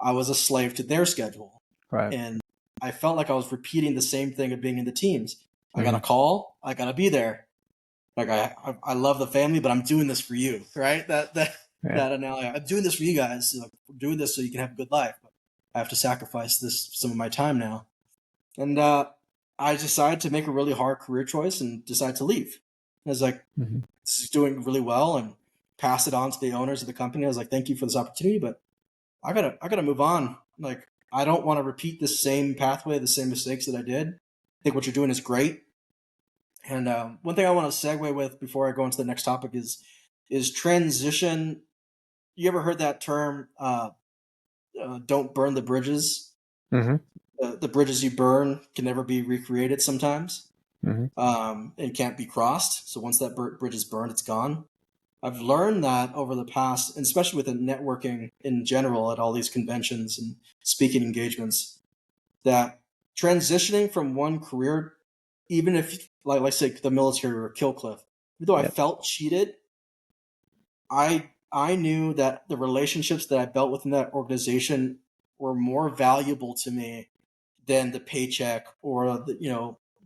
[SPEAKER 2] I was a slave to their schedule.
[SPEAKER 1] Right.
[SPEAKER 2] And I felt like I was repeating the same thing of being in the teams. I got a call, I got to be there. Like I love the family, but I'm doing this for you, right? That analogy. I'm doing this for you guys. I'm doing this so you can have a good life. But I have to sacrifice some of my time now. And I decided to make a really hard career choice and decide to leave. I was like, this is doing really well, and pass it on to the owners of the company. I was like, thank you for this opportunity, but I gotta move on. Like, I don't want to repeat the same pathway, the same mistakes that I did. I think what you're doing is great. And one thing I want to segue with before I go into the next topic is transition. You ever heard that term? Don't burn the bridges. The bridges you burn can never be recreated sometimes, and can't be crossed. So once that bridge is burned, it's gone. I've learned that over the past, and especially within networking in general at all these conventions and speaking engagements, that transitioning from one career, even if, like I say, the military or kill cliff, even though I felt cheated, I knew that the relationships that I built within that organization were more valuable to me than the paycheck or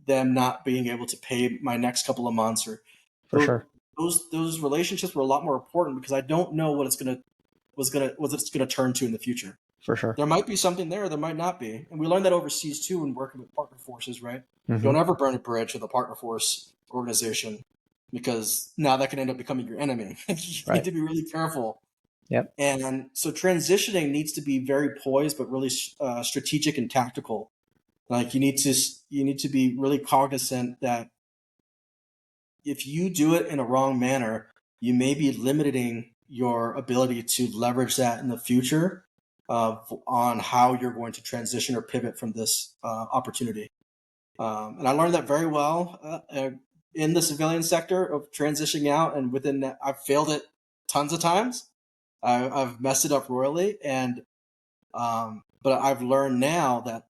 [SPEAKER 2] them not being able to pay my next couple of months, or
[SPEAKER 1] For sure.
[SPEAKER 2] Those relationships were a lot more important because I don't know what it's gonna turn to in the future.
[SPEAKER 1] For sure.
[SPEAKER 2] There might be something there, there might not be. And we learned that overseas too when working with partner forces, right? Don't ever burn a bridge with a partner force organization, because now that can end up becoming your enemy. You need to be really careful
[SPEAKER 1] Yep.
[SPEAKER 2] And so transitioning needs to be very poised, but really strategic and tactical. Like you need to be really cognizant that if you do it in a wrong manner, you may be limiting your ability to leverage that in the future on how you're going to transition or pivot from this opportunity. And I learned that very well in the civilian sector of transitioning out. And within that, I've failed it tons of times. I've messed it up royally. And but I've learned now that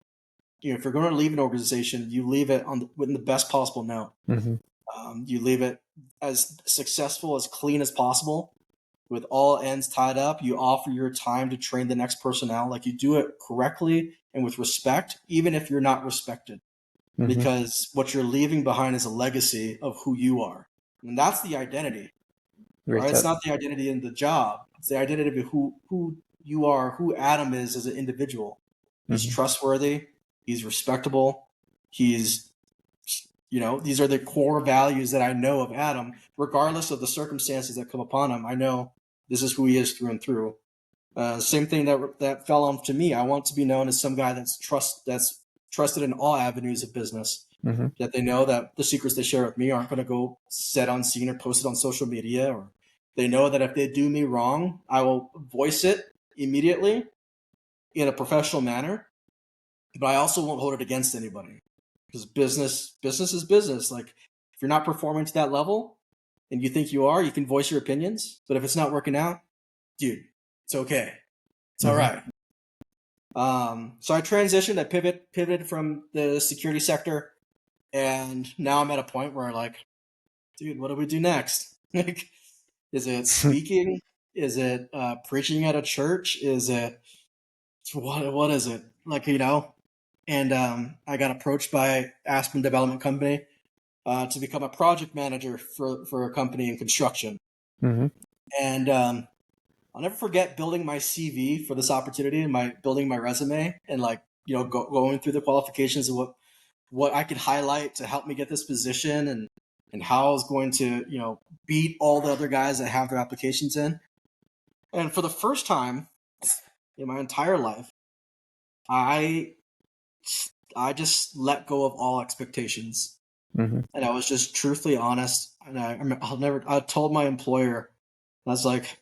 [SPEAKER 2] if you're going to leave an organization, you leave it with the best possible note.
[SPEAKER 1] Mm-hmm.
[SPEAKER 2] You leave it as successful, as clean as possible, with all ends tied up. You offer your time to train the next personnel. Like you do it correctly and with respect, even if you're not respected.
[SPEAKER 1] Mm-hmm.
[SPEAKER 2] Because what you're leaving behind is a legacy of who you are. And that's the identity.
[SPEAKER 1] Great
[SPEAKER 2] Right? It's
[SPEAKER 1] tip.
[SPEAKER 2] not the identity in the job. It's the identity of who you are, who Adam is as an individual. He's
[SPEAKER 1] Mm-hmm.
[SPEAKER 2] trustworthy. He's respectable. He's, these are the core values that I know of Adam, regardless of the circumstances that come upon him. I know this is who he is through and through. Same thing that fell on to me. I want to be known as some guy that's trusted in all avenues of business.
[SPEAKER 1] Mm-hmm.
[SPEAKER 2] That they know that the secrets they share with me aren't going to go set on scene or posted on social media, or they know that if they do me wrong, I will voice it immediately in a professional manner. But I also won't hold it against anybody, because business is business. Like if you're not performing to that level and you think you are, you can voice your opinions. But if it's not working out, dude, it's okay. It's all right. So I transitioned. I pivoted from the security sector, and now I'm at a point where like, dude, what do we do next? Like, is it speaking? Is it preaching at a church? Is it what is it? Like, and I got approached by Aspen Development Company to become a project manager for a company in construction.
[SPEAKER 1] Mm-hmm.
[SPEAKER 2] And I'll never forget building my CV for this opportunity and building my resume and like, going through the qualifications of what I could highlight to help me get this position and how I was going to, beat all the other guys that have their applications in. And for the first time in my entire life, I just let go of all expectations.
[SPEAKER 1] Mm-hmm.
[SPEAKER 2] And I was just truthfully honest. And I told my employer, I was like,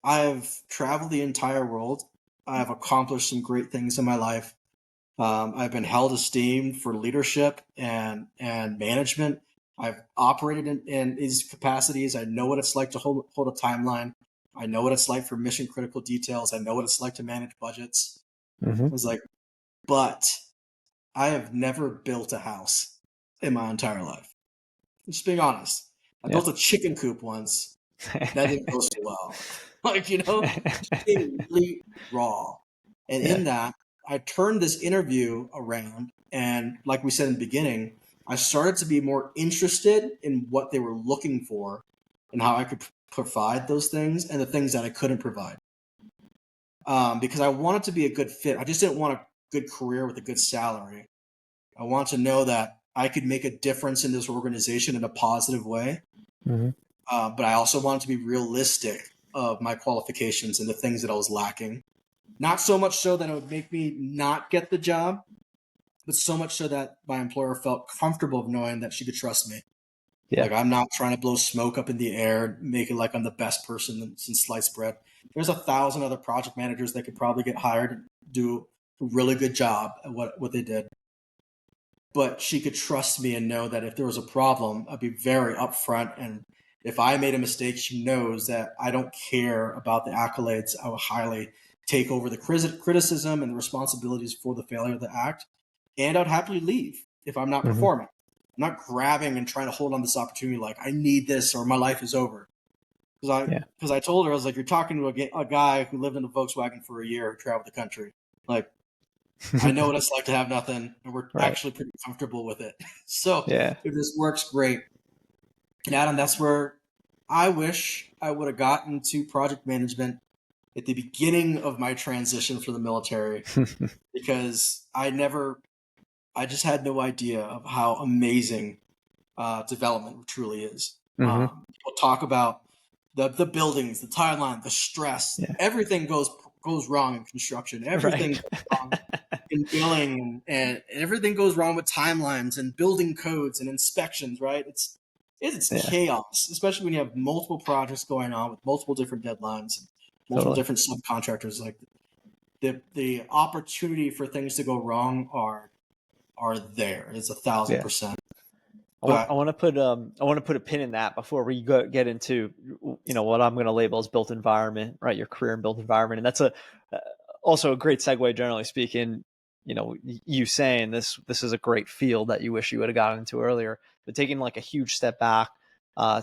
[SPEAKER 2] I've traveled the entire world. I've accomplished some great things in my life. I've been held esteemed for leadership and management. I've operated in these capacities. I know what it's like to hold a timeline. I know what it's like for mission critical details. I know what it's like to manage budgets.
[SPEAKER 1] Mm-hmm.
[SPEAKER 2] I was like, but I have never built a house in my entire life. Just being honest. I built a chicken coop once. That didn't go so well. Like, just being really raw. And in that, I turned this interview around. And like we said in the beginning, I started to be more interested in what they were looking for and how I could provide those things and the things that I couldn't provide. Because I wanted to be a good fit. I just didn't want a good career with a good salary. I want to know that I could make a difference in this organization in a positive way.
[SPEAKER 1] Mm-hmm.
[SPEAKER 2] But I also wanted to be realistic of my qualifications and the things that I was lacking. Not so much so that it would make me not get the job, but so much so that my employer felt comfortable of knowing that she could trust me.
[SPEAKER 1] Yeah.
[SPEAKER 2] Like I'm not trying to blow smoke up in the air, make it like I'm the best person since sliced bread. There's 1,000 other project managers that could probably get hired and do a really good job at what they did. But she could trust me and know that if there was a problem, I'd be very upfront. And if I made a mistake, she knows that I don't care about the accolades. I will highly take over the criticism and the responsibilities for the failure of the act. And I'd happily leave if I'm not performing. I'm not grabbing and trying to hold on this opportunity like I need this or my life is over. Because I told her, I was like, you're talking to a guy who lived in a Volkswagen for a year, who traveled the country. Like, I know what it's like to have nothing, and we're actually pretty comfortable with it. So if this works, great. And Adam, that's where I wish I would have gotten to project management at the beginning of my transition for the military, because I just had no idea of how amazing development truly is.
[SPEAKER 1] Mm-hmm.
[SPEAKER 2] People talk about the buildings, the timeline, the stress,
[SPEAKER 1] Yeah.
[SPEAKER 2] everything goes wrong in construction. Everything
[SPEAKER 1] Right.
[SPEAKER 2] goes wrong in billing, and everything goes wrong with timelines and building codes and inspections, right? It's
[SPEAKER 1] Yeah,
[SPEAKER 2] chaos, especially when you have multiple projects going on with multiple different deadlines and multiple
[SPEAKER 1] totally.
[SPEAKER 2] different subcontractors. Like the opportunity for things to go wrong are there. It's 1,000%.
[SPEAKER 1] I
[SPEAKER 2] But
[SPEAKER 1] want to put a pin in that before we get into what I'm going to label as built environment, right? Your career and built environment, and that's also a great segue, generally speaking. You saying this is a great field that you wish you would have gotten into earlier, but taking like a huge step back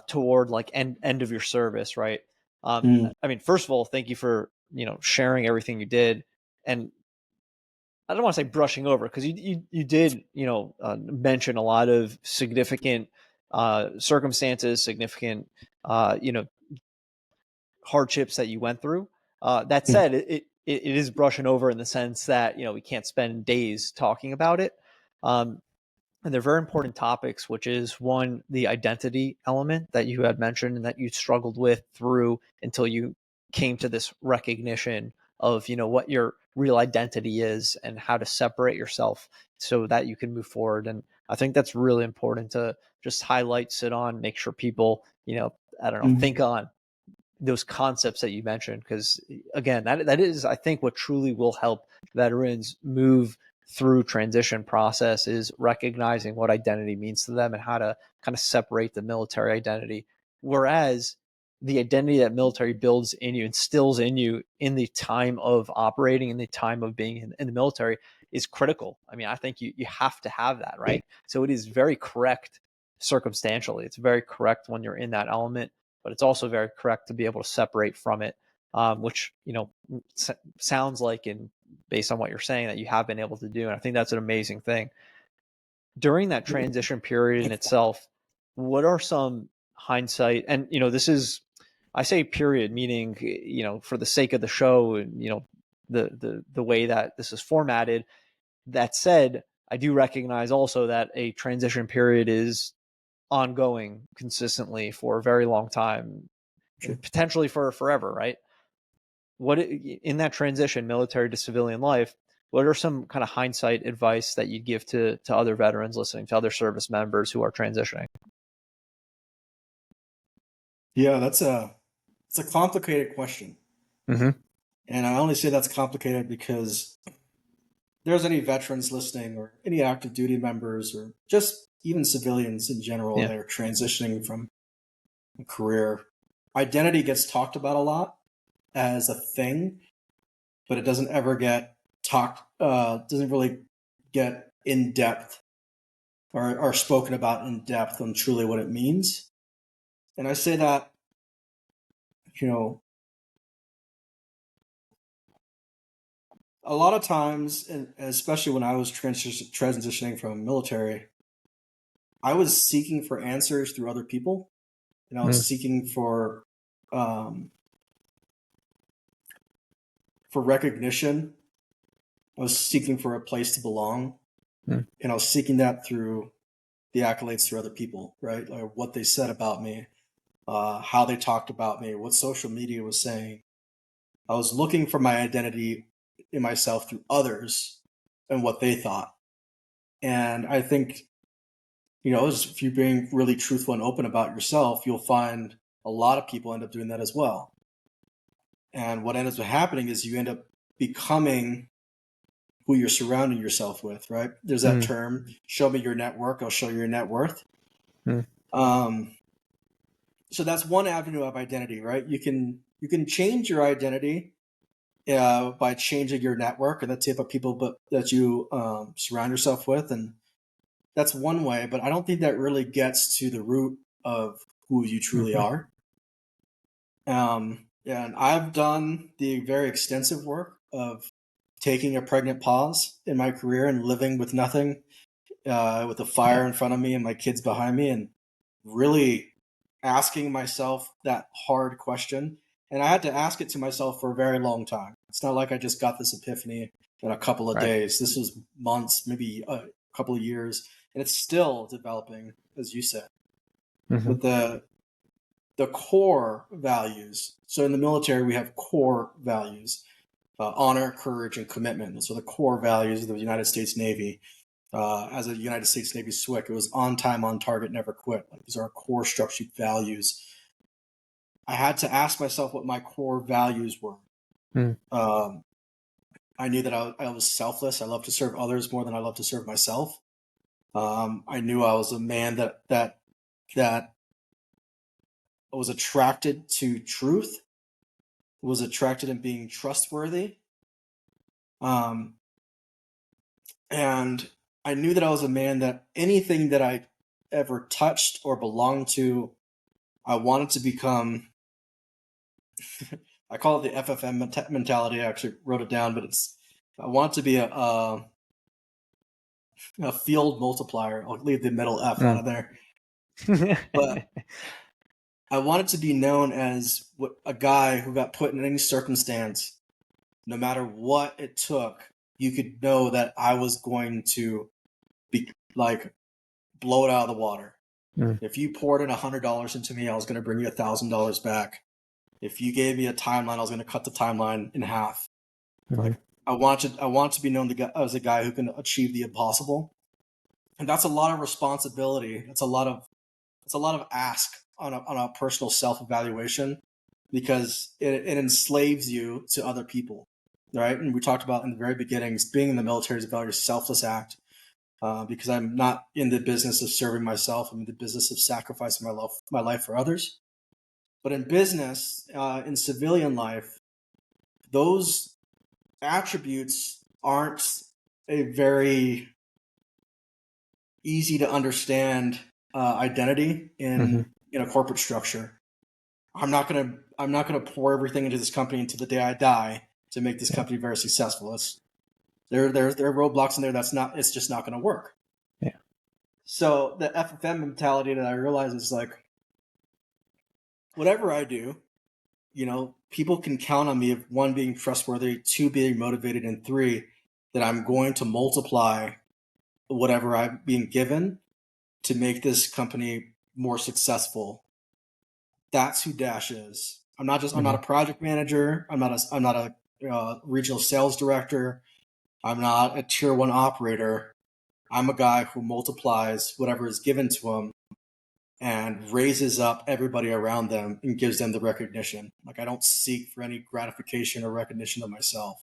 [SPEAKER 1] toward like end of your service, right? I mean, first of all, thank you for sharing everything you did, and I don't want to say brushing over, because you did mention a lot of significant circumstances, significant hardships that you went through. That said, it is brushing over in the sense that we can't spend days talking about it. And they're very important topics, which is one, the identity element that you had mentioned and that you struggled with through until you came to this recognition of what your real identity is and how to separate yourself so that you can move forward. And I think that's really important to just highlight, sit on, make sure people I don't know, think on those concepts that you mentioned, because again, that is, I think, what truly will help veterans move through transition process, is recognizing what identity means to them and how to kind of separate the military identity. Whereas the identity that military builds in you, instills in you in the time of operating, in the time of being in the military, is critical. I mean, I think you have to have that, right? So it is very correct circumstantially. It's very correct when you're in that element, but it's also very correct to be able to separate from it, which sounds like, and based on what you're saying, that you have been able to do. And I think that's an amazing thing. During that transition period in itself, what are some hindsight, and this is, I say period, meaning for the sake of the show and the way that this is formatted. That said, I do recognize also that a transition period is ongoing consistently for a very long time, potentially for forever, right? What in that transition, military to civilian life, what are some kind of hindsight advice that you'd give to other veterans listening, to other service members who are transitioning?
[SPEAKER 2] yeah, it's a complicated question.
[SPEAKER 1] Mm-hmm.
[SPEAKER 2] And I only say that's complicated because there's any veterans listening, or any active duty members, or just even civilians in general that are transitioning from a career. Identity gets talked about a lot as a thing, but it doesn't ever get doesn't really get in depth, or spoken about in depth on truly what it means. And I say that, a lot of times, and especially when I was transitioning from military, I was seeking for answers through other people, and I was seeking um, for recognition. I was seeking for a place to belong, and I was seeking that through the accolades through other people, right? Like what they said about me, how they talked about me, what social media was saying. I was looking for my identity in myself through others and what they thought. And I think, if you're being really truthful and open about yourself, you'll find a lot of people end up doing that as well. And what ends up happening is you end up becoming who you're surrounding yourself with, right? There's that term, show me your network, I'll show you your net worth. So that's one avenue of identity, right? You can change your identity by changing your network and the type of people that you surround yourself with. And that's one way, but I don't think that really gets to the root of who you truly are. And I've done the very extensive work of taking a pregnant pause in my career and living with nothing, with a fire in front of me and my kids behind me, and really asking myself that hard question. And I had to ask it to myself for a very long time. It's not like I just got this epiphany in a couple of days. This was months, maybe a couple of years, and it's still developing, as you said. But the the core values. So in the military, we have core values: honor, courage, and commitment. Those are the core values of the United States Navy. As a United States Navy SWCC, it was on time, on target, never quit. Like, these are our core structured values. I had to ask myself what my core values were. I knew that I was selfless. I love to serve others more than I love to serve myself. I knew I was a man that was attracted to truth, was attracted in being trustworthy. And I knew that I was a man that anything that I ever touched or belonged to, I wanted to become. I call it the FFM mentality. I actually wrote it down, but I want to be a field multiplier. I'll leave the middle F out of there. But I wanted to be known as a guy who got put in any circumstance, no matter what it took. You could know that I was going to be like blow it out of the water. If you poured in $100 into me, I was going to bring you $1,000 back. If you gave me a timeline, I was going to cut the timeline in half. Like, I want to be known as a guy who can achieve the impossible, and that's a lot of responsibility. It's a lot of ask on a personal self-evaluation, because it enslaves you to other people, right? And we talked about in the very beginnings, being in the military is about your selfless act, because I'm not in the business of serving myself. I'm in the business of sacrificing my life for others. But in business, in civilian life, those attributes aren't a very easy to understand identity in a corporate structure. I'm not gonna pour everything into this company until the day I die to make this company very successful. There are roadblocks in there. It's just not gonna work.
[SPEAKER 1] Yeah.
[SPEAKER 2] So the FFM mentality that I realize is like, whatever I do, people can count on me of, one, being trustworthy, two, being motivated, and three, that I'm going to multiply whatever I'm being given to make this company more successful. That's who Dash is. I'm not a project manager. I'm not a regional sales director. I'm not a tier 1 operator. I'm a guy who multiplies whatever is given to him and raises up everybody around them and gives them the recognition. Like, I don't seek for any gratification or recognition of myself.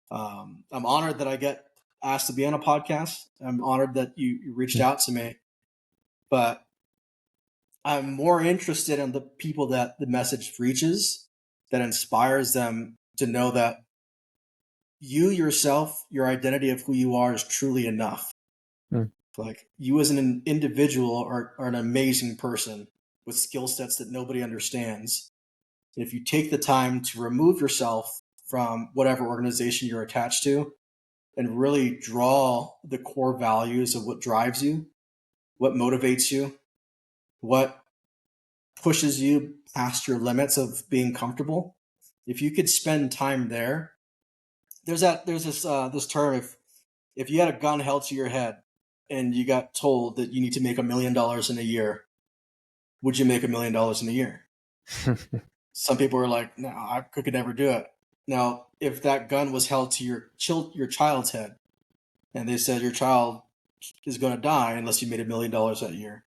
[SPEAKER 2] I'm honored that I get asked to be on a podcast. I'm honored that you reached out to me, but I'm more interested in the people that the message reaches, that inspires them to know that you yourself, your identity of who you are, is truly enough. Like, you as an individual are an amazing person with skill sets that nobody understands. And if you take the time to remove yourself from whatever organization you're attached to and really draw the core values of what drives you, what motivates you, what pushes you past your limits of being comfortable, if you could spend time there, there's this term, if you had a gun held to your head and you got told that you need to make $1 million in a year, would you make $1 million in a year? Some people are like, no, I could never do it. Now, if that gun was held to your child's head and they said your child is going to die unless you made $1 million that year,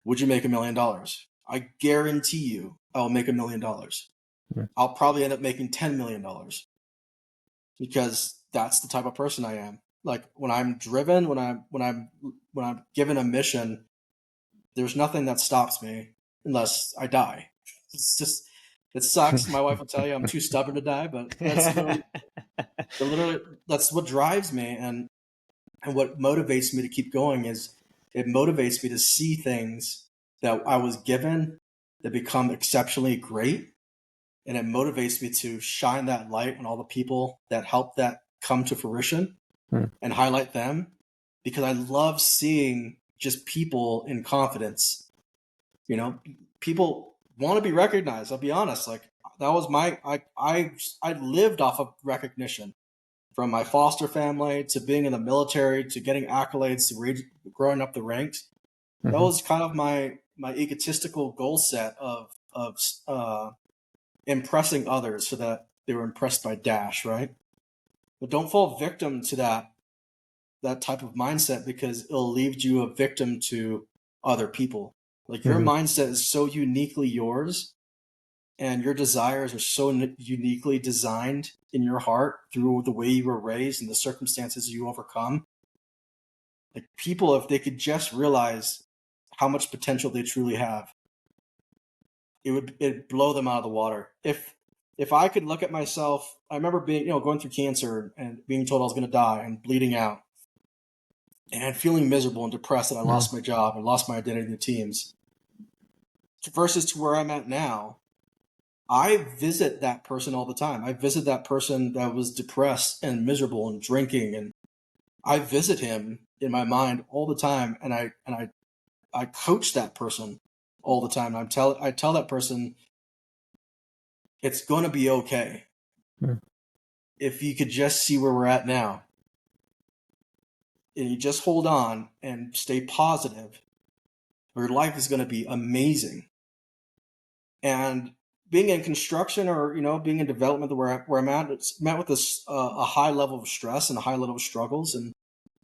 [SPEAKER 2] would you make $1 million? I guarantee you I'll make $1 million. I'll probably end up making $10 million, because that's the type of person I am. Like, when I'm driven, when I'm given a mission, there's nothing that stops me unless I die. It sucks. My wife will tell you I'm too stubborn to die, but that's that's what drives me, and what motivates me to keep going is, it motivates me to see things that I was given that become exceptionally great, and it motivates me to shine that light on all the people that help that come to fruition and highlight them, because I love seeing just people in confidence. People want to be recognized. I'll be honest. Like, that was I lived off of recognition, from my foster family to being in the military to getting accolades to growing up the ranks. That was kind of my egotistical goal set of impressing others so that they were impressed by Dash, right? But don't fall victim to that type of mindset, because it'll leave you a victim to other people. Like, your mindset is so uniquely yours, and your desires are so uniquely designed in your heart through the way you were raised and the circumstances you overcome. Like, people, if they could just realize how much potential they truly have, it'd blow them out of the water. If I could look at myself, I remember being, going through cancer and being told I was going to die and bleeding out and feeling miserable and depressed that I lost my job and lost my identity in the teams, versus to where I'm at now. I visit that person all the time. I visit that person that was depressed and miserable and drinking, and I visit him in my mind all the time, and I coach that person all the time. I tell that person, it's going to be okay. If you could just see where we're at now, and you just hold on and stay positive, your life is going to be amazing. And being in construction, or being in development where I'm at, it's met with this a high level of stress and a high level of struggles and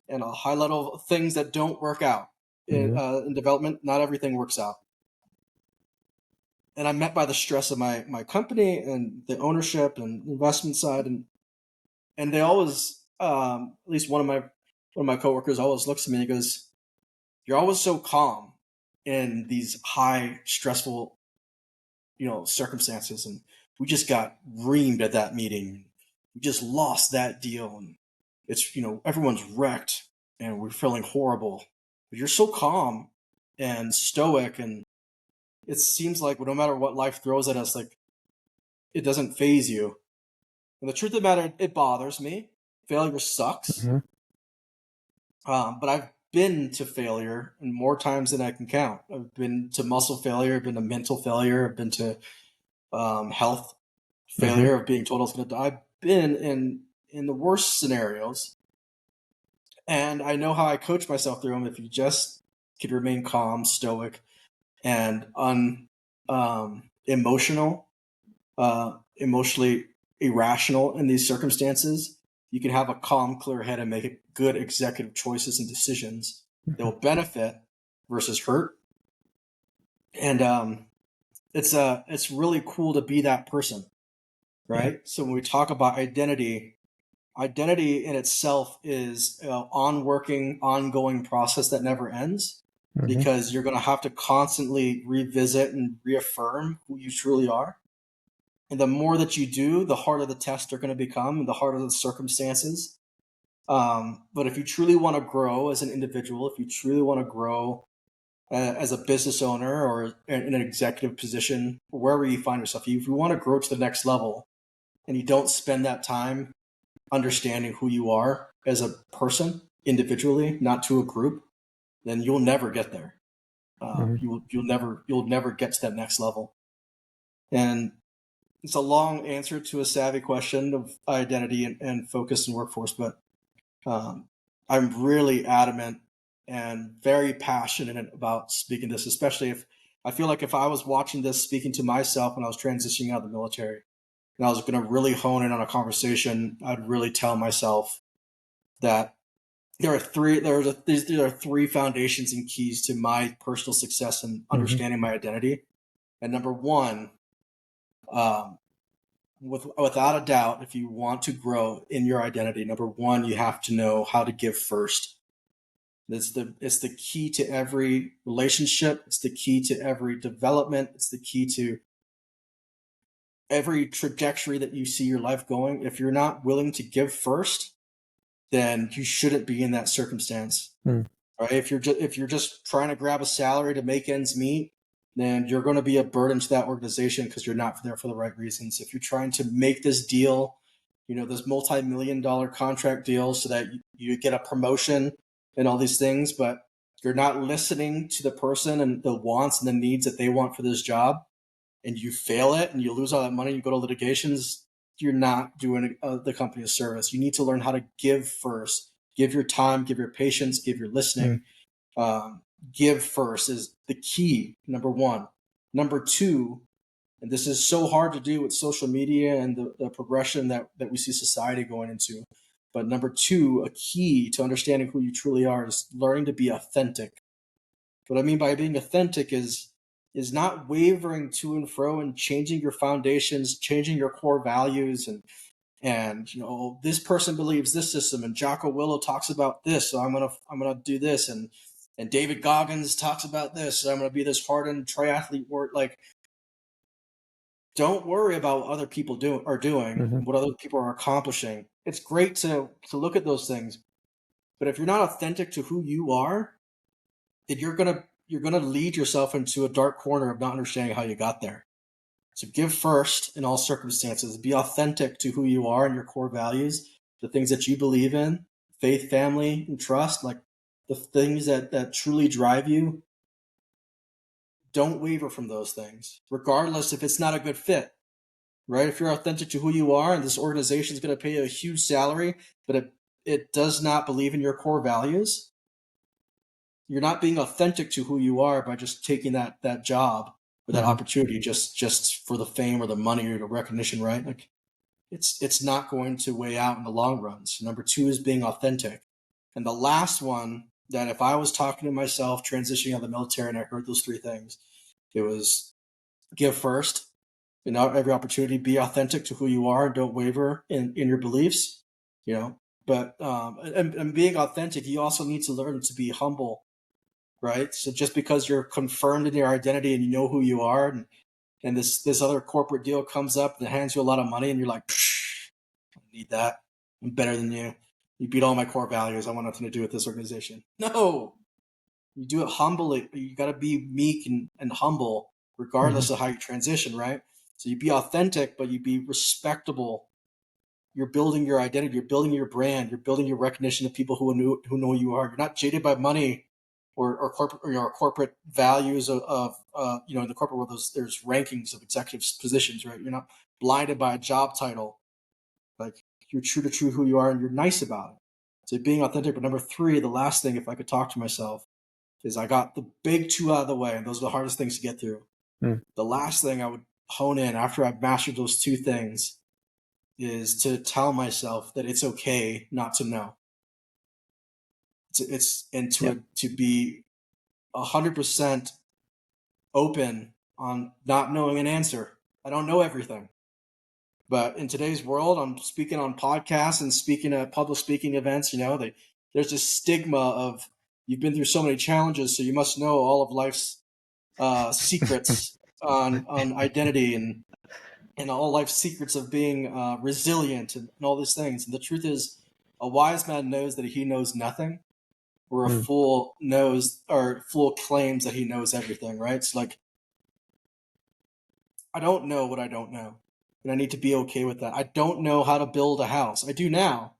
[SPEAKER 2] a high level of things that don't work out in development. Not everything works out, and I'm met by the stress of my company and the ownership and investment side, and they always, at least one of my coworkers always looks at me and goes, "You're always so calm in these high stressful circumstances, and we just got reamed at that meeting. We just lost that deal, and it's everyone's wrecked, and we're feeling horrible. But you're so calm and stoic, and it seems like no matter what life throws at us, like, it doesn't faze you." And the truth of the matter, it bothers me. Failure sucks. But I've been to failure and more times than I can count. I've been to muscle failure. I've been to mental failure. I've been to health failure of being told I was going to die. I've been in the worst scenarios, and I know how I coach myself through them. If you just could remain calm, stoic, and emotionally irrational in these circumstances, you can have a calm, clear head and make good executive choices and decisions that will benefit versus hurt. And it's really cool to be that person. Right. So when we talk about identity in itself is an ongoing process that never ends, because you're going to have to constantly revisit and reaffirm who you truly are. And the more that you do, the harder the tests are going to become and the harder the circumstances. But if you truly want to grow as an individual, if you truly want to grow as a business owner or in an executive position, wherever you find yourself, if you want to grow to the next level, and you don't spend that time understanding who you are as a person individually, not to a group, then you'll never get there. You'll never get to that next level. And it's a long answer to a savvy question of identity and focus and workforce, but I'm really adamant and very passionate about speaking this, especially if I feel like if I was watching this, speaking to myself when I was transitioning out of the military, and I was going to really hone in on a conversation, I'd really tell myself that there are three foundations and keys to my personal success and understanding my identity. And number one, without a doubt, if you want to grow in your identity, number one, you have to know how to give first. It's the key to every relationship. It's the key to every development. It's the key to every trajectory that you see your life going. If you're not willing to give first, then you shouldn't be in that circumstance. Right? If you're just trying to grab a salary to make ends meet, then you're going to be a burden to that organization because you're not there for the right reasons. If you're trying to make this deal, this multi-million-dollar contract deal so that you get a promotion and all these things, but you're not listening to the person and the wants and the needs that they want for this job, and you fail it and you lose all that money, you go to litigations, you're not doing the company a service. You need to learn how to give first. Give your time, give your patience, give your listening. Give first is the key, number one. Number two, And this is so hard to do with social media and the progression that we see society going into. But number two, a key to understanding who you truly are is learning to be authentic. What I mean by being authentic is not wavering to and fro and changing your foundations, changing your core values, and this person believes this system, and Jocko Willow talks about this, so I'm gonna do this, and David Goggins talks about this, so I'm gonna be this hardened triathlete. Like, don't worry about what other people are doing, what other people are accomplishing. It's great to look at those things, but if you're not authentic to who you are, then you're gonna lead yourself into a dark corner of not understanding how you got there. So give first in all circumstances. Be authentic to who you are and your core values, the things that you believe in, faith, family, and trust, like the things that truly drive you. Don't waver from those things, regardless if it's not a good fit, right? If you're authentic to who you are and this organization is going to pay you a huge salary, but it does not believe in your core values, you're not being authentic to who you are by just taking that job or that opportunity just for the fame or the money or the recognition, right? Like, it's not going to weigh out in the long run. So number two is being authentic. And the last one, that if I was talking to myself transitioning out of the military and I heard those three things, it was give first in every opportunity, be authentic to who you are, and don't waver in your beliefs, but and being authentic, you also need to learn to be humble, right? So just because you're confirmed in your identity and you know who you are, and this other corporate deal comes up that hands you a lot of money, and you're like, I don't need that. I'm better than you. You beat all my core values. I want nothing to do with this organization. No, you do it humbly. You got to be meek and humble, regardless of how you transition, right? So you be authentic, but you be respectable. You're building your identity. You're building your brand. You're building your recognition of people who know who you are. You're not jaded by money or corporate corporate values of in the corporate world. There's rankings of executive positions, right? You're not blinded by a job title. Like, you're true to who you are, and you're nice about it. So being authentic. But number three, the last thing, if I could talk to myself, is I got the big two out of the way, and those are the hardest things to get through. The last thing I would hone in after I've mastered those two things is to tell myself that it's okay not to know. To be 100% open on not knowing an answer. I don't know everything. But in today's world, I'm speaking on podcasts and speaking at public speaking events, there's this stigma of, you've been through so many challenges, so you must know all of life's secrets on identity and all life's secrets of being resilient and all these things. And the truth is, a wise man knows that he knows nothing, or a fool claims that he knows everything, right? It's like, I don't know what I don't know, and I need to be okay with that. I don't know how to build a house. I do now,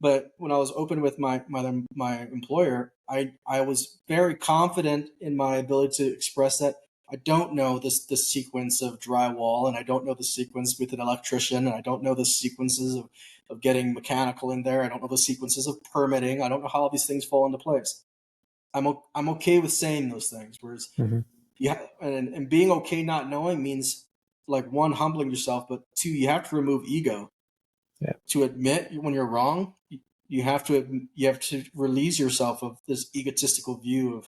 [SPEAKER 2] but when I was open with my employer, I was very confident in my ability to express that I don't know the sequence of drywall, and I don't know the sequence with an electrician, and I don't know the sequences of getting mechanical in there. I don't know the sequences of permitting. I don't know how all these things fall into place. I'm okay with saying those things. Whereas, and being okay not knowing means, like, one, humbling yourself, but two, you have to remove ego. To admit when you're wrong. You have to release yourself of this egotistical view of,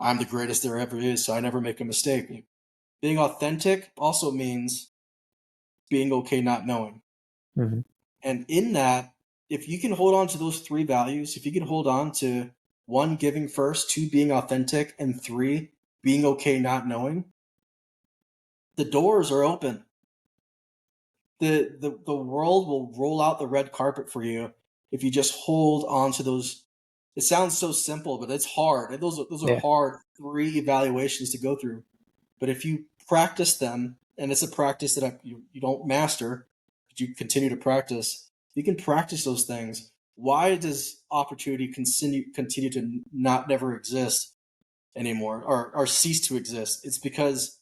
[SPEAKER 2] I'm the greatest there ever is, so I never make a mistake. Being authentic also means being okay not knowing. And in that, if you can hold on to those three values, if you can hold on to, one, giving first, two, being authentic, and three, being okay not knowing, the doors are open. The world will roll out the red carpet for you if you just hold on to those. It sounds so simple, but it's hard. And those are hard three evaluations to go through. But if you practice them, and it's a practice that you don't master, but you continue to practice, you can practice those things. Why does opportunity continue to never exist anymore, or cease to exist? It's because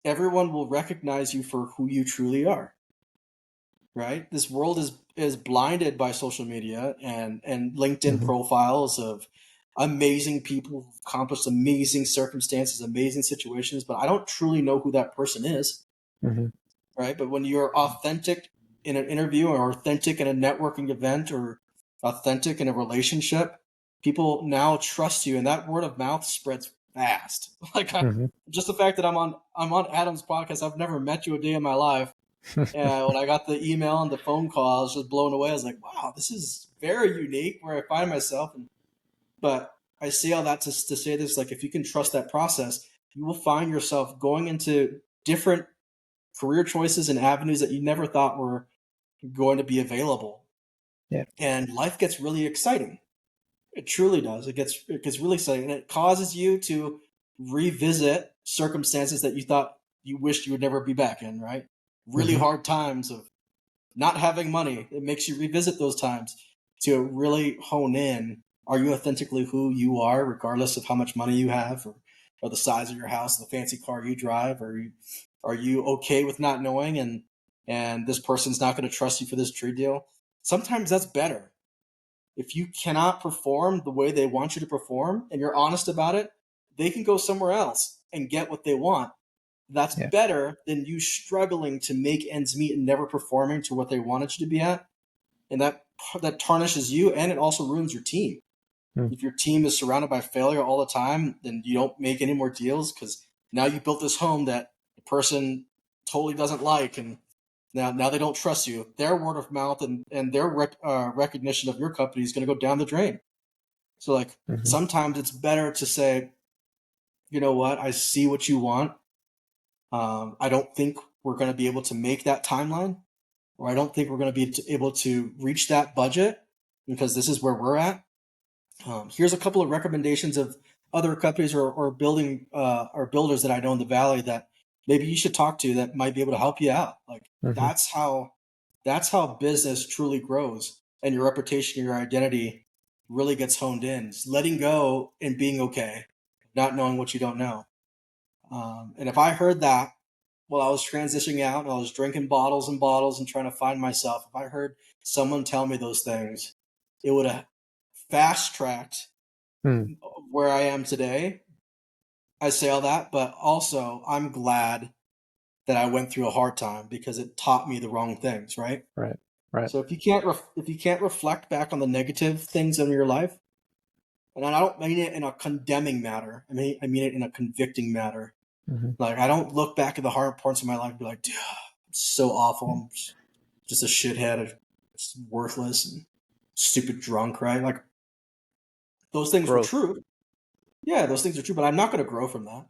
[SPEAKER 2] everyone will recognize you for who you truly are. Right? This world is blinded by social media and LinkedIn profiles of amazing people who've accomplished amazing circumstances, amazing situations, but I don't truly know who that person is.
[SPEAKER 1] Mm-hmm.
[SPEAKER 2] right? But when you're authentic in an interview or authentic in a networking event or authentic in a relationship, people now trust you, and that word of mouth spreads fast.
[SPEAKER 1] Mm-hmm.
[SPEAKER 2] Just the fact that I'm on Adam's podcast, I've never met you a day in my life. And when I got the email and the phone call, I was just blown away. I was like, wow, this is very unique where I find myself. But I say all that to say this, like, if you can trust that process, you will find yourself going into different career choices and avenues that you never thought were going to be available.
[SPEAKER 1] Yeah.
[SPEAKER 2] And life gets really exciting. It truly does. It gets really exciting. And it causes you to revisit circumstances that you thought you wished you would never be back in, right? Really
[SPEAKER 1] Mm-hmm.
[SPEAKER 2] hard times of not having money. It makes you revisit those times to really hone in. Are you authentically who you are, regardless of how much money you have, or the size of your house, the fancy car you drive? Are you okay with not knowing, and this person's not going to trust you for this trade deal? Sometimes that's better. If you cannot perform the way they want you to perform and you're honest about it, they can go somewhere else and get what they want. That's
[SPEAKER 1] Yeah.
[SPEAKER 2] better than you struggling to make ends meet and never performing to what they wanted you to be at. And that tarnishes you, and it also ruins your team.
[SPEAKER 1] Mm.
[SPEAKER 2] If your team is surrounded by failure all the time, then you don't make any more deals because now you built this home that the person totally doesn't like, and now they don't trust you. Their word of mouth and their recognition of your company is going to go down the drain. So, like,
[SPEAKER 1] Mm-hmm.
[SPEAKER 2] sometimes it's better to say, you know what, I see what you want. I don't think we're going to be able to make that timeline, or I don't think we're going to be able to reach that budget because this is where we're at. Here's a couple of recommendations of other companies or building or builders that I know in the valley that maybe you should talk to that might be able to help you out. Like,
[SPEAKER 1] Mm-hmm.
[SPEAKER 2] that's how business truly grows, and your reputation and your identity really gets honed in. It's letting go and being okay, not knowing what you don't know. And if I heard that while I was transitioning out and I was drinking bottles and bottles and trying to find myself, if I heard someone tell me those things, it would have fast tracked
[SPEAKER 1] Mm.
[SPEAKER 2] where I am today. I say all that, but also I'm glad that I went through a hard time because it taught me the wrong things, right?
[SPEAKER 1] Right. Right.
[SPEAKER 2] So if you can't reflect back on the negative things in your life, and I don't mean it in a condemning matter, I mean it in a convicting matter.
[SPEAKER 1] Mm-hmm.
[SPEAKER 2] Like, I don't look back at the hard parts of my life and be like, dude, I'm so awful. I'm just a shithead, just worthless and stupid drunk, right? Like, those things were
[SPEAKER 1] Growth.
[SPEAKER 2] true. Yeah, those things are true, but I'm not going to grow from that.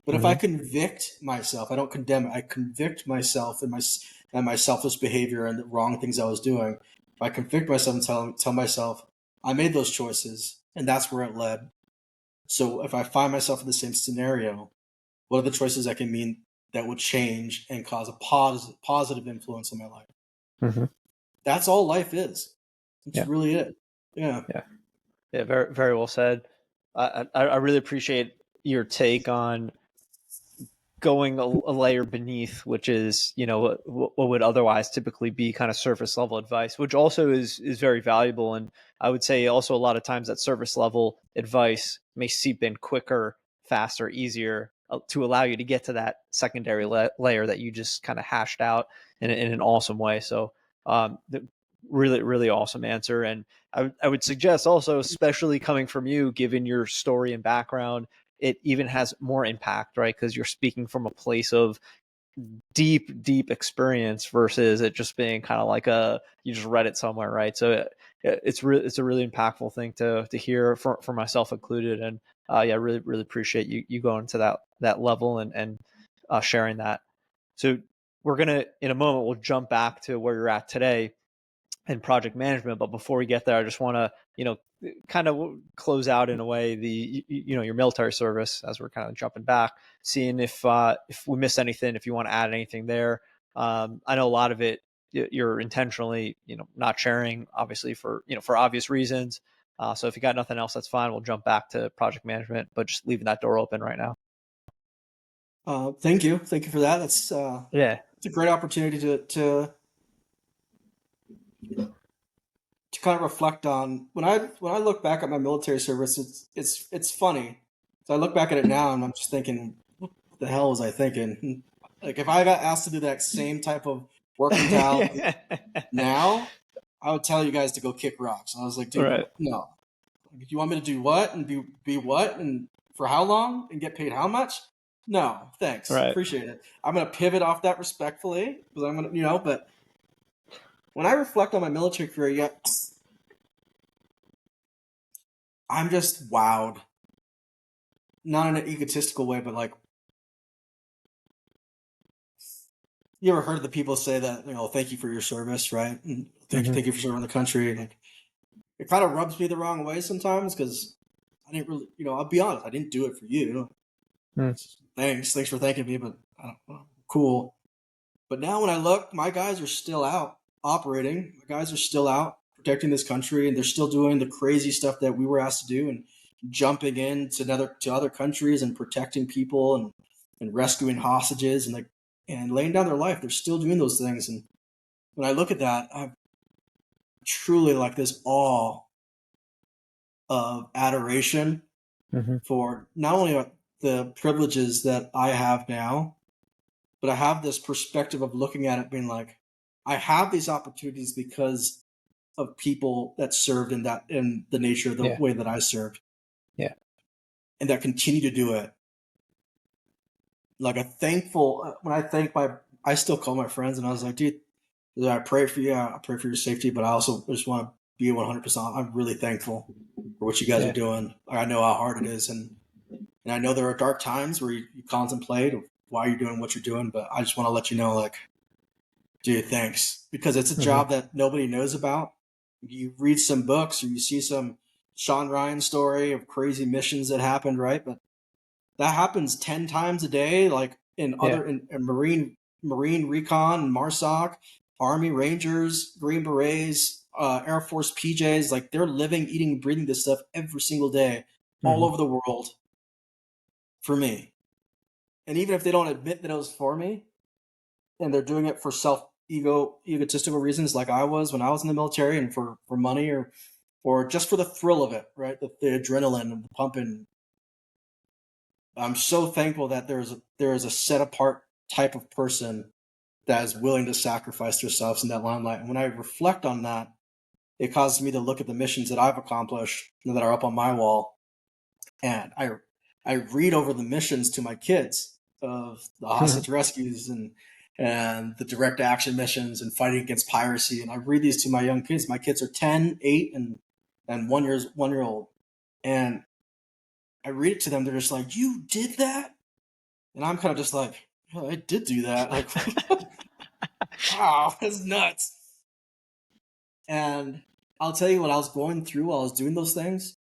[SPEAKER 2] But if I
[SPEAKER 1] Mm-hmm.
[SPEAKER 2] convict myself, I don't condemn it. I convict myself and my selfless behavior and the wrong things I was doing. If I convict myself and tell myself I made those choices and that's where it led. So if I find myself in the same scenario, what are the choices I can mean that would change and cause a positive influence in my life?
[SPEAKER 1] Mm-hmm.
[SPEAKER 2] That's all life is. That's
[SPEAKER 1] Yeah.
[SPEAKER 2] really it. Yeah.
[SPEAKER 1] Yeah. Yeah. Very, very well said. I really appreciate your take on going a layer beneath, which is, what would otherwise typically be kind of surface level advice, which also is very valuable. And I would say also a lot of times that surface level advice may seep in quicker, faster, easier to allow you to get to that secondary layer that you just kind of hashed out in an awesome way. So really, really awesome answer. And I would suggest also, especially coming from you, given your story and background, it even has more impact, right? Because you're speaking from a place of deep experience versus it just being kind of like you just read it somewhere, right? So it's a really impactful thing to hear for myself included. And yeah, really appreciate you going to that level and sharing that. So we're gonna, in a moment, we'll jump back to where you're at today and project management. But before we get there, I just want to, kind of close out in a way your military service, as we're kind of jumping back, seeing if we miss anything, if you want to add anything there. I know a lot of it you're intentionally, not sharing, obviously for obvious reasons. So if you got nothing else, that's fine. We'll jump back to project management, but just leaving that door open right now.
[SPEAKER 2] Thank you for that. That's
[SPEAKER 1] Yeah.
[SPEAKER 2] it's a great opportunity to kind of reflect on when I look back at my military service. It's funny. So I look back at it now and I'm just thinking, what the hell was I thinking? Like if I got asked to do that same type of work mentality now, I would tell you guys to go kick rocks. I was like, dude,
[SPEAKER 1] Right.
[SPEAKER 2] no. If you want me to do what and be what and for how long and get paid how much? No, thanks.
[SPEAKER 1] Right.
[SPEAKER 2] Appreciate it. I'm gonna pivot off that respectfully because I'm gonna, but when I reflect on my military career, yeah, I'm just wowed. Not in an egotistical way, but like, you ever heard the people say that, thank you for your service, right? And thank you for serving the country. Like, it kind of rubs me the wrong way sometimes because I didn't really, I'll be honest, I didn't do it for you. Thanks for thanking me, but cool. But now when I look, my guys are still out operating. My guys are still out protecting this country, and they're still doing the crazy stuff that we were asked to do, and jumping in to other countries and protecting people and rescuing hostages and laying down their life. They're still doing those things. And when I look at that, I'm truly like this awe of adoration for not only the privileges that I have now, but I have this perspective of looking at it being like, I have these opportunities because of people that served in the nature of the way that I served.
[SPEAKER 1] Yeah.
[SPEAKER 2] And that continue to do it. Like when I still call my friends and I was like, dude, I pray for you. I pray for your safety, but I also just want to be 100%. I'm really thankful for what you guys are doing. I know how hard it is. And I know there are dark times where you contemplate why you're doing what you're doing, but I just want to let you know, like, dude, thanks. Because it's a job that nobody knows about. You read some books or you see some Sean Ryan story of crazy missions that happened, right? But that happens 10 times a day, like in Marine Recon and MARSOC, Army Rangers, Green Berets, Air Force PJs. Like they're living, eating, breathing this stuff every single day all over the world for me. And even if they don't admit that it was for me and they're doing it for egotistical reasons like I was when I was in the military and for money or just for the thrill of it, right? The adrenaline and the pumping. I'm so thankful that there is a set apart type of person that is willing to sacrifice themselves in that limelight. And when I reflect on that, it causes me to look at the missions that I've accomplished and that are up on my wall. And I read over the missions to my kids of the hostage rescues and the direct action missions and fighting against piracy. And I read these to my young kids. My kids are 10, 8, and 1 year old. And I read it to them. They're just like, you did that? And I'm kind of just like, oh, I did do that. Like, wow, that's nuts. And I'll tell you what I was going through while I was doing those things.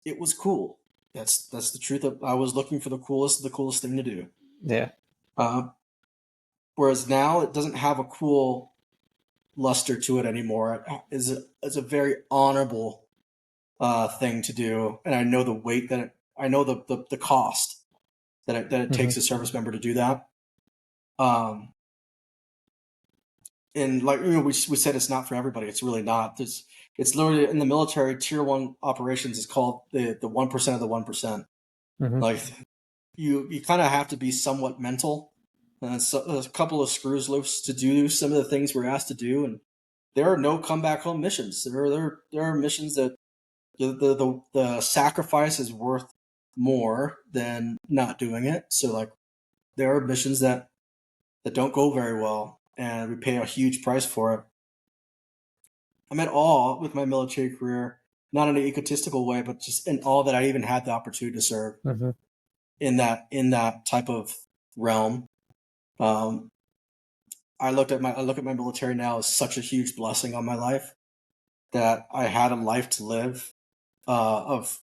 [SPEAKER 2] It was cool. That's the truth. I was looking for the coolest thing to do.
[SPEAKER 1] Yeah.
[SPEAKER 2] Whereas now it doesn't have a cool luster to it anymore. It's a very honorable thing to do, and I know the weight I know the cost that it takes a service member to do that. And like we said, it's not for everybody. It's really not. It's literally in the military. Tier 1 operations is called the 1% of the 1%. Like you kind of have to be somewhat mental, and so a couple of screws loose to do some of the things we're asked to do. And there are no come back home missions. There are missions that the sacrifice is worth more than not doing it. So like there are missions that don't go very well, and we pay a huge price for it. I'm at awe with my military career, not in an egotistical way, but just in awe that I even had the opportunity to serve in that type of realm. I look at my military now as such a huge blessing on my life that I had a life to live of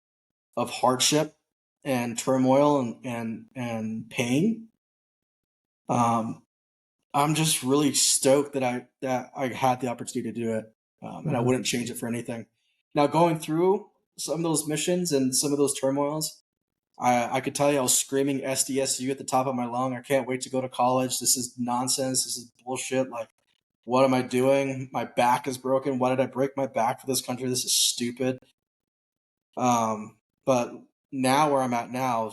[SPEAKER 2] hardship and turmoil and pain. I'm just really stoked that I had the opportunity to do it, and I wouldn't change it for anything. Now, going through some of those missions and some of those turmoils, I could tell you I was screaming SDSU at the top of my lung. I can't wait to go to college. This is nonsense. This is bullshit. Like, what am I doing? My back is broken. Why did I break my back for this country? This is stupid. But now where I'm at now,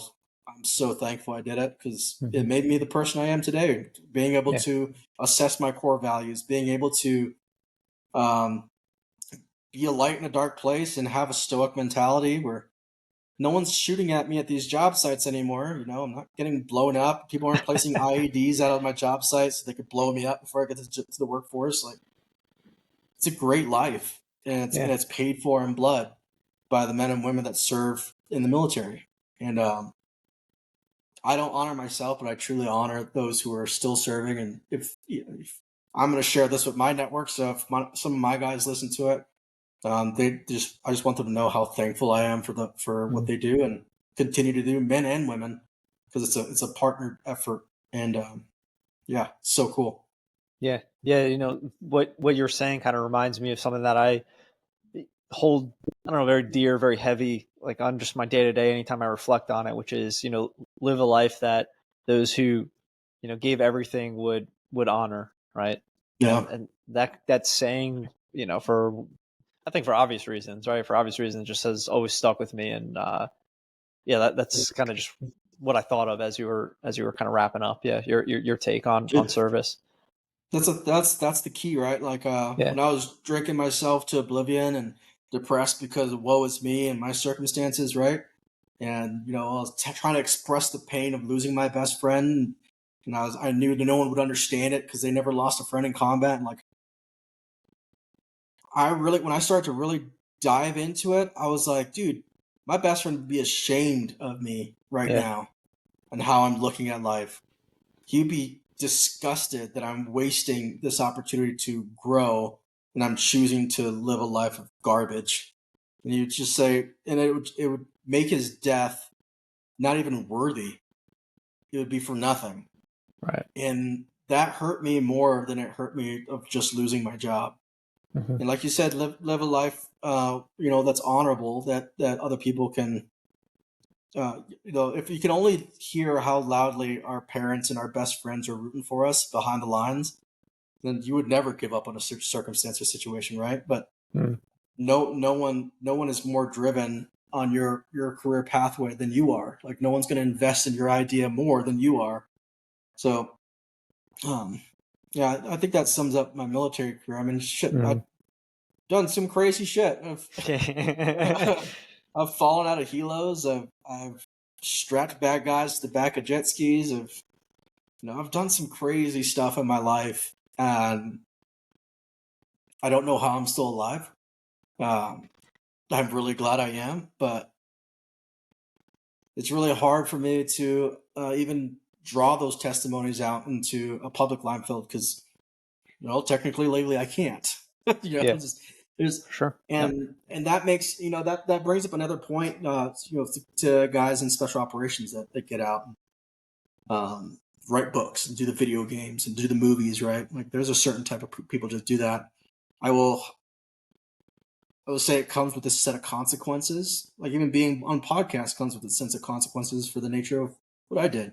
[SPEAKER 2] I'm so thankful I did it, because it
[SPEAKER 1] Mm-hmm.
[SPEAKER 2] made me the person I am today. Being able
[SPEAKER 1] Yeah.
[SPEAKER 2] to assess my core values, being able to um, be a light in a dark place and have a stoic mentality where no one's shooting at me at these job sites anymore. You know, I'm not getting blown up. People aren't placing IEDs out of my job site so they could blow me up before I get to the workforce. Like, it's a great life, and
[SPEAKER 1] Yeah.
[SPEAKER 2] it's paid for in blood by the men and women that serve in the military. And I don't honor myself, but I truly honor those who are still serving. And if I'm going to share this with my network, so if some of my guys listen to it, I just want them to know how thankful I am for what
[SPEAKER 1] Mm.
[SPEAKER 2] they do and continue to do, men and women, because it's a partnered effort. And yeah, so cool.
[SPEAKER 1] Yeah. Yeah. What you're saying kind of reminds me of something that I hold, I don't know, very dear, very heavy, like on just my day to day, anytime I reflect on it, which is, live a life that those who, gave everything would honor. Right.
[SPEAKER 2] Yeah.
[SPEAKER 1] And that saying, for, I think for obvious reasons, right? For obvious reasons, just has always stuck with me. And, yeah, that's kind of just what I thought of as you were kind of wrapping up. Yeah. Your take on service.
[SPEAKER 2] That's the key, right? Like
[SPEAKER 1] Yeah.
[SPEAKER 2] when I was drinking myself to oblivion and depressed because of woe is me and my circumstances, right? And I was trying to express the pain of losing my best friend, and I knew that no one would understand it because they never lost a friend in combat. And like, when I started to really dive into it, I was like, dude, my best friend would be ashamed of me right
[SPEAKER 1] Yeah.
[SPEAKER 2] now and how I'm looking at life. He'd be disgusted that I'm wasting this opportunity to grow and I'm choosing to live a life of garbage. And you'd just say, and it would make his death not even worthy. It would be for nothing.
[SPEAKER 1] Right.
[SPEAKER 2] And that hurt me more than it hurt me of just losing my job.
[SPEAKER 1] Mm-hmm.
[SPEAKER 2] And like you said, live a life, that's honorable, that other people can, if you can only hear how loudly our parents and our best friends are rooting for us behind the lines, then you would never give up on a circumstance or situation, right? But
[SPEAKER 1] Mm.
[SPEAKER 2] no one is more driven on your career pathway than you are. Like, no one's going to invest in your idea more than you are. So, um, yeah, I think that sums up my military career. I mean, shit, I've
[SPEAKER 1] Mm.
[SPEAKER 2] done some crazy shit. I've fallen out of helos. I've strapped bad guys to the back of jet skis. I've done some crazy stuff in my life, and I don't know how I'm still alive. Um, I'm really glad I am, but it's really hard for me to even draw those testimonies out into a public line field because, technically, legally, I can't.
[SPEAKER 1] Yeah.
[SPEAKER 2] Just there's
[SPEAKER 1] Sure. Yep.
[SPEAKER 2] and that makes that brings up another point. To guys in special operations that get out, um, write books and do the video games and do the movies, right? Like, there's a certain type of people just do that. I will say it comes with a set of consequences. Like, even being on podcast comes with a sense of consequences for the nature of what I did.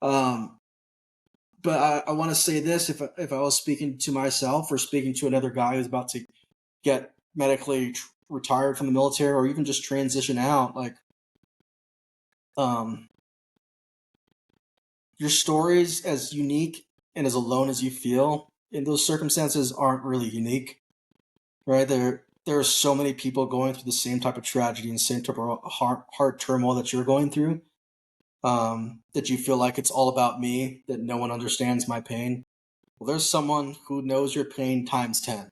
[SPEAKER 2] Um, but I want to say this: if I was speaking to myself or speaking to another guy who's about to get medically retired from the military or even just transition out, like, um, your stories, as unique and as alone as you feel in those circumstances, aren't really unique, right? There are so many people going through the same type of tragedy and same type of hard turmoil that you're going through, that you feel like it's all about me, that no one understands my pain. Well, there's someone who knows your pain times 10.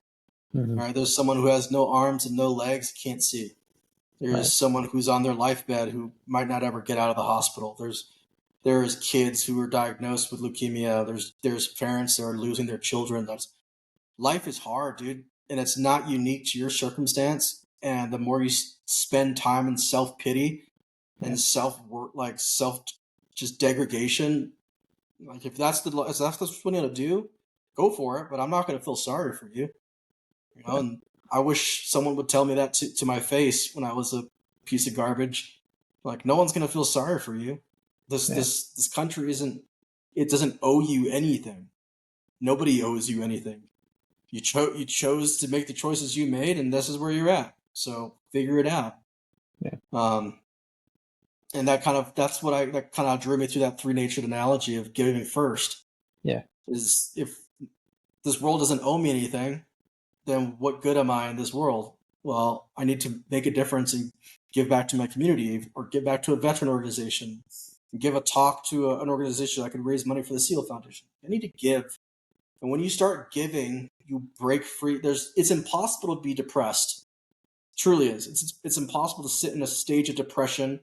[SPEAKER 1] Mm-hmm.
[SPEAKER 2] Right? There's someone who has no arms and no legs, can't see.
[SPEAKER 1] Right.
[SPEAKER 2] There's someone who's on their life bed who might not ever get out of the hospital. There's kids who are diagnosed with leukemia. There's parents that are losing their children. Life is hard, dude, and it's not unique to your circumstance. And the more you spend time in self pity
[SPEAKER 1] Yeah.
[SPEAKER 2] and self just degradation, like, if that's what you want to do, go for it. But I'm not going to feel sorry for you,
[SPEAKER 1] Yeah.
[SPEAKER 2] And I wish someone would tell me that to my face when I was a piece of garbage. Like, no one's going to feel sorry for you.
[SPEAKER 1] Yeah.
[SPEAKER 2] This country doesn't owe you anything. Nobody owes you anything. You chose to make the choices you made, and this is where you're at. So figure it out.
[SPEAKER 1] Yeah.
[SPEAKER 2] Um, And that kind of drew me through that three-natured analogy of giving first.
[SPEAKER 1] Yeah.
[SPEAKER 2] Is if this world doesn't owe me anything, then what good am I in this world? Well, I need to make a difference and give back to my community, or give back to a veteran organization, give a talk to an organization I can raise money for the SEAL Foundation. I need to give. And when you start giving, you break free. It's impossible to be depressed. Truly is. It's impossible to sit in a stage of depression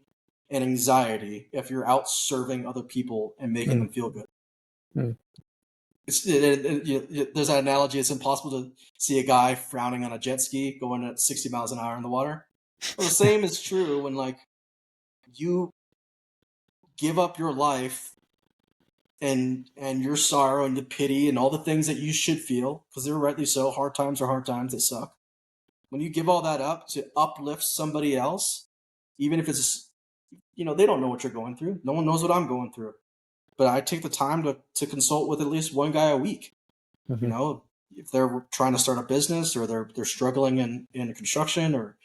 [SPEAKER 2] and anxiety if you're out serving other people and making them feel good. There's that analogy. It's impossible to see a guy frowning on a jet ski going at 60 miles an hour in the water. Well, the same is true when like you give up your life and your sorrow and the pity and all the things that you should feel, because they're rightly so. Hard times are hard times. They suck. When you give all that up to uplift somebody else, even if it's, they don't know what you're going through. No one knows what I'm going through. But I take the time to consult with at least one guy a week. If they're trying to start a business, or they're struggling in construction, or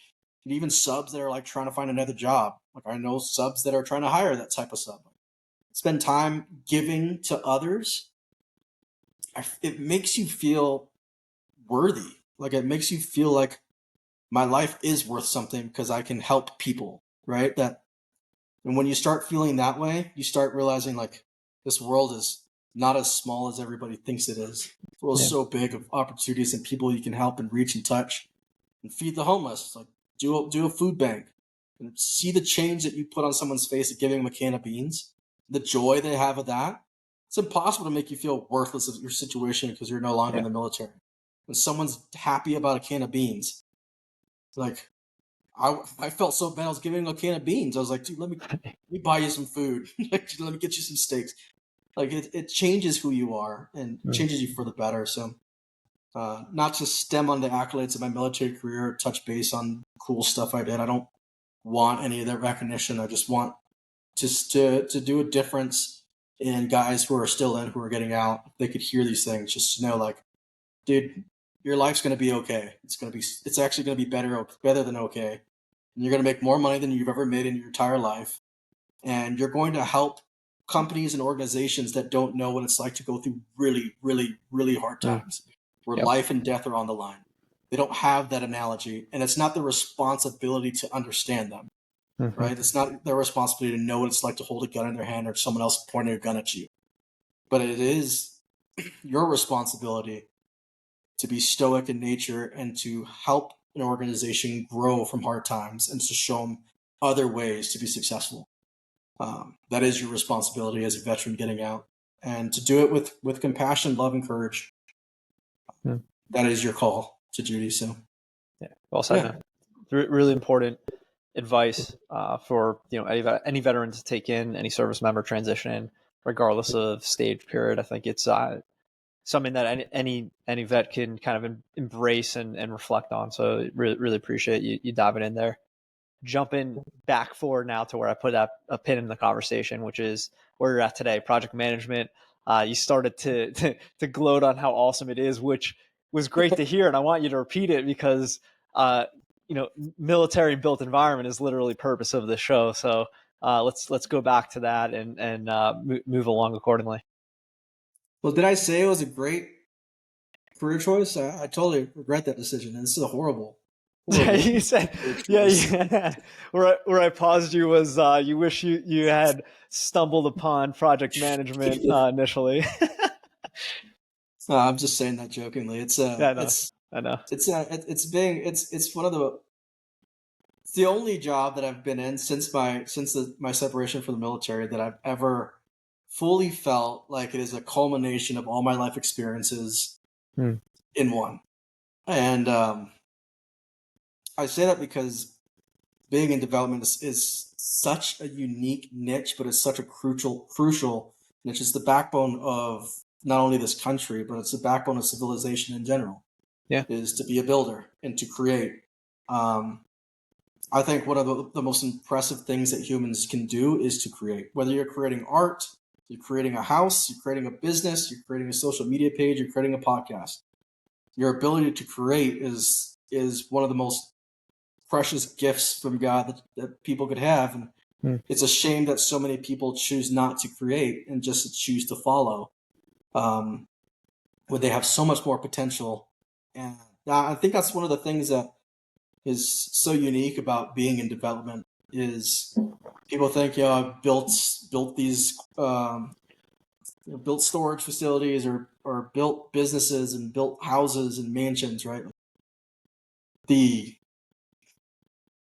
[SPEAKER 2] even subs that are like trying to find another job. Like I know subs that are trying to hire that type of sub. Spend time giving to others. It makes you feel worthy. Like it makes you feel like my life is worth something because I can help people, right? And when you start feeling that way, you start realizing like this world is not as small as everybody thinks it is. The world is so big of opportunities and people you can help and reach and touch and feed the homeless. Like do a food bank and see the change that you put on someone's face of giving them a can of beans, the joy they have of that. It's impossible to make you feel worthless of your situation because you're no longer in the military. When someone's happy about a can of beans, like I felt so bad. I was giving him a can of beans. I was like, dude, let me buy you some food. Like, let me get you some steaks. Like it changes who you are and changes you for the better. So not to stem on the accolades of my military career, or touch base on cool stuff I did. I don't want any of that recognition. I just want to do a difference in guys who are still in, who are getting out. If they could hear these things, just to know like, dude, your life's going to be okay. It's actually going to be better than okay. And you're going to make more money than you've ever made in your entire life. And you're going to help companies and organizations that don't know what it's like to go through really, really, really hard times where life and death are on the line. They don't have that analogy, and it's not their responsibility to understand them, right? It's not their responsibility to know what it's like to hold a gun in their hand or someone else pointing a gun at you. But it is your responsibility to be stoic in nature and to help an organization grow from hard times and to show them other ways to be successful. That is your responsibility as a veteran getting out, and to do it with compassion, love, and courage. That is your call to duty. So,
[SPEAKER 1] well said. Yeah. Really important advice for any veteran to take in, any service member transition in, regardless of stage period. I think it's something that any vet can kind of embrace and reflect on. So really appreciate you diving in there. Jumping back forward now to where I put a pin in the conversation, which is where you're at today, project management. You started to gloat on how awesome it is, which was great to hear. And I want you to repeat it because, military built environment is literally purpose of the show. So let's go back to that and move along accordingly.
[SPEAKER 2] Well, did I say it was a great career choice? I totally regret that decision. And this is a horrible
[SPEAKER 1] you said, yeah. Where I paused you was you wish you had stumbled upon project management initially.
[SPEAKER 2] I'm just saying that jokingly. It's
[SPEAKER 1] I know.
[SPEAKER 2] It's one of the. It's the only job that I've been in since my separation from the military that I've ever fully felt like it is a culmination of all my life experiences in one. And I say that because being in development is such a unique niche, but it's such a crucial niche. It's the backbone of not only this country, but it's the backbone of civilization in general.
[SPEAKER 1] Yeah,
[SPEAKER 2] is to be a builder and to create. I think one of the most impressive things that humans can do is to create. Whether you're creating art, you're creating a house, you're creating a business, you're creating a social media page, you're creating a podcast. Your ability to create is one of the most precious gifts from God that people could have. And It's a shame that so many people choose not to create and just choose to follow, when they have so much more potential. And I think that's one of the things that is so unique about being in development is people think, I've built these built storage facilities or built businesses and built houses and mansions, right? The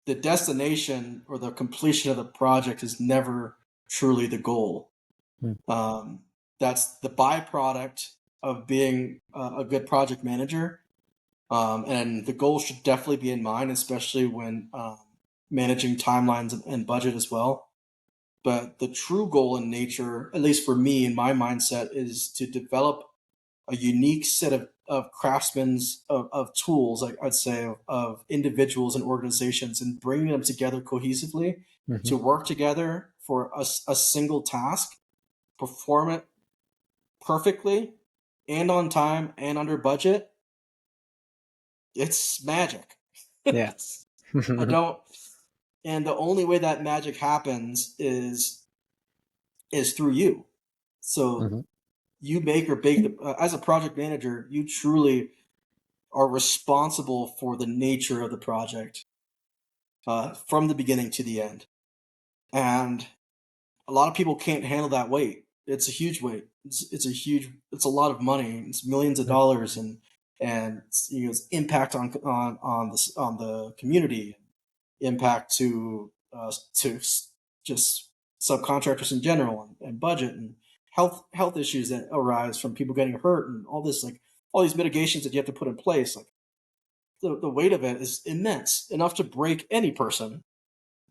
[SPEAKER 2] destination or the completion of the project is never truly the goal. That's the byproduct of being a good project manager. And the goal should definitely be in mind, especially when managing timelines and budget as well. But the true goal in nature, at least for me in my mindset, is to develop a unique set of craftsmen of tools, I'd say, of individuals and organizations, and bringing them together cohesively to work together for a single task, perform it perfectly and on time and under budget. It's magic.
[SPEAKER 1] Yeah.
[SPEAKER 2] And the only way that magic happens is through you. So you make or break as a project manager, you truly are responsible for the nature of the project from the beginning to the end. And a lot of people can't handle that weight. It's a huge weight. It's a lot of money. It's millions of dollars, and it's impact on the community, impact to just subcontractors in general, and budget and health issues that arise from people getting hurt, and all these mitigations that you have to put in place. Like the weight of it is immense, enough to break any person.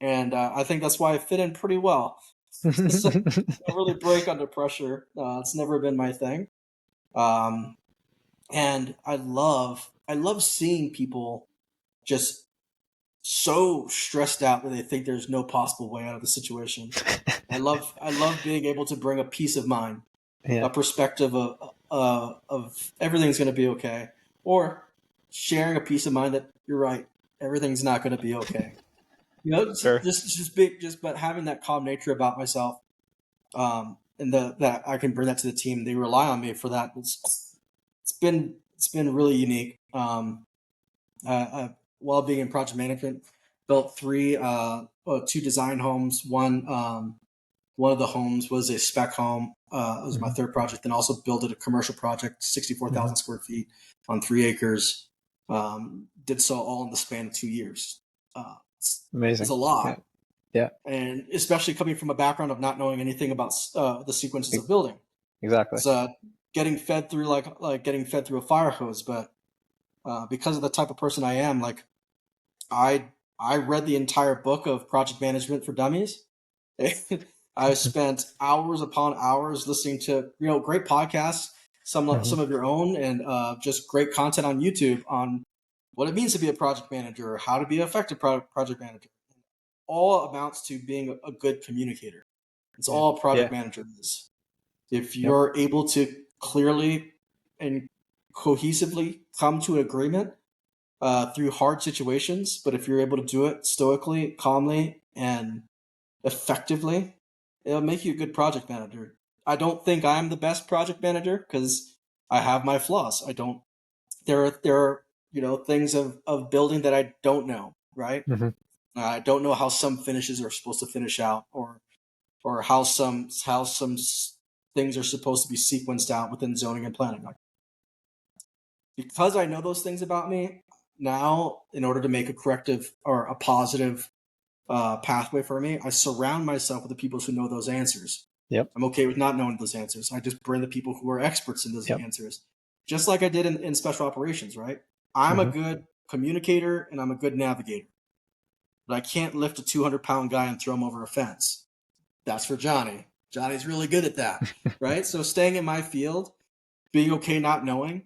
[SPEAKER 2] And I think that's why I fit in pretty well. So I don't really break under pressure. It's never been my thing. And I love seeing people just so stressed out that they think there's no possible way out of the situation. I love being able to bring a peace of mind, a perspective of everything's going to be okay, or sharing a peace of mind that you're right, everything's not going to be okay.
[SPEAKER 1] Sure.
[SPEAKER 2] But having that calm nature about myself, and that I can bring that to the team. They rely on me for that. It's been really unique. While being in project management, built two design homes. One of the homes was a spec home. It was my third project, and also built a commercial project, 64,000 square feet on 3 acres. Did so all in the span of 2 years.
[SPEAKER 1] Amazing.
[SPEAKER 2] It's a lot.
[SPEAKER 1] Yeah.
[SPEAKER 2] And especially coming from a background of not knowing anything about the sequences of building.
[SPEAKER 1] Exactly.
[SPEAKER 2] It's getting fed through like getting fed through a fire hose. But because of the type of person I am, like I read the entire book of Project Management for Dummies. I spent hours upon hours listening to great podcasts, some of your own, and just great content on YouTube on what it means to be a project manager, or how to be an effective project manager. All amounts to being a good communicator. It's all a project manager is. If you're able to clearly and cohesively come to an agreement through hard situations, but if you're able to do it stoically, calmly, and effectively, it'll make you a good project manager. I don't think I'm the best project manager because I have my flaws. I don't. There are things of building that I don't know. Right. I don't know how some finishes are supposed to finish out, or how some things are supposed to be sequenced out within zoning and planning. Because I know those things about me now, in order to make a corrective or a positive pathway for me, I surround myself with the people who know those answers.
[SPEAKER 1] Yep.
[SPEAKER 2] I'm okay with not knowing those answers. I just bring the people who are experts in those answers, just like I did in special operations. Right. I'm a good communicator and I'm a good navigator. But I can't lift a 200-pound guy and throw him over a fence. That's for Johnny. Johnny's really good at that, right? So staying in my field, being okay not knowing,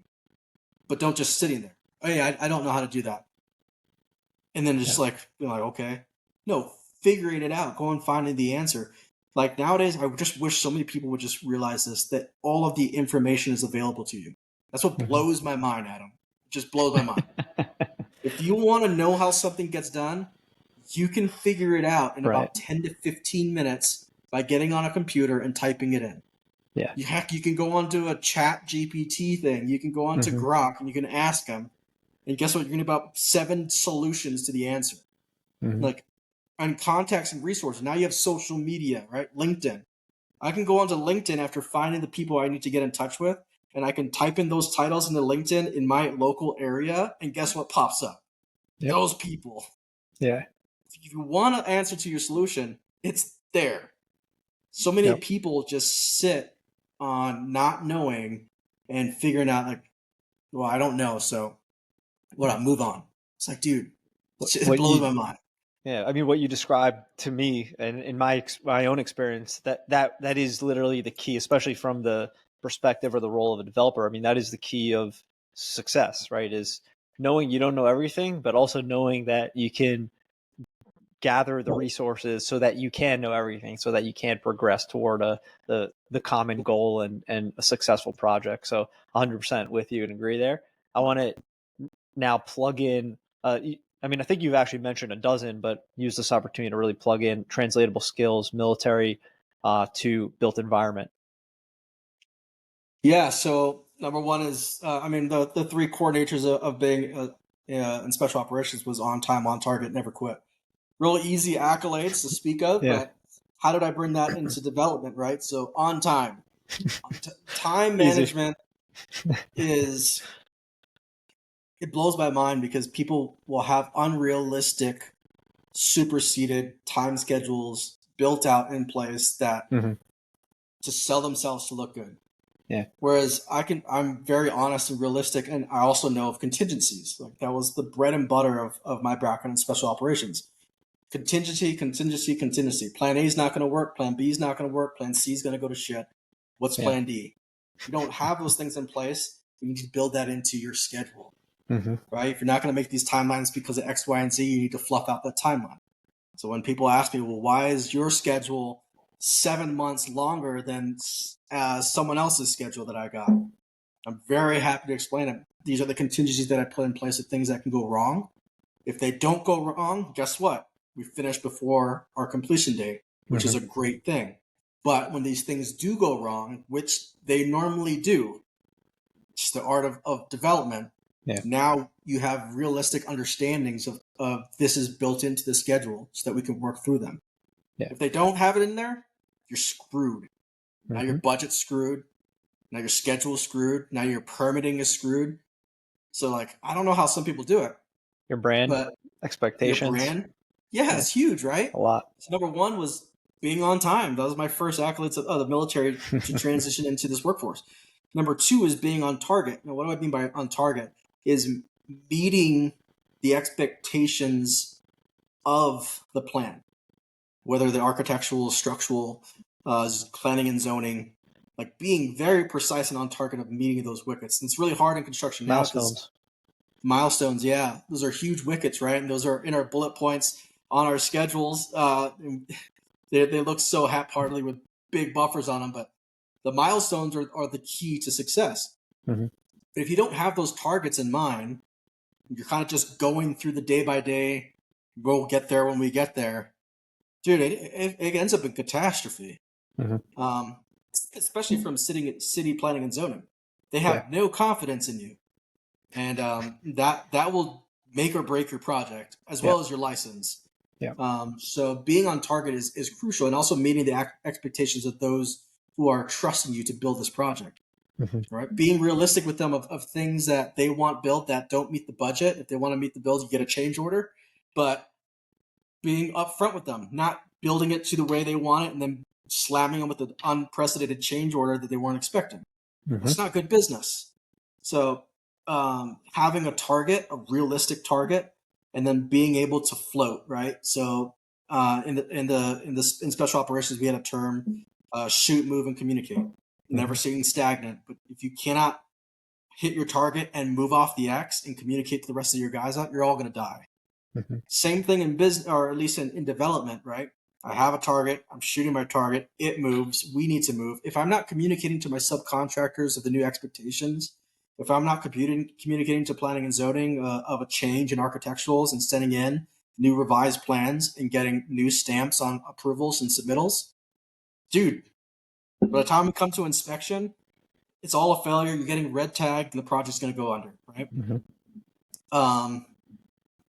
[SPEAKER 2] but don't just sitting there. Oh yeah, I don't know how to do that. And then just being like, okay. No, figuring it out, going finding the answer. Like nowadays, I just wish so many people would just realize this, that all of the information is available to you. That's what blows my mind, Adam. It just blows my mind. If you want to know how something gets done, You can figure it out in
[SPEAKER 1] Right.
[SPEAKER 2] about 10 to 15 minutes by getting on a computer and typing it in.
[SPEAKER 1] Yeah.
[SPEAKER 2] You can go onto a chat GPT thing. You can go onto Grok and you can ask them. And guess what? You're going to get about 7 solutions to the answer. Like, on context and resources. Now you have social media, right? LinkedIn. I can go onto LinkedIn after finding the people I need to get in touch with, and I can type in those titles into LinkedIn in my local area, and guess what pops up?
[SPEAKER 1] Yep.
[SPEAKER 2] Those people.
[SPEAKER 1] Yeah.
[SPEAKER 2] If you want an answer to your solution, it's there. So many people just sit on not knowing and figuring out, like, well, I don't know, so what? Move on. It's like, dude, it blows my mind.
[SPEAKER 1] Yeah, I mean, what you described to me, and in my own experience, that is literally the key, especially from the perspective or the role of a developer. I mean, that is the key of success, right? Is knowing you don't know everything, but also knowing that you can gather the resources so that you can know everything, so that you can progress toward the common goal and a successful project. So 100% with you and agree there. I want to now plug in. I mean, I think you've actually mentioned a dozen, but use this opportunity to really plug in translatable skills, military to built environment.
[SPEAKER 2] Yeah. So number one is, I mean, the 3 core natures of being in special operations was on time, on target, never quit. Real easy accolades to speak of, but how did I bring that into development, right? So on time. Time management is, it blows my mind because people will have unrealistic, superseded time schedules built out in place that to sell themselves to look good.
[SPEAKER 1] Yeah.
[SPEAKER 2] Whereas I'm very honest and realistic, and I also know of contingencies. Like, that was the bread and butter of my background in special operations. Contingency. Plan A is not going to work. Plan B is not going to work. Plan C is going to go to shit. What's plan D? If you don't have those things in place, you need to build that into your schedule, right? If you're not going to make these timelines because of X, Y, and Z, you need to fluff out that timeline. So when people ask me, well, why is your schedule 7 months longer than someone else's schedule that I got? I'm very happy to explain it. These are the contingencies that I put in place of things that can go wrong. If they don't go wrong, guess what? We finish before our completion date, which is a great thing. But when these things do go wrong, which they normally do, it's the art of development.
[SPEAKER 1] Yeah.
[SPEAKER 2] Now you have realistic understandings of this is built into the schedule so that we can work through them.
[SPEAKER 1] Yeah.
[SPEAKER 2] If they don't have it in there, you're screwed. Now your budget's screwed. Now your schedule's screwed. Now your permitting is screwed. So, like, I don't know how some people do it.
[SPEAKER 1] Your brand,
[SPEAKER 2] but
[SPEAKER 1] expectations.
[SPEAKER 2] Your brand, it's huge, right?
[SPEAKER 1] A lot.
[SPEAKER 2] So number one was being on time. That was my first accolades of the military to transition into this workforce. Number 2 is being on target. Now, what do I mean by on target? Is meeting the expectations of the plan, whether the architectural, structural, planning and zoning, like being very precise and on target of meeting those wickets. And it's really hard in construction now. Milestones, yeah. Those are huge wickets, right? And those are in our bullet points on our schedules. They look so haphazardly with big buffers on them, but the milestones are the key to success. But if you don't have those targets in mind, you're kind of just going through the day by day, we'll get there when we get there. Dude, it ends up in catastrophe. Especially from city planning and zoning. They have no confidence in you. And that will make or break your project as well as your license. So being on target is crucial, and also meeting the expectations of those who are trusting you to build this project. Right? Being realistic with them of things that they want built that don't meet the budget. If they want to meet the bills, you get a change order. But being upfront with them, not building it to the way they want it and then slamming them with an unprecedented change order that they weren't expecting. It's not good business. So having a target, a realistic target, and then being able to float, right? So in special operations, we had a term, shoot, move, and communicate. Never sitting stagnant. But if you cannot hit your target and move off the X and communicate to the rest of your guys out, you're all going to die. Same thing in business, or at least in development, right? I have a target. I'm shooting my target. It moves. We need to move. If I'm not communicating to my subcontractors of the new expectations, if I'm not communicating to planning and zoning of a change in architecturals and sending in new revised plans and getting new stamps on approvals and submittals. Dude, by the time we come to inspection, it's all a failure. You're getting red tagged and the project's going to go under, right?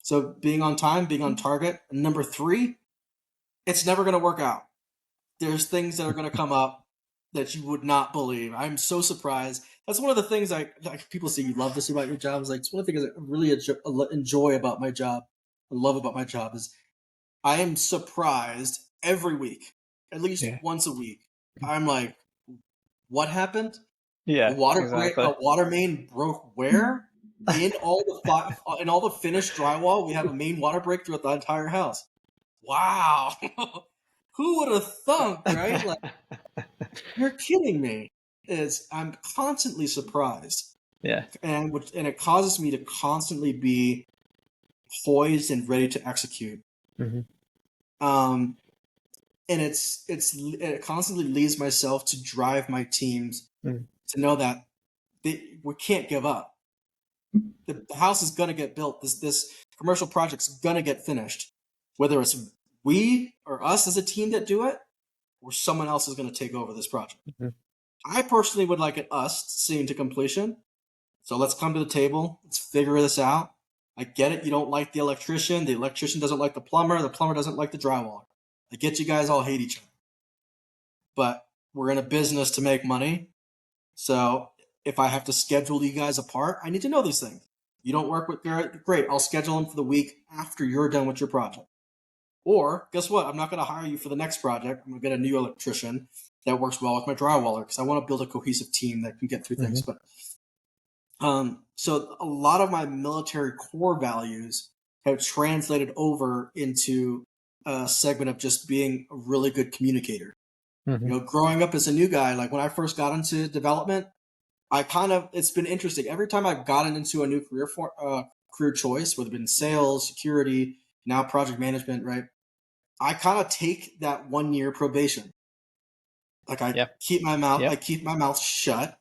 [SPEAKER 2] So being on time, being on target. And number 3, it's never going to work out. There's things that are going to come up that you would not believe. I'm so surprised. That's one of the things like people say you love this about your job. It's like, it's one of the things I really enjoy about my job. I love about my job is I am surprised every week, at least once a week. I'm like, what happened?
[SPEAKER 1] Yeah,
[SPEAKER 2] A water
[SPEAKER 1] exactly.
[SPEAKER 2] a water main broke where? In all the finished drywall, we have a main water break throughout the entire house. Wow. Who would have thunk, right? Like, you're kidding me. I'm constantly surprised.
[SPEAKER 1] Yeah.
[SPEAKER 2] And it causes me to constantly be poised and ready to execute. And it constantly leads myself to drive my teams to know that we can't give up. The house is going to get built. This commercial project's going to get finished. Whether it's we or us as a team that do it, or someone else is going to take over this project. I personally would like us seeing to completion. So let's come to the table. Let's figure this out. I get it. You don't like the electrician. The electrician doesn't like the plumber. The plumber doesn't like the drywaller. I get you guys all hate each other. But we're in a business to make money. So if I have to schedule you guys apart, I need to know these things. You don't work with Garrett? Great. I'll schedule them for the week after you're done with your project. Or guess what? I'm not going to hire you for the next project. I'm going to get a new electrician that works well with my drywaller because I want to build a cohesive team that can get through things. But so a lot of my military core values have translated over into a segment of just being a really good communicator. You know, growing up as a new guy, like when I first got into development, it's been interesting. Every time I've gotten into a new career choice, whether it's been sales, security, now project management, right? I kind of take that 1 year probation. Like I keep my mouth shut.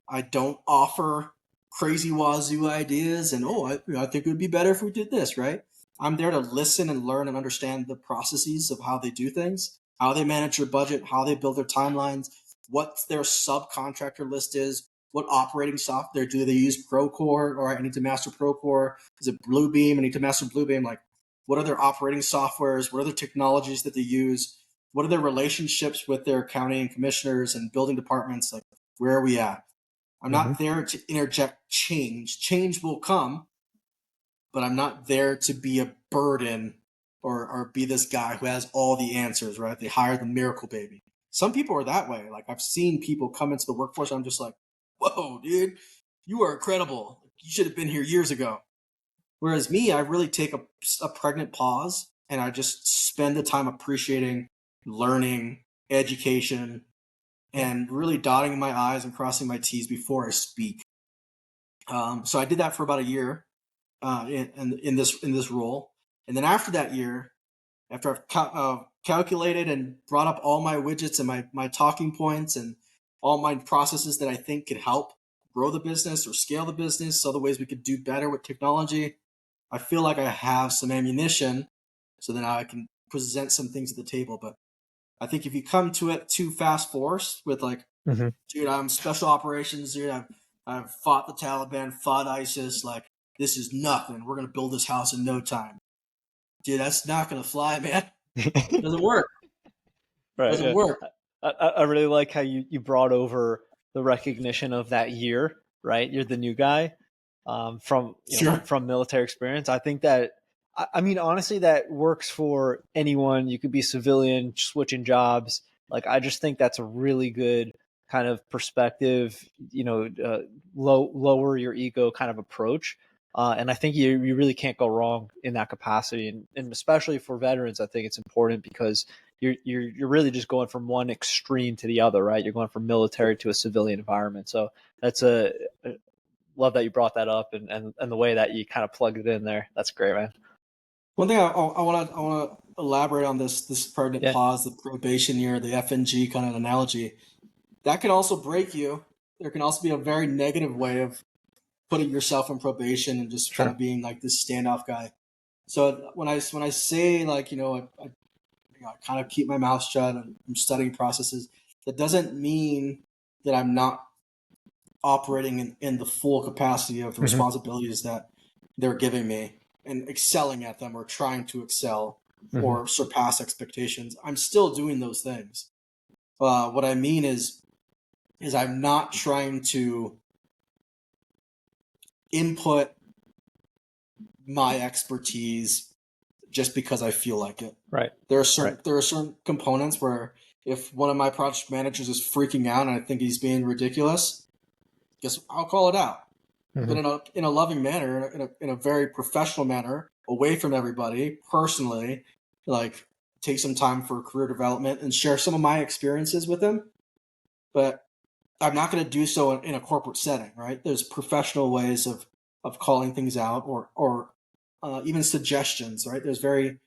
[SPEAKER 2] I don't offer crazy wazoo ideas and I think it would be better if we did this, right? I'm there to listen and learn and understand the processes of how they do things, how they manage their budget, how they build their timelines, what their subcontractor list is, what operating software do they use, Procore, or I need to master Procore. Is it Bluebeam? I need to master Bluebeam. Like, what are their operating softwares? What are the technologies that they use? What are their relationships with their county and commissioners and building departments? Like, where are we at? I'm not there to interject change. Change will come, but I'm not there to be a burden or be this guy who has all the answers, right? They hire the miracle baby. Some people are that way. Like, I've seen people come into the workforce, and I'm just like, whoa, dude, you are incredible. You should have been here years ago. Whereas me, I really take a pregnant pause and I just spend the time appreciating, learning, education, and really dotting my I's and crossing my T's before I speak. So I did that for about a year in this role. And then after that year, after I've calculated and brought up all my widgets and my talking points and all my processes that I think could help grow the business or scale the business, other ways we could do better with technology, I feel like I have some ammunition so that now I can present some things at the table. But I think if you come to it too fast force with like, dude, I'm special operations, dude, I've fought the Taliban, fought ISIS, like, this is nothing. We're going to build this house in no time. Dude, that's not going to fly, man. It doesn't work.
[SPEAKER 1] Right.
[SPEAKER 2] Doesn't work.
[SPEAKER 1] I really like how you brought over the recognition of that year, right? You're the new guy from military experience. I think that, I mean, honestly, that works for anyone. You could be civilian, switching jobs. Like, I just think that's a really good kind of perspective, lower your ego kind of approach. And I think you really can't go wrong in that capacity. And especially for veterans, I think it's important because you're really just going from one extreme to the other, right? You're going from military to a civilian environment. So that's love that you brought that up and the way that you kind of plugged it in there. That's great, man.
[SPEAKER 2] One thing I want to elaborate on this pregnant pause, the probation year, the FNG kind of analogy. That can also break you. There can also be a very negative way of putting yourself in probation and just kind of being like this standoff guy. So when I say like, I kind of keep my mouth shut and I'm studying processes, that doesn't mean that I'm not operating in the full capacity of the responsibilities that they're giving me and excelling at them or trying to excel or surpass expectations. I'm still doing those things. What I mean is I'm not trying to input my expertise just because I feel like it.
[SPEAKER 1] Right.
[SPEAKER 2] There are certain components where if one of my project managers is freaking out and I think he's being ridiculous, guess I'll call it out. But in a loving manner, in a very professional manner, away from everybody, personally, like take some time for career development and share some of my experiences with him. But I'm not going to do so in a corporate setting, right? There's professional ways of calling things out or even suggestions, right? There's very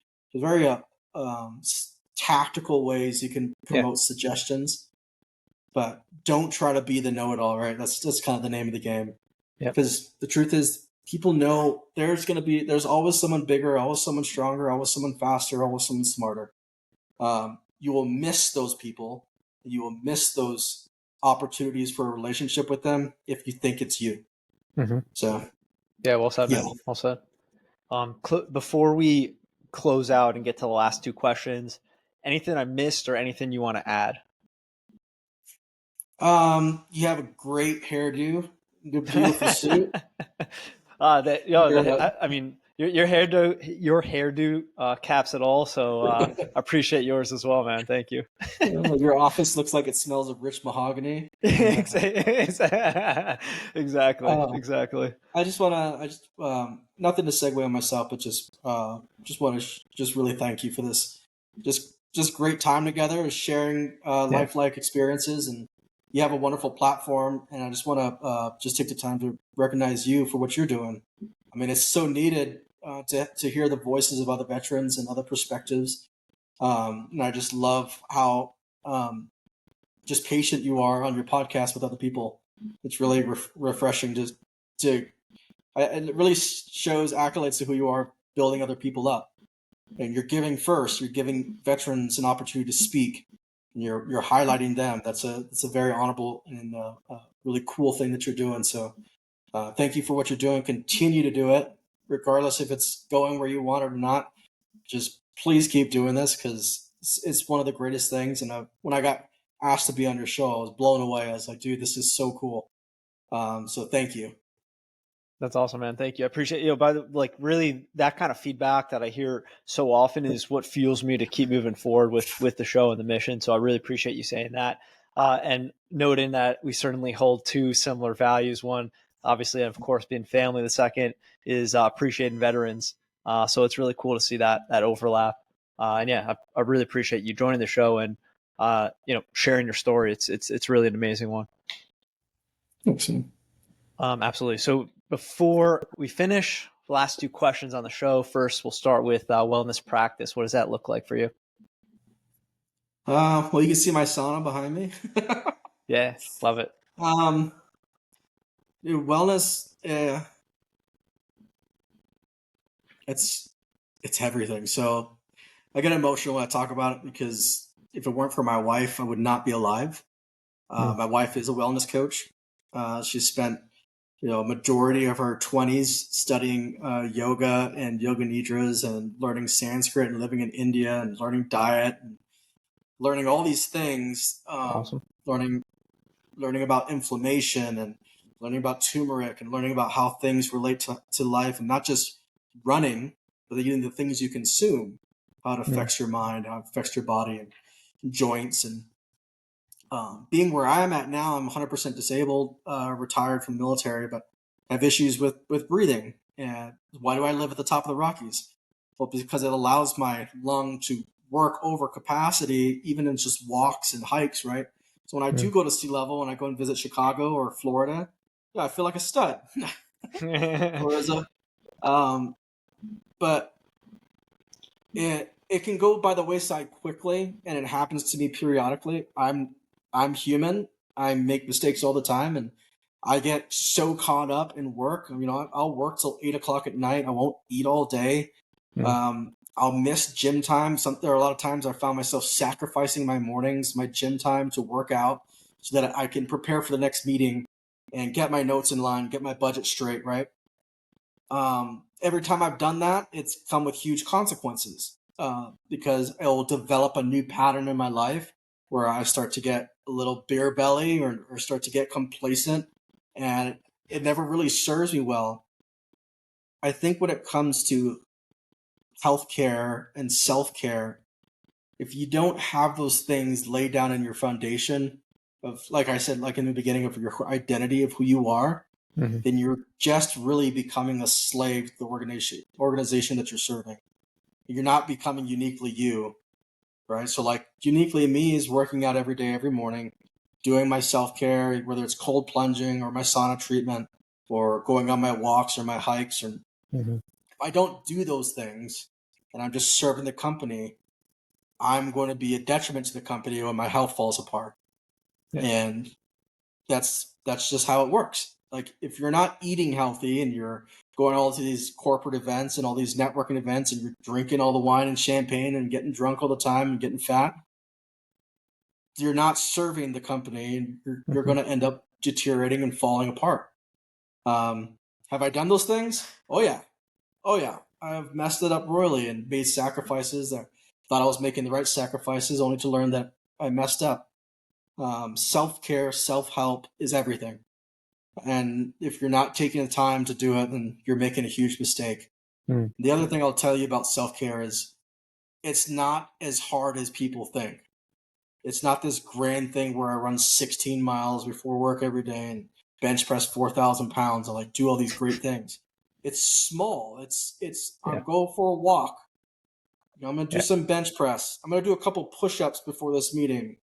[SPEAKER 2] tactical ways you can promote suggestions, but don't try to be the know-it-all, right? That's kind of the name of the game. Because the truth is, people know there's always someone bigger, always someone stronger, always someone faster, always someone smarter. You will miss those people. You will miss those opportunities for a relationship with them if you think it's you. So,
[SPEAKER 1] yeah, well said, man. Well said. Before we close out and get to the last two questions, anything I missed or anything you want to add?
[SPEAKER 2] You have a great hairdo, beautiful suit.
[SPEAKER 1] I mean, your hairdo caps it all. So I appreciate yours as well, man. Thank you.
[SPEAKER 2] Your office looks like it smells of rich mahogany.
[SPEAKER 1] Exactly.
[SPEAKER 2] I just nothing to segue on myself, but just want to just really thank you for this, just great time together, sharing lifelike experiences, and you have a wonderful platform, and I just want to just take the time to recognize you for what you're doing. I mean, it's so needed to hear the voices of other veterans and other perspectives, and I just love how just patient you are on your podcast with other people. It's really refreshing to it really shows accolades to who you are, building other people up, and you're giving first. You're giving veterans an opportunity to speak, and you're highlighting them. That's a very honorable and really cool thing that you're doing. So, thank you for what you're doing. Continue to do it, regardless if it's going where you want it or not. Just please keep doing this because it's one of the greatest things. And when I got asked to be on your show, I was blown away. I was like, dude, this is so cool. So thank you.
[SPEAKER 1] That's awesome, man. Thank you. I appreciate really that kind of feedback that I hear so often is what fuels me to keep moving forward with the show and the mission. So I really appreciate you saying that and noting that we certainly hold two similar values. One, obviously, of course, being family. The second is appreciating veterans. So it's really cool to see that overlap. And yeah, I really appreciate you joining the show and sharing your story. It's really an amazing one.
[SPEAKER 2] Excellent.
[SPEAKER 1] Absolutely. So before we finish, last two questions on the show. First, we'll start with wellness practice. What does that look like for you?
[SPEAKER 2] Well, you can see my sauna behind me.
[SPEAKER 1] Yeah, love it.
[SPEAKER 2] Wellness, it's everything. So I get emotional when I talk about it because if it weren't for my wife, I would not be alive. My wife is a wellness coach. She spent a majority of her 20s studying yoga and yoga nidras and learning Sanskrit and living in India and learning diet and learning all these things.
[SPEAKER 1] Awesome.
[SPEAKER 2] Learning about inflammation and learning about turmeric and learning about how things relate to life, and not just running, but even the things you consume, how it affects your mind, how it affects your body and joints. And being where I am at now, I'm 100% disabled, retired from the military, but I have issues with breathing. And why do I live at the top of the Rockies? Well, because it allows my lung to work over capacity, even in just walks and hikes, right? So when I do go to sea level, when I go and visit Chicago or Florida, yeah, I feel like a stud. But it can go by the wayside quickly, and it happens to me periodically. I'm human. I make mistakes all the time, and I get so caught up in work. I'll work till 8 o'clock at night. I won't eat all day. I'll miss gym time. There are a lot of times I found myself sacrificing my mornings, my gym time to work out so that I can prepare for the next meeting and get my notes in line, get my budget straight, right? Every time I've done that, it's come with huge consequences because it will develop a new pattern in my life where I start to get a little beer belly or start to get complacent, and it never really serves me well. I think when it comes to healthcare and self-care, if you don't have those things laid down in your foundation of, like I said, like in the beginning, of your identity of who you are, then you're just really becoming a slave to the organization that you're serving. You're not becoming uniquely you, right? So like uniquely me is working out every day, every morning, doing my self-care, whether it's cold plunging or my sauna treatment or going on my walks or my hikes. Or if I don't do those things and I'm just serving the company, I'm going to be a detriment to the company when my health falls apart. Yeah. And that's just how it works. Like if you're not eating healthy and you're going all to these corporate events and all these networking events and you're drinking all the wine and champagne and getting drunk all the time and getting fat, you're not serving the company, and you're going to end up deteriorating and falling apart. Have I done those things? Oh yeah. I've messed it up royally and made sacrifices that thought I was making the right sacrifices, only to learn that I messed up. Self-care, self-help is everything. And if you're not taking the time to do it, then you're making a huge mistake. The other thing I'll tell you about self-care is it's not as hard as people think. It's not this grand thing where I run 16 miles before work every day and bench press 4,000 pounds and like do all these great things. It's small. I'll go for a walk. I'm going to do some bench press. I'm going to do a couple push-ups before this meeting.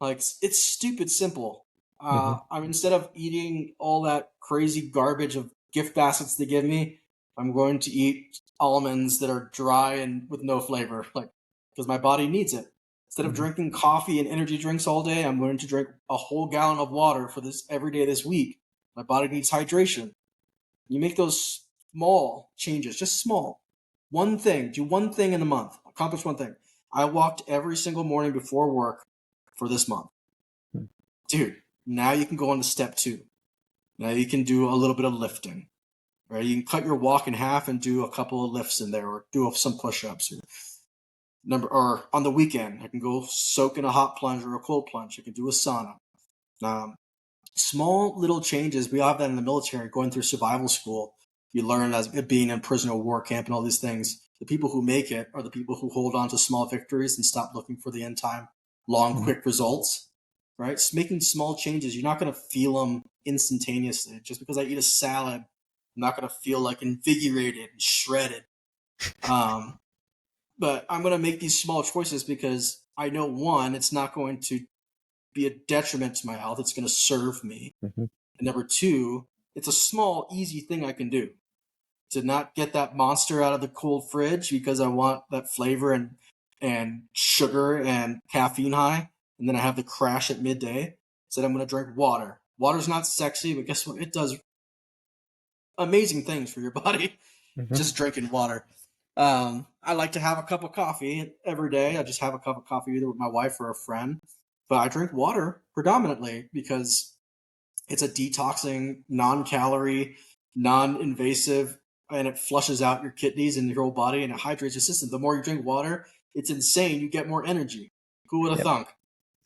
[SPEAKER 2] Like, it's stupid simple. I'm, instead of eating all that crazy garbage of gift baskets they give me, I'm going to eat almonds that are dry and with no flavor, like, because my body needs it. Instead of drinking coffee and energy drinks all day, I'm going to drink a whole gallon of water for this every day this week. My body needs hydration. You make those small changes, just small. One thing, do one thing in a month, accomplish one thing. I walked every single morning before work for this month. Dude, now you can go on to step 2. Now you can do a little bit of lifting, right? You can cut your walk in half and do a couple of lifts in there, or do some push-ups. Or on the weekend, I can go soak in a hot plunge or a cold plunge. I can do a sauna. Small little changes. We have that in the military, going through survival school. You learn as being in prisoner of war camp and all these things. The people who make it are the people who hold on to small victories and stop looking for the end time, long, quick results, right? It's making small changes. You're not going to feel them instantaneously. Just because I eat a salad, I'm not going to feel like invigorated and shredded. But I'm going to make these small choices because I know, one, it's not going to be a detriment to my health. It's going to serve me. And number 2, it's a small, easy thing I can do to not get that monster out of the cold fridge because I want that flavor and sugar and caffeine high. And then I have the crash at midday. Instead, I'm going to drink water. Water's not sexy, but guess what? It does amazing things for your body. Just drinking water. I like to have a cup of coffee every day. I just have a cup of coffee either with my wife or a friend. But I drink water predominantly because it's a detoxing, non-calorie, non-invasive, and it flushes out your kidneys and your whole body, and it hydrates your system. The more you drink water, it's insane. You get more energy. Who would have thunk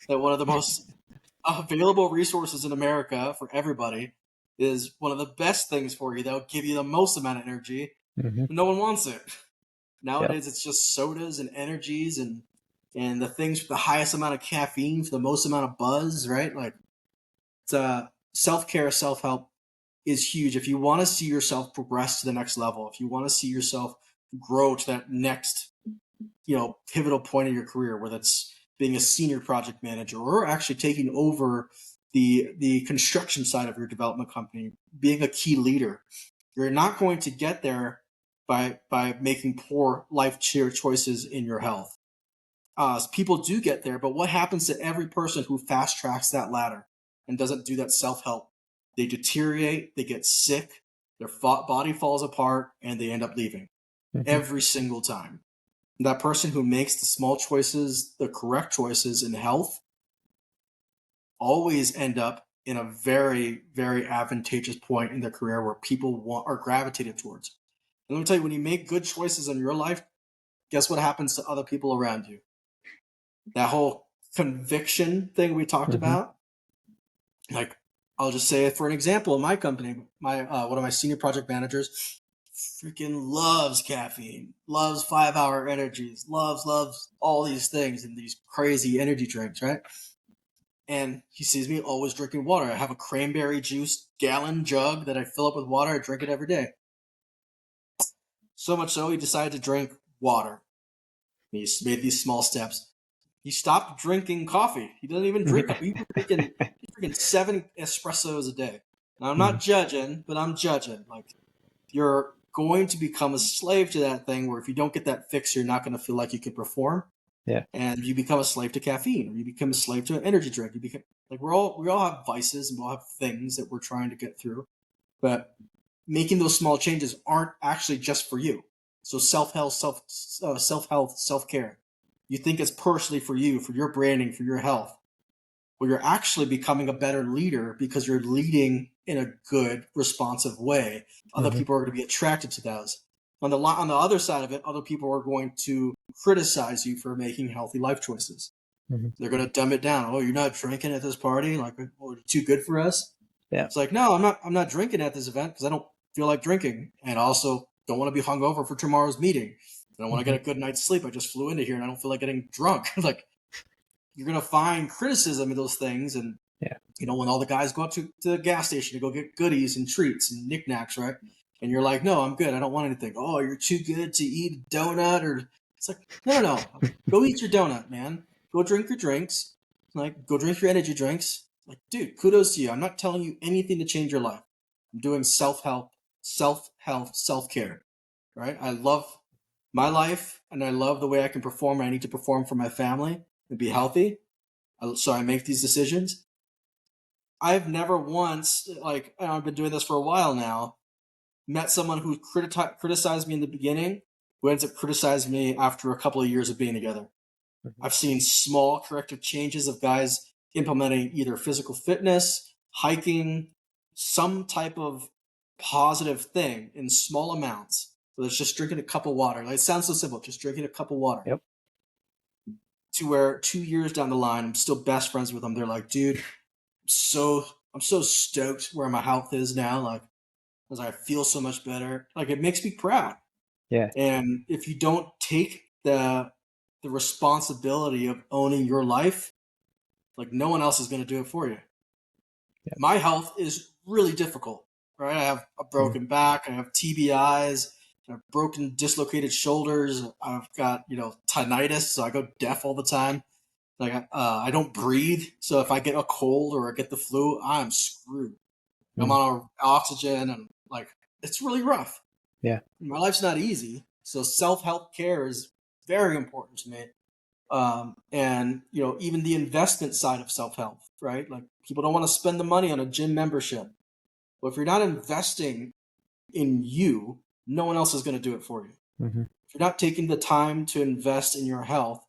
[SPEAKER 2] that one of the most available resources in America for everybody is one of the best things for you that will give you the most amount of energy? No one wants it. Nowadays, it's just sodas and energies and the things with the highest amount of caffeine for the most amount of buzz, right? Like, it's self-care, self-help is huge. If you want to see yourself progress to the next level, if you want to see yourself grow to that next, pivotal point of your career, whether it's being a senior project manager or actually taking over the construction side of your development company, being a key leader, you're not going to get there by making poor life choices in your health. People do get there, but what happens to every person who fast tracks that ladder and doesn't do that self-help? They deteriorate, they get sick, their body falls apart, and they end up leaving. every single time. And that person who makes the small choices, the correct choices in health, always end up in a very, very advantageous point in their career where people are gravitated towards. And let me tell you, when you make good choices in your life, guess what happens to other people around you? That whole conviction thing we talked about. Like, I'll just say it for an example. In my company, my one of my senior project managers freaking loves caffeine, loves 5-hour energies, loves all these things and these crazy energy drinks, right? And he sees me always drinking water. I have a cranberry juice gallon jug that I fill up with water. I drink it every day. So much so, he decided to drink water. He's made these small steps. He stopped drinking coffee. He doesn't even drink coffee. He's drinking 7 espressos a day. Now, I'm not judging, but I'm judging. Like, you're going to become a slave to that thing where if you don't get that fix, you're not going to feel like you can perform.
[SPEAKER 1] Yeah.
[SPEAKER 2] And you become a slave to caffeine, or you become a slave to an energy drink. You become like we all have vices and we all have things that we're trying to get through. But making those small changes aren't actually just for you. So self-health, self-care. You think it's personally for you, for your branding, for your health. Well, you're actually becoming a better leader because you're leading in a good, responsive way. Other people are going to be attracted to those. On the other side of it, other people are going to criticize you for making healthy life choices. They're going to dumb it down. Oh, you're not drinking at this party? Like, oh, you're too good for us?
[SPEAKER 1] Yeah.
[SPEAKER 2] It's like, no, I'm not drinking at this event because I don't feel like drinking. And also don't want to be hungover for tomorrow's meeting. I don't want to get a good night's sleep. I just flew into here and I don't feel like getting drunk. Like, you're going to find criticism in those things. And, when all the guys go up to the gas station to go get goodies and treats and knickknacks, right? And you're like, no, I'm good. I don't want anything. Oh, you're too good to eat a donut. Or it's like, no. Go eat your donut, man. Go drink your drinks. Like, go drink your energy drinks. Like, dude, kudos to you. I'm not telling you anything to change your life. I'm doing self-help, self-care, right? I love my life and I love the way I can perform. I need to perform for my family and be healthy. So I make these decisions. I've never once, like, I've been doing this for a while now, met someone who criticized me in the beginning who ends up criticizing me after a couple of years of being together. I've seen small corrective changes of guys implementing either physical fitness, hiking, some type of positive thing in small amounts. So it's just drinking a cup of water. Like, it sounds so simple, just drinking a cup of water.
[SPEAKER 1] Yep.
[SPEAKER 2] To where 2 years down the line, I'm still best friends with them. They're like, dude, I'm so stoked where my health is now. Like, as I feel so much better. Like, it makes me proud.
[SPEAKER 1] Yeah.
[SPEAKER 2] And if you don't take the responsibility of owning your life, like, no one else is going to do it for you. Yeah. My health is really difficult, right? I have a broken back. I have TBIs. I have broken, dislocated shoulders. I've got, tinnitus, so I go deaf all the time. Like, I don't breathe. So if I get a cold or I get the flu, I'm screwed. I'm on oxygen and, like, it's really rough.
[SPEAKER 1] Yeah.
[SPEAKER 2] My life's not easy. So self-help care is very important to me. And, even the investment side of self-help, right? Like, people don't want to spend the money on a gym membership. But if you're not investing in you, no one else is going to do it for you. If you're not taking the time to invest in your health,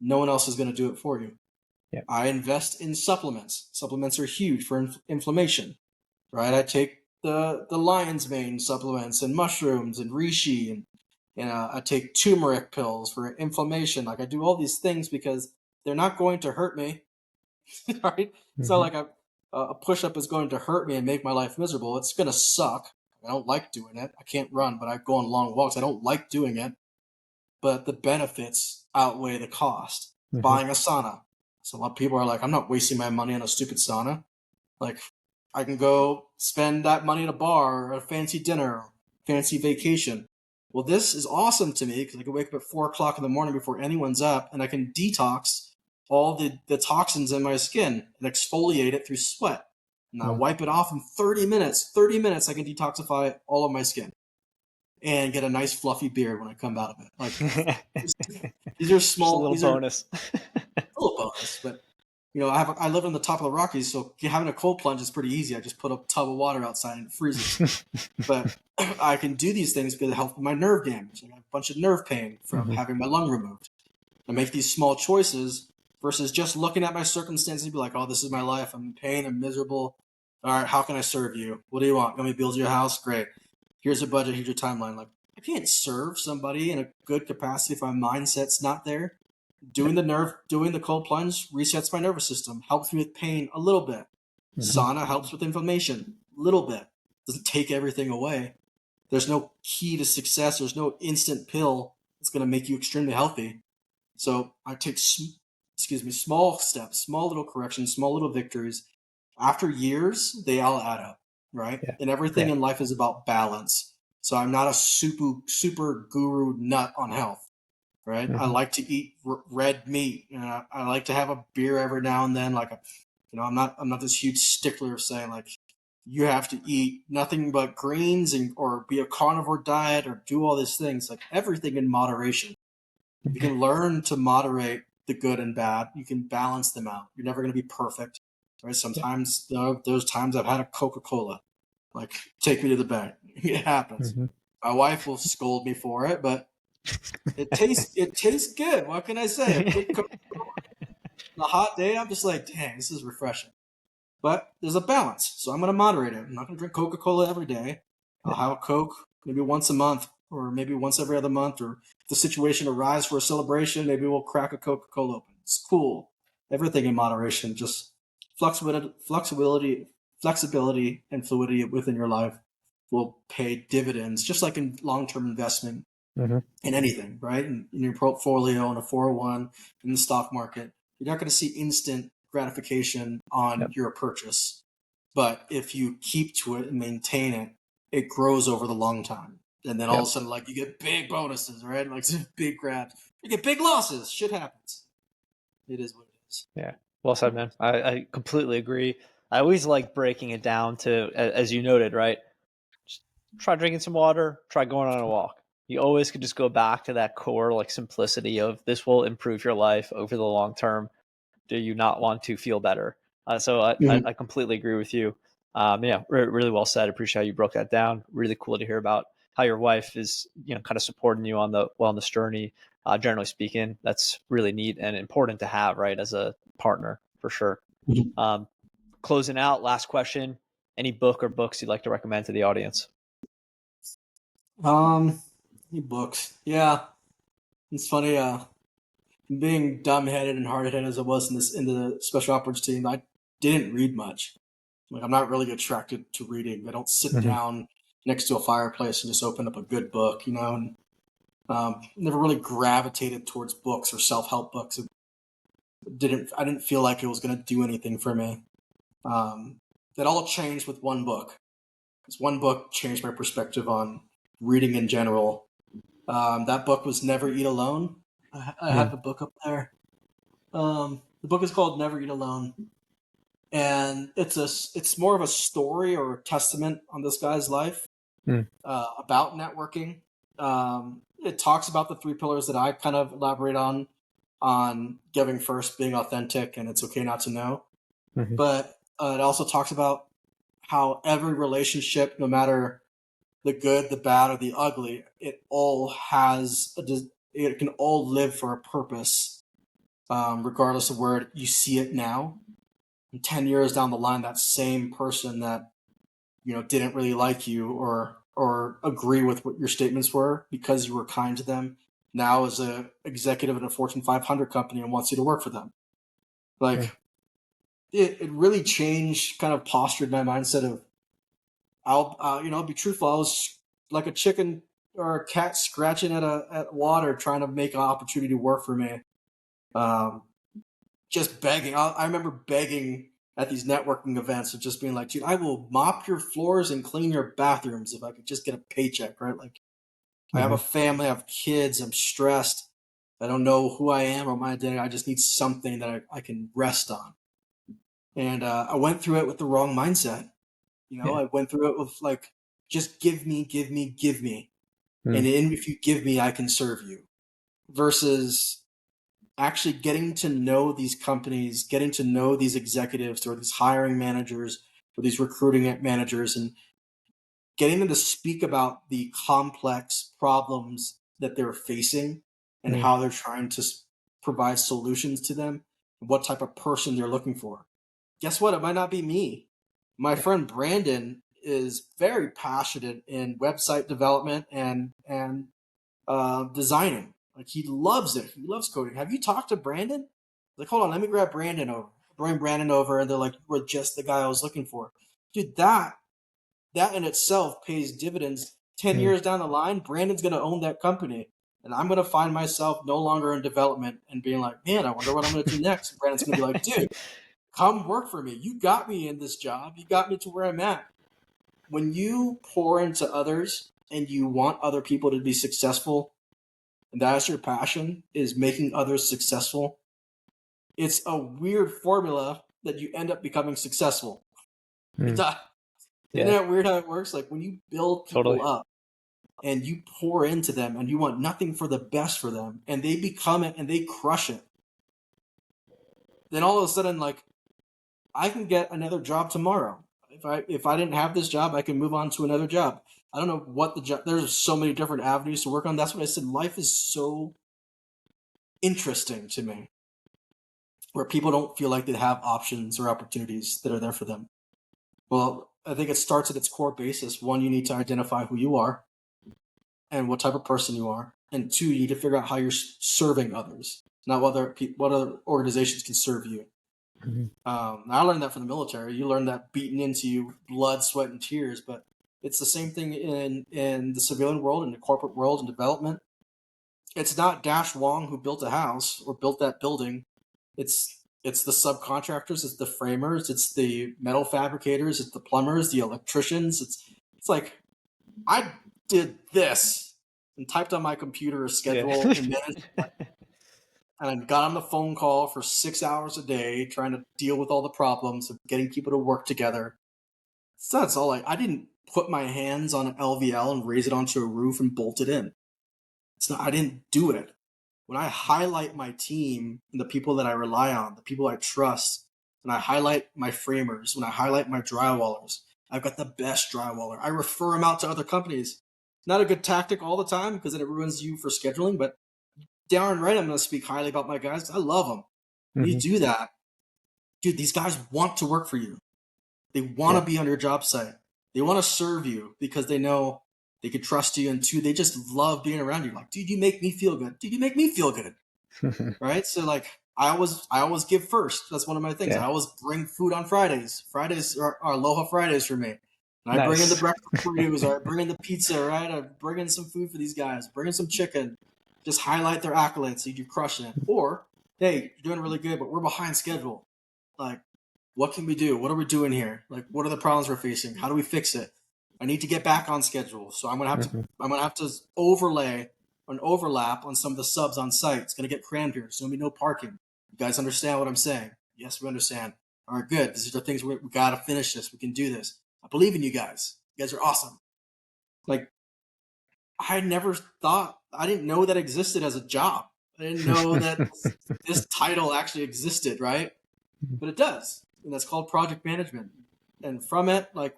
[SPEAKER 2] no one else is going to do it for you.
[SPEAKER 1] Yeah.
[SPEAKER 2] I invest in supplements. Supplements are huge for inflammation, right? I take the lion's mane supplements and mushrooms and reishi and I take turmeric pills for inflammation. Like, I do all these things because they're not going to hurt me, right? It's not like a push-up is going to hurt me and make my life miserable. It's going to suck. I don't like doing it. I can't run, but I go on long walks. I don't like doing it. But the benefits outweigh the cost. Buying a sauna. So a lot of people are like, I'm not wasting my money on a stupid sauna. Like, I can go spend that money at a bar or a fancy dinner, or fancy vacation. Well, this is awesome to me because I can wake up at 4 o'clock in the morning before anyone's up and I can detox all the toxins in my skin and exfoliate it through sweat. And I wipe it off in 30 minutes. 30 minutes, I can detoxify all of my skin and get a nice fluffy beard when I come out of it. Like, these are small.
[SPEAKER 1] Just a little bonus.
[SPEAKER 2] A little bonus, but I live on the top of the Rockies, so having a cold plunge is pretty easy. I just put a tub of water outside and it freezes. But I can do these things because it helps with my nerve damage. I got a bunch of nerve pain from having my lung removed. I make these small choices versus just looking at my circumstances and be like, oh, this is my life. I'm in pain. I'm miserable. All right, how can I serve you? What do you want? Let me build your house? Great. Here's a budget. Here's your timeline. Like, I can't serve somebody in a good capacity if my mindset's not there. Doing the cold plunge resets my nervous system, helps me with pain a little bit. Sauna helps with inflammation a little bit. Doesn't take everything away. There's no key to success. There's no instant pill that's going to make you extremely healthy. So I take, small steps, small little corrections, small little victories. After years, they all add up, right?
[SPEAKER 1] Yeah.
[SPEAKER 2] And everything in life is about balance. So I'm not a super guru nut on health. Right. I like to eat red meat. I like to have a beer every now and then. I'm not this huge stickler of saying like you have to eat nothing but greens or be a carnivore diet or do all these things. Like everything in moderation. If you can learn to moderate the good and bad, you can balance them out. You're never going to be perfect. Right. Sometimes those times I've had a Coca-Cola, like take me to the bank. It happens. My wife will scold me for it, but it tastes good. What can I say? A good Coca-Cola on a hot day, I'm just like, dang, this is refreshing. But there's a balance, so I'm going to moderate it. I'm not going to drink Coca-Cola every day. I'll have a Coke maybe once a month, or maybe once every other month, or if the situation arises for a celebration, maybe we'll crack a Coca-Cola open. It's cool. Everything in moderation. Just flexibility, and fluidity within your life will pay dividends, just like in long-term investment. In anything, right? In your portfolio, in a 401, in the stock market, you're not going to see instant gratification on your purchase. But if you keep to it and maintain it, it grows over the long time. And then all of a sudden, like you get big bonuses, right? Like some big grabs. You get big losses. Shit happens. It is what it is.
[SPEAKER 1] Yeah. Well said, man. I completely agree. I always like breaking it down to, as you noted, right? Just try drinking some water, try going on a walk. You always could just go back to that core like simplicity of this will improve your life over the long term. Do you not want to feel better? So I completely agree with you. Really well said. Appreciate how you broke that down. Really cool to hear about how your wife is, kind of supporting you on the wellness journey. Generally speaking, that's really neat and important to have, right, as a partner for sure. Closing out, last question. Any book or books you'd like to recommend to the audience?
[SPEAKER 2] Books. Yeah. It's funny, being dumb-headed and hard-headed as I was in the special operations team, I didn't read much. Like I'm not really attracted to reading. I don't sit down next to a fireplace and just open up a good book, and never really gravitated towards books or self-help books. I didn't feel like it was going to do anything for me. That all changed with one book. Because one book changed my perspective on reading in general. That book was Never Eat Alone. I have the book up there. The book is called Never Eat Alone. And it's more of a story or a testament on this guy's life about networking. It talks about the 3 pillars that I kind of elaborate on giving first, being authentic, and it's okay not to know. But it also talks about how every relationship, no matter the good, the bad, or the ugly, it can all live for a purpose, regardless of where you see it now. 10 years down the line, that same person that didn't really like you or agree with what your statements were because you were kind to them now is a executive in a Fortune 500 company and wants you to work for them. Like it really changed, kind of postured my mindset of I'll be truthful. I was like a chicken or a cat scratching at water trying to make an opportunity work for me. Just begging. I remember begging at these networking events of just being like, dude, I will mop your floors and clean your bathrooms if I could just get a paycheck, right? Like, I have a family, I have kids, I'm stressed. I don't know who I am or my identity. I just need something that I can rest on. And I went through it with the wrong mindset. I went through it with like, just give me. And if you give me, I can serve you. Versus actually getting to know these companies, getting to know these executives or these hiring managers or these recruiting managers, and getting them to speak about the complex problems that they're facing and how they're trying to provide solutions to them, what type of person they're looking for. Guess what? It might not be me. My friend Brandon is very passionate in website development and designing. Like, he loves it. He loves coding. Have you talked to Brandon? Like, hold on, let me grab Brandon over. Bring Brandon over, and they're like, "We're just the guy I was looking for." Dude, that in itself pays dividends. 10 years down the line, Brandon's going to own that company. And I'm going to find myself no longer in development and being like, man, I wonder what I'm going to do next. And Brandon's going to be like, dude, come work for me. You got me in this job. You got me to where I'm at. When you pour into others and you want other people to be successful, and that's your passion, is making others successful, it's a weird formula that you end up becoming successful. Isn't that weird how it works? Like, when you build people up and you pour into them and you want nothing for the best for them, and they become it and they crush it, then all of a sudden, like, I can get another job tomorrow. If I didn't have this job, I can move on to another job. I don't know what the job. There's so many different avenues to work on. That's what I said. Life is so interesting to me, where people don't feel like they have options or opportunities that are there for them. Well, I think it starts at its core basis. One, you need to identify who you are and what type of person you are. And two, you need to figure out how you're serving others, not what other organizations can serve you. I learned that from the military. You learn that beaten into you, blood, sweat, and tears. But it's the same thing in the civilian world, in the corporate world, in development. It's not Dash Wong who built a house or built that building. It's the subcontractors, it's the framers, it's the metal fabricators, it's the plumbers, the electricians. It's like, I did this and typed on my computer a schedule and managed, and I got on the phone call for 6 hours a day trying to deal with all the problems of getting people to work together. So that's all. I didn't put my hands on an LVL and raise it onto a roof and bolt it in. I didn't do it. When I highlight my team and the people that I rely on, the people I trust, when I highlight my framers, when I highlight my drywallers, I've got the best drywaller. I refer them out to other companies. Not a good tactic all the time because then it ruins you for scheduling, but darn right I'm going to speak highly about my guys. I love them. When you do that, dude, these guys want to work for you. They want to be on your job site. They want to serve you because they know they can trust you. And two, they just love being around you. Like, dude, you make me feel good. Dude, you make me feel good. Right? So, like, I always give first. That's one of my things. I always bring food on Fridays. Fridays are Aloha Fridays for me. And I bring in the breakfast burritos, or I bring in the pizza, right? I bring in some food for these guys, bring in some chicken, just highlight their accolades so you're crushing it. Or, hey, you're doing really good, but we're behind schedule. Like, what can we do? What are we doing here? Like, what are the problems we're facing? How do we fix it? I need to get back on schedule. So I'm gonna have to overlay an overlap on some of the subs on site. It's gonna get crammed here. There's gonna be no parking. You guys understand what I'm saying? Yes, we understand. All right, good. These are the things we gotta finish this. We can do this. I believe in you guys. You guys are awesome. Like, I never thought, I didn't know that existed as a job. I didn't know that this title actually existed, right? But it does. And that's called project management. And from it, like,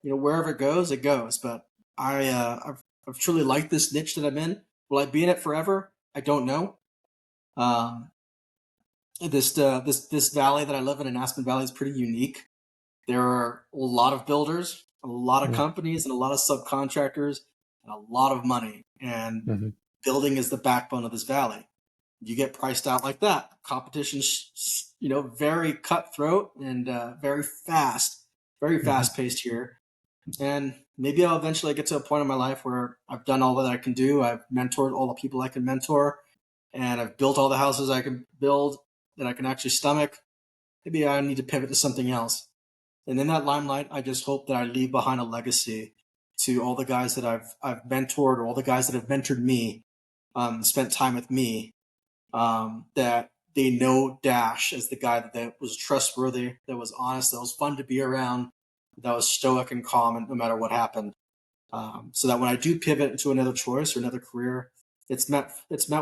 [SPEAKER 2] wherever it goes, it goes. But I've truly liked this niche that I'm in. Will I be in it forever? I don't know. This valley that I live in Aspen Valley, is pretty unique. There are a lot of builders, a lot of companies, and a lot of subcontractors, and a lot of money. And building is the backbone of this valley. You get priced out like that. Competition's, very cutthroat and very fast paced here. And maybe I'll eventually get to a point in my life where I've done all that I can do. I've mentored all the people I can mentor, and I've built all the houses I can build that I can actually stomach. Maybe I need to pivot to something else. And in that limelight, I just hope that I leave behind a legacy to all the guys that I've mentored, or all the guys that have mentored me, spent time with me, that they know Dash as the guy that was trustworthy, that was honest, that was fun to be around, that was stoic and calm no matter what happened. So that when I do pivot into another choice or another career, it's met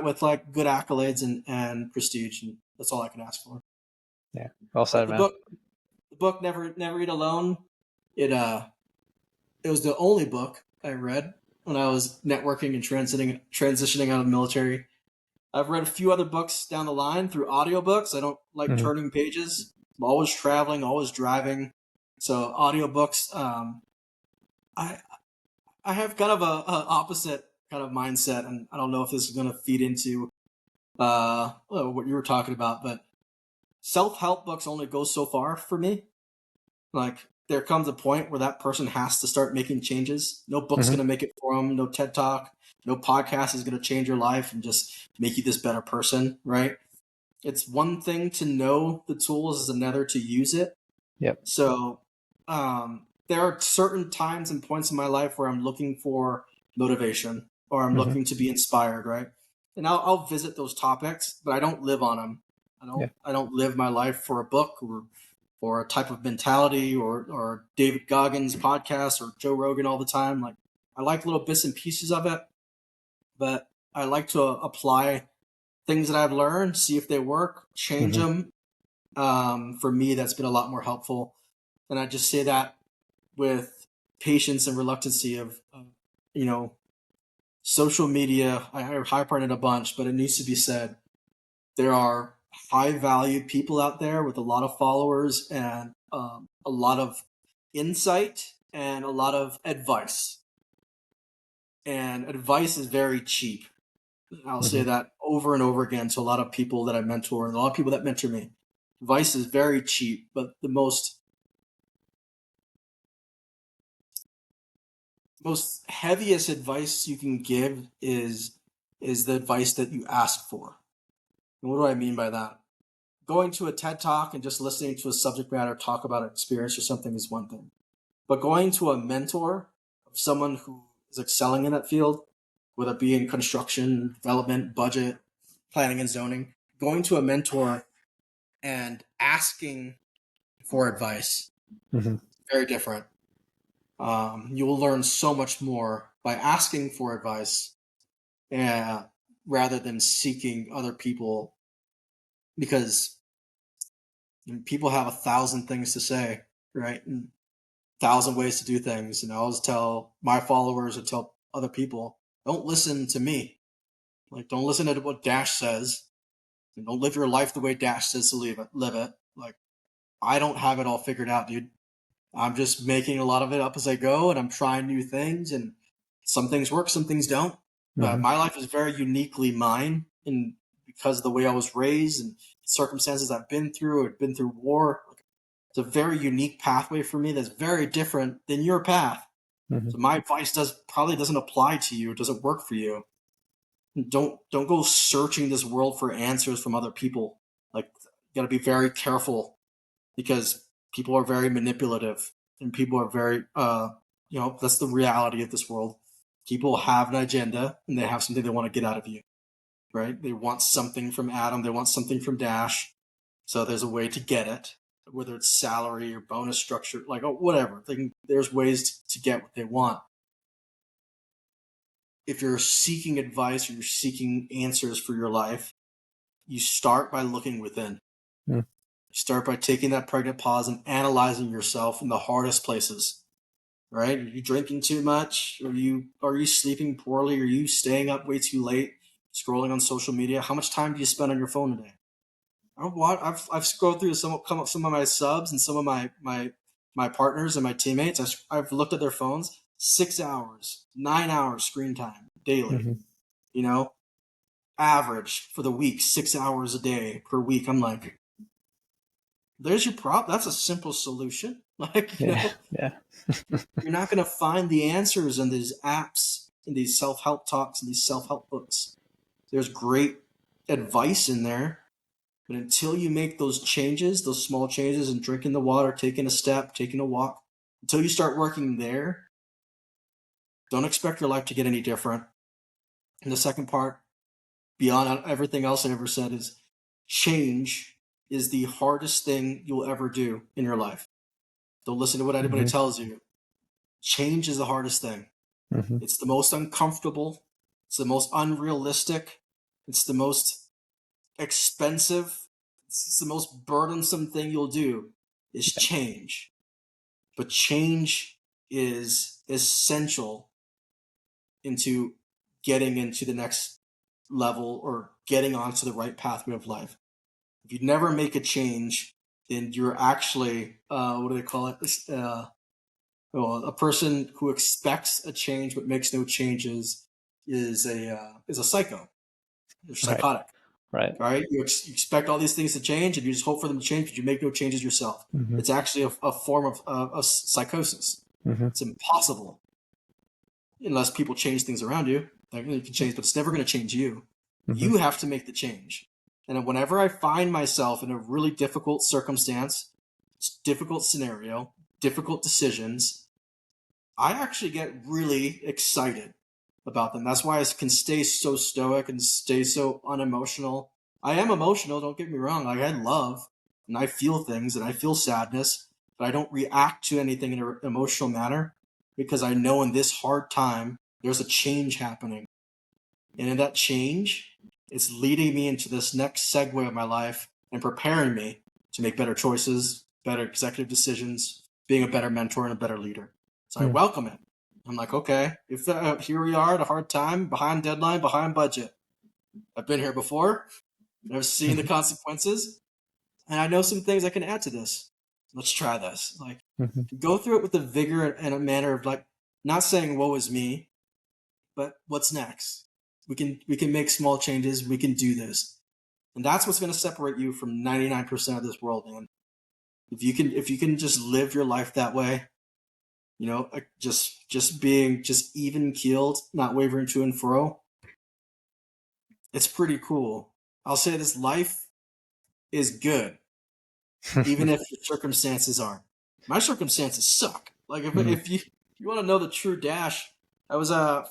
[SPEAKER 2] with like good accolades and prestige, and that's all I can ask for.
[SPEAKER 1] Yeah, well said,
[SPEAKER 2] The
[SPEAKER 1] man.
[SPEAKER 2] book Never Eat Alone. It was the only book I read when I was networking and transitioning out of the military. I've read a few other books down the line through audiobooks. I don't like turning pages. I'm always traveling, always driving. So audiobooks, I have kind of a opposite kind of mindset, and I don't know if this is going to feed into what you were talking about, but self-help books only go so far for me. Like, there comes a point where that person has to start making changes. No book's going to make it for them. No TED Talk, no podcast is going to change your life and just make you this better person, right? It's one thing to know the tools, is another to use it.
[SPEAKER 1] Yep.
[SPEAKER 2] So there are certain times and points in my life where I'm looking for motivation, or I'm looking to be inspired, right? And I'll visit those topics, but I don't live on them. I don't live my life for a book or a type of mentality or David Goggins podcast or Joe Rogan all the time. Like, I like little bits and pieces of it, but I like to apply things that I've learned, see if they work, change them. For me, that's been a lot more helpful. And I just say that with patience and reluctancy of social media. I hype on it a bunch, but it needs to be said. There are high value people out there with a lot of followers and a lot of insight and a lot of advice. And advice is very cheap. I'll say that over and over again to a lot of people that I mentor and a lot of people that mentor me. Advice is very cheap, but the most heaviest advice you can give is the advice that you ask for. And what do I mean by that? Going to a TED Talk and just listening to a subject matter talk about an experience or something is one thing. But going to a mentor of someone who is excelling in that field, whether it be in construction, development, budget, planning and zoning, going to a mentor and asking for advice, very different. You will learn so much more by asking for advice rather than seeking other people, because people have 1,000 things to say, right? And 1,000 ways to do things. And I always tell my followers and tell other people, don't listen to me. Like, don't listen to what Dash says. And don't live your life the way Dash says to live it. Like, I don't have it all figured out, dude. I'm just making a lot of it up as I go, and I'm trying new things, and some things work, some things don't. But my life is very uniquely mine, and because of the way I was raised and circumstances I've been through war. It's a very unique pathway for me that's very different than your path. So my advice probably doesn't apply to you. It doesn't work for you. Don't go searching this world for answers from other people. Like, you got to be very careful, because people are very manipulative, and people are very that's the reality of this world. People have an agenda, and they have something they want to get out of you, right? They want something from Adam, they want something from Dash, so there's a way to get it, whether it's salary or bonus structure, like, whatever. There's ways to get what they want. If you're seeking advice or you're seeking answers for your life, you start by looking within. You start by taking that pregnant pause and analyzing yourself in the hardest places, right? Are you drinking too much? Are you sleeping poorly? Are you staying up way too late, scrolling on social media? How much time do you spend on your phone a day? I've scrolled through some of my subs and some of my partners and my teammates. I've looked at their phones 6 hours, 9 hours screen time daily. Average for the week, 6 hours a day per week. I'm like, there's your prop. That's a simple solution. Like, you're not going to find the answers in these apps, in these self-help talks, and these self-help books. There's great advice in there, but until you make those changes, those small changes, and drinking the water, taking a step, taking a walk, until you start working there, don't expect your life to get any different. And the second part, beyond everything else I ever said, is change is the hardest thing you'll ever do in your life. Don't listen to what anybody tells you. Change is the hardest thing. It's the most uncomfortable. It's the most unrealistic. It's the most expensive. It's the most burdensome thing you'll do is change. But change is essential into getting into the next level or getting onto the right pathway of life. If you never make a change, then you're actually, what do they call it? Well, a person who expects a change but makes no changes is a psycho. They're psychotic.
[SPEAKER 1] Right.
[SPEAKER 2] Right? You expect all these things to change, and you just hope for them to change, but you make no changes yourself.
[SPEAKER 1] Mm-hmm.
[SPEAKER 2] It's actually a form of psychosis.
[SPEAKER 1] Mm-hmm.
[SPEAKER 2] It's impossible unless people change things around you. Like, you can change, but it's never going to change you.
[SPEAKER 1] Mm-hmm.
[SPEAKER 2] You have to make the change. And whenever I find myself in a really difficult circumstance, difficult scenario, difficult decisions, I actually get really excited about them. That's why I can stay so stoic and stay so unemotional. I am emotional, don't get me wrong. Like, I love and I feel things and I feel sadness, but I don't react to anything in an emotional manner because I know in this hard time there's a change happening. And in that change, it's leading me into this next segue of my life and preparing me to make better choices, better executive decisions, being a better mentor and a better leader. So I welcome it. I'm like, okay, if here we are at a hard time, behind deadline, behind budget. I've been here before. I've seen the consequences, and I know some things I can add to this. Let's try this. Like, go through it with a vigor and a manner of, like, not saying woe is me, but what's next? We can make small changes. We can do this, and that's what's going to separate you from 99% of this world, man. If you can just live your life that way, you know, just being just even keeled, not wavering to and fro. It's pretty cool. I'll say this: life is good, even if your circumstances aren't. My circumstances suck. Like, if you want to know the true dash, I was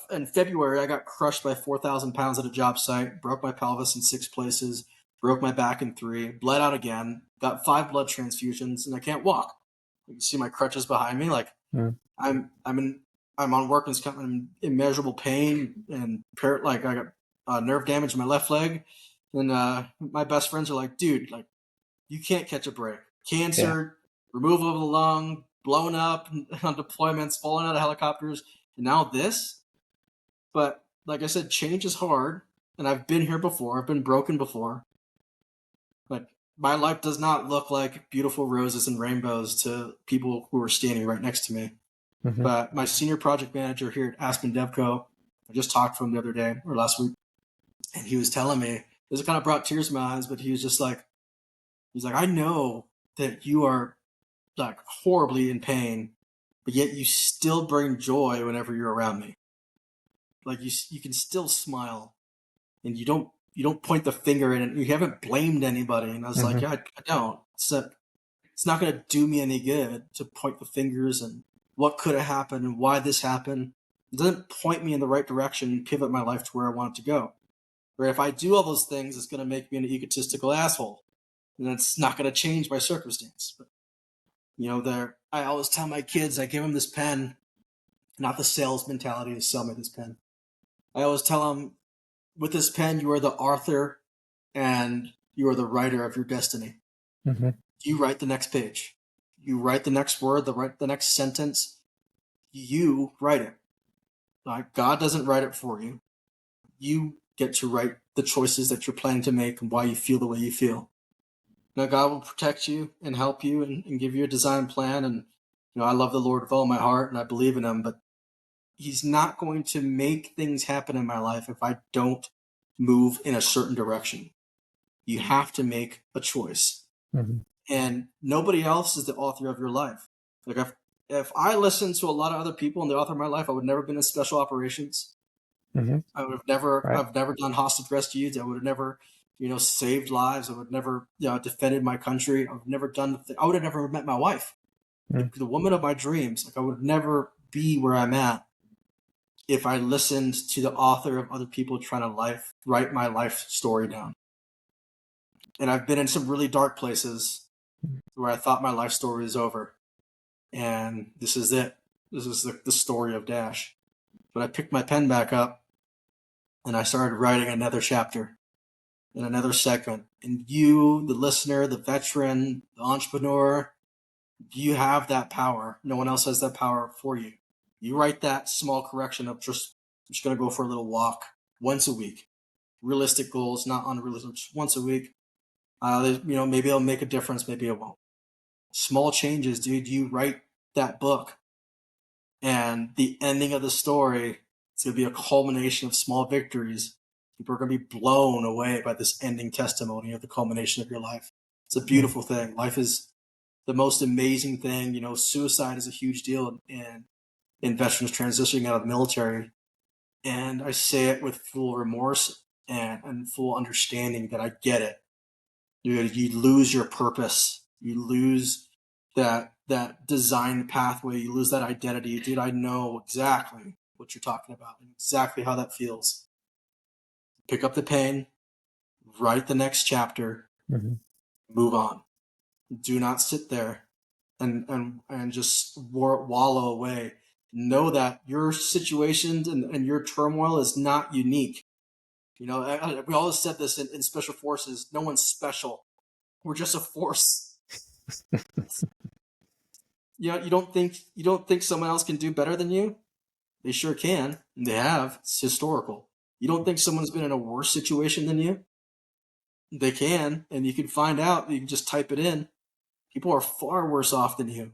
[SPEAKER 2] in February. I got crushed by 4,000 pounds at a job site, broke my pelvis in 6 places, broke my back in 3, bled out again, got 5 blood transfusions, and I can't walk. You can see my crutches behind me. Like, I'm on workman's comp, in immeasurable pain and like I got nerve damage in my left leg, and my best friends are like, dude, like, you can't catch a break. Cancer, removal of the lung, blown up on deployments, falling out of helicopters, and now this. But like I said, change is hard, and I've been here before. I've been broken before. Like, my life does not look like beautiful roses and rainbows to people who are standing right next to me. But my senior project manager here at Aspen DevCo, I just talked to him the other day or last week, and he was telling me, this kind of brought tears to my eyes, but he was just like, I know that you are, like, horribly in pain, but yet you still bring joy whenever you're around me. Like, you can still smile, and you don't point the finger in it. You haven't blamed anybody. And I was like, yeah, I don't. It's not going to do me any good to point the fingers and what could have happened and why this happened. It doesn't point me in the right direction and pivot my life to where I want it to go. Or if I do all those things, it's going to make me an egotistical asshole. And it's not going to change my circumstance. But, you know, I always tell my kids, I give them this pen, not the sales mentality to sell me this pen. I always tell them, with this pen, you are the author and you are the writer of your destiny. You write the next page. You write the next word, the next sentence. You write it. Like, God doesn't write it for you. You get to write the choices that you're planning to make and why you feel the way you feel. Now, God will protect you and help you and give you a design plan. And, you know, I love the Lord with all my heart and I believe in him, but he's not going to make things happen in my life if I don't move in a certain direction. You have to make a choice. And nobody else is the author of your life. Like, if I listened to a lot of other people and the author of my life, I would never have been in special operations. I would have never, I've never done hostage rescues. I would have never, you know, saved lives. I would have never, you know, defended my country. I would have never done, I would have never met my wife, like, the woman of my dreams. Like, I would never be where I'm at if I listened to the author of other people trying to write my life story down. And I've been in some really dark places where I thought my life story was over. And this is it. This is the story of Dash. But I picked my pen back up and I started writing another chapter in another segment. And you, the listener, the veteran, the entrepreneur, you have that power. No one else has that power for you. You write that small correction of just, I'm just going to go for a little walk once a week. Realistic goals, not unrealistic, just once a week. Maybe it'll make a difference, maybe it won't. Small changes, dude. You write that book, and the ending of the story, it's going to be a culmination of small victories. People are going to be blown away by this ending testimony of the culmination of your life. It's a beautiful thing. Life is the most amazing thing. You know, suicide is a huge deal in veterans transitioning out of the military. And I say it with full remorse and full understanding that I get it. You lose your purpose. You lose that design pathway. You lose that identity. Dude, I know exactly what you're talking about and exactly how that feels. Pick up the pen, write the next chapter, move on. Do not sit there and just wallow away. Know that your situation and your turmoil is not unique. You know, we always said this in special forces. No one's special. We're just a force. You know, you don't think someone else can do better than you? They sure can, and they have. It's historical. You don't think someone's been in a worse situation than you? They can, and you can find out. You can just type it in. People are far worse off than you,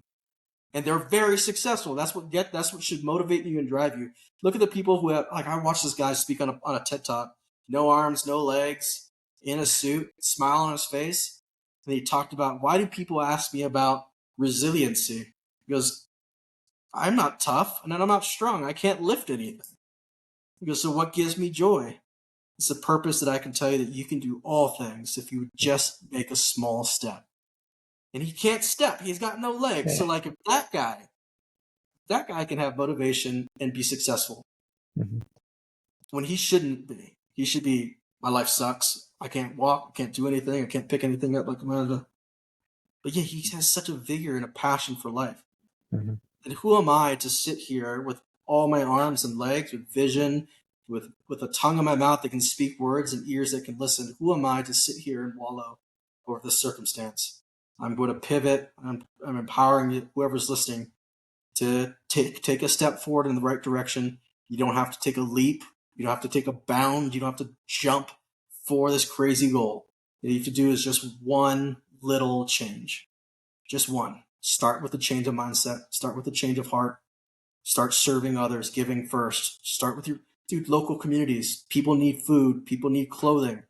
[SPEAKER 2] and they're very successful. That's what should motivate you and drive you. Look at the people who have, like, I watched this guy speak on a TED Talk. No arms, no legs, in a suit, smile on his face, and he talked about, why do people ask me about resiliency? He goes, I'm not tough, and I'm not strong. I can't lift anything. He goes, so what gives me joy? It's the purpose that I can tell you that you can do all things if you would just make a small step. And he can't step. He's got no legs. So, like, if that guy can have motivation and be successful when he shouldn't be. He should be, my life sucks. I can't walk. I can't do anything. I can't pick anything up like mine. But yeah, he has such a vigor and a passion for life. And who am I to sit here with all my arms and legs, with vision, with a tongue in my mouth that can speak words and ears that can listen? Who am I to sit here and wallow over this circumstance? I'm going to pivot. I'm empowering whoever's listening to take a step forward in the right direction. You don't have to take a leap. You don't have to take a bound. You don't have to jump for this crazy goal. What you have to do is just one little change. Just one. Start with a change of mindset. Start with a change of heart. Start serving others, giving first. Start with your local communities. People need food. People need clothing.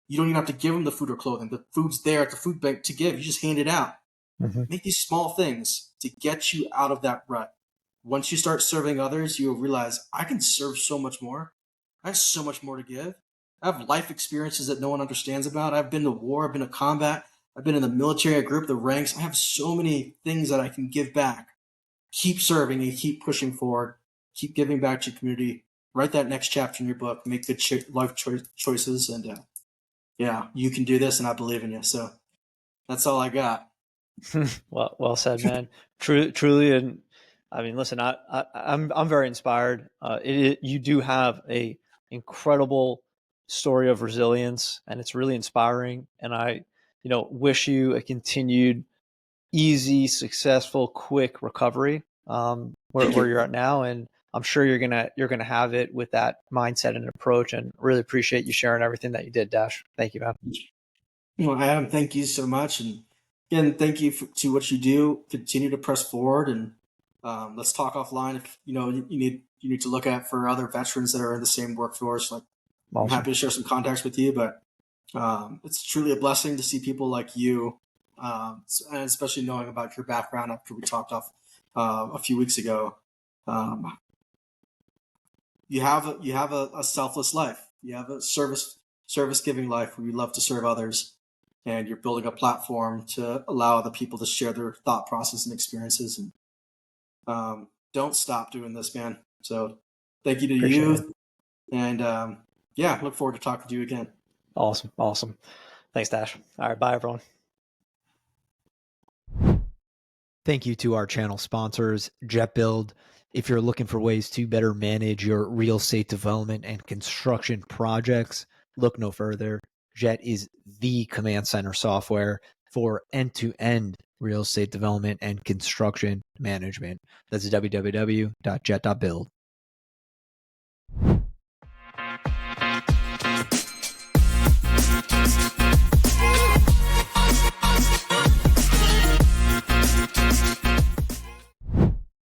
[SPEAKER 2] You don't even have to give them the food or clothing. The food's there at the food bank to give. You just hand it out. Make these small things to get you out of that rut. Once you start serving others, you'll realize, I can serve so much more. I have so much more to give. I have life experiences that no one understands about. I've been to war. I've been to combat. I've been in the military. I grew up the ranks. I have so many things that I can give back. Keep serving and keep pushing forward. Keep giving back to your community. Write that next chapter in your book. Make good life choices. And yeah, you can do this, and I believe in you. So that's all I got.
[SPEAKER 1] Well said, man. Truly, and I mean, listen, I'm very inspired. You do have a incredible story of resilience, and it's really inspiring. And I, wish you a continued easy, successful, quick recovery where you're at now. And I'm sure you're gonna have it with that mindset and approach. And really appreciate you sharing everything that you did, Dash. Thank you, man.
[SPEAKER 2] Well, Adam, thank you so much, and again, thank you to what you do. Continue to press forward, and let's talk offline if you need to look at for other veterans that are in the same workforce. Like,
[SPEAKER 1] Awesome.
[SPEAKER 2] I'm happy to share some contacts with you, but it's truly a blessing to see people like you, and especially knowing about your background after we talked off a few weeks ago. You have a selfless life. You have a service giving life where you love to serve others, and you're building a platform to allow other people to share their thought process and experiences. And don't stop doing this, man. So thank you to
[SPEAKER 1] Appreciate
[SPEAKER 2] you,
[SPEAKER 1] it.
[SPEAKER 2] and yeah, look forward to talking to you again.
[SPEAKER 1] Awesome. Thanks, Dash. All right, bye, everyone. Thank you to our channel sponsors, Jet.Build, If you're looking for ways to better manage your real estate development and construction projects, look no further. Jet is the command center software for end-to-end real estate development and construction management. That's www.jet.build.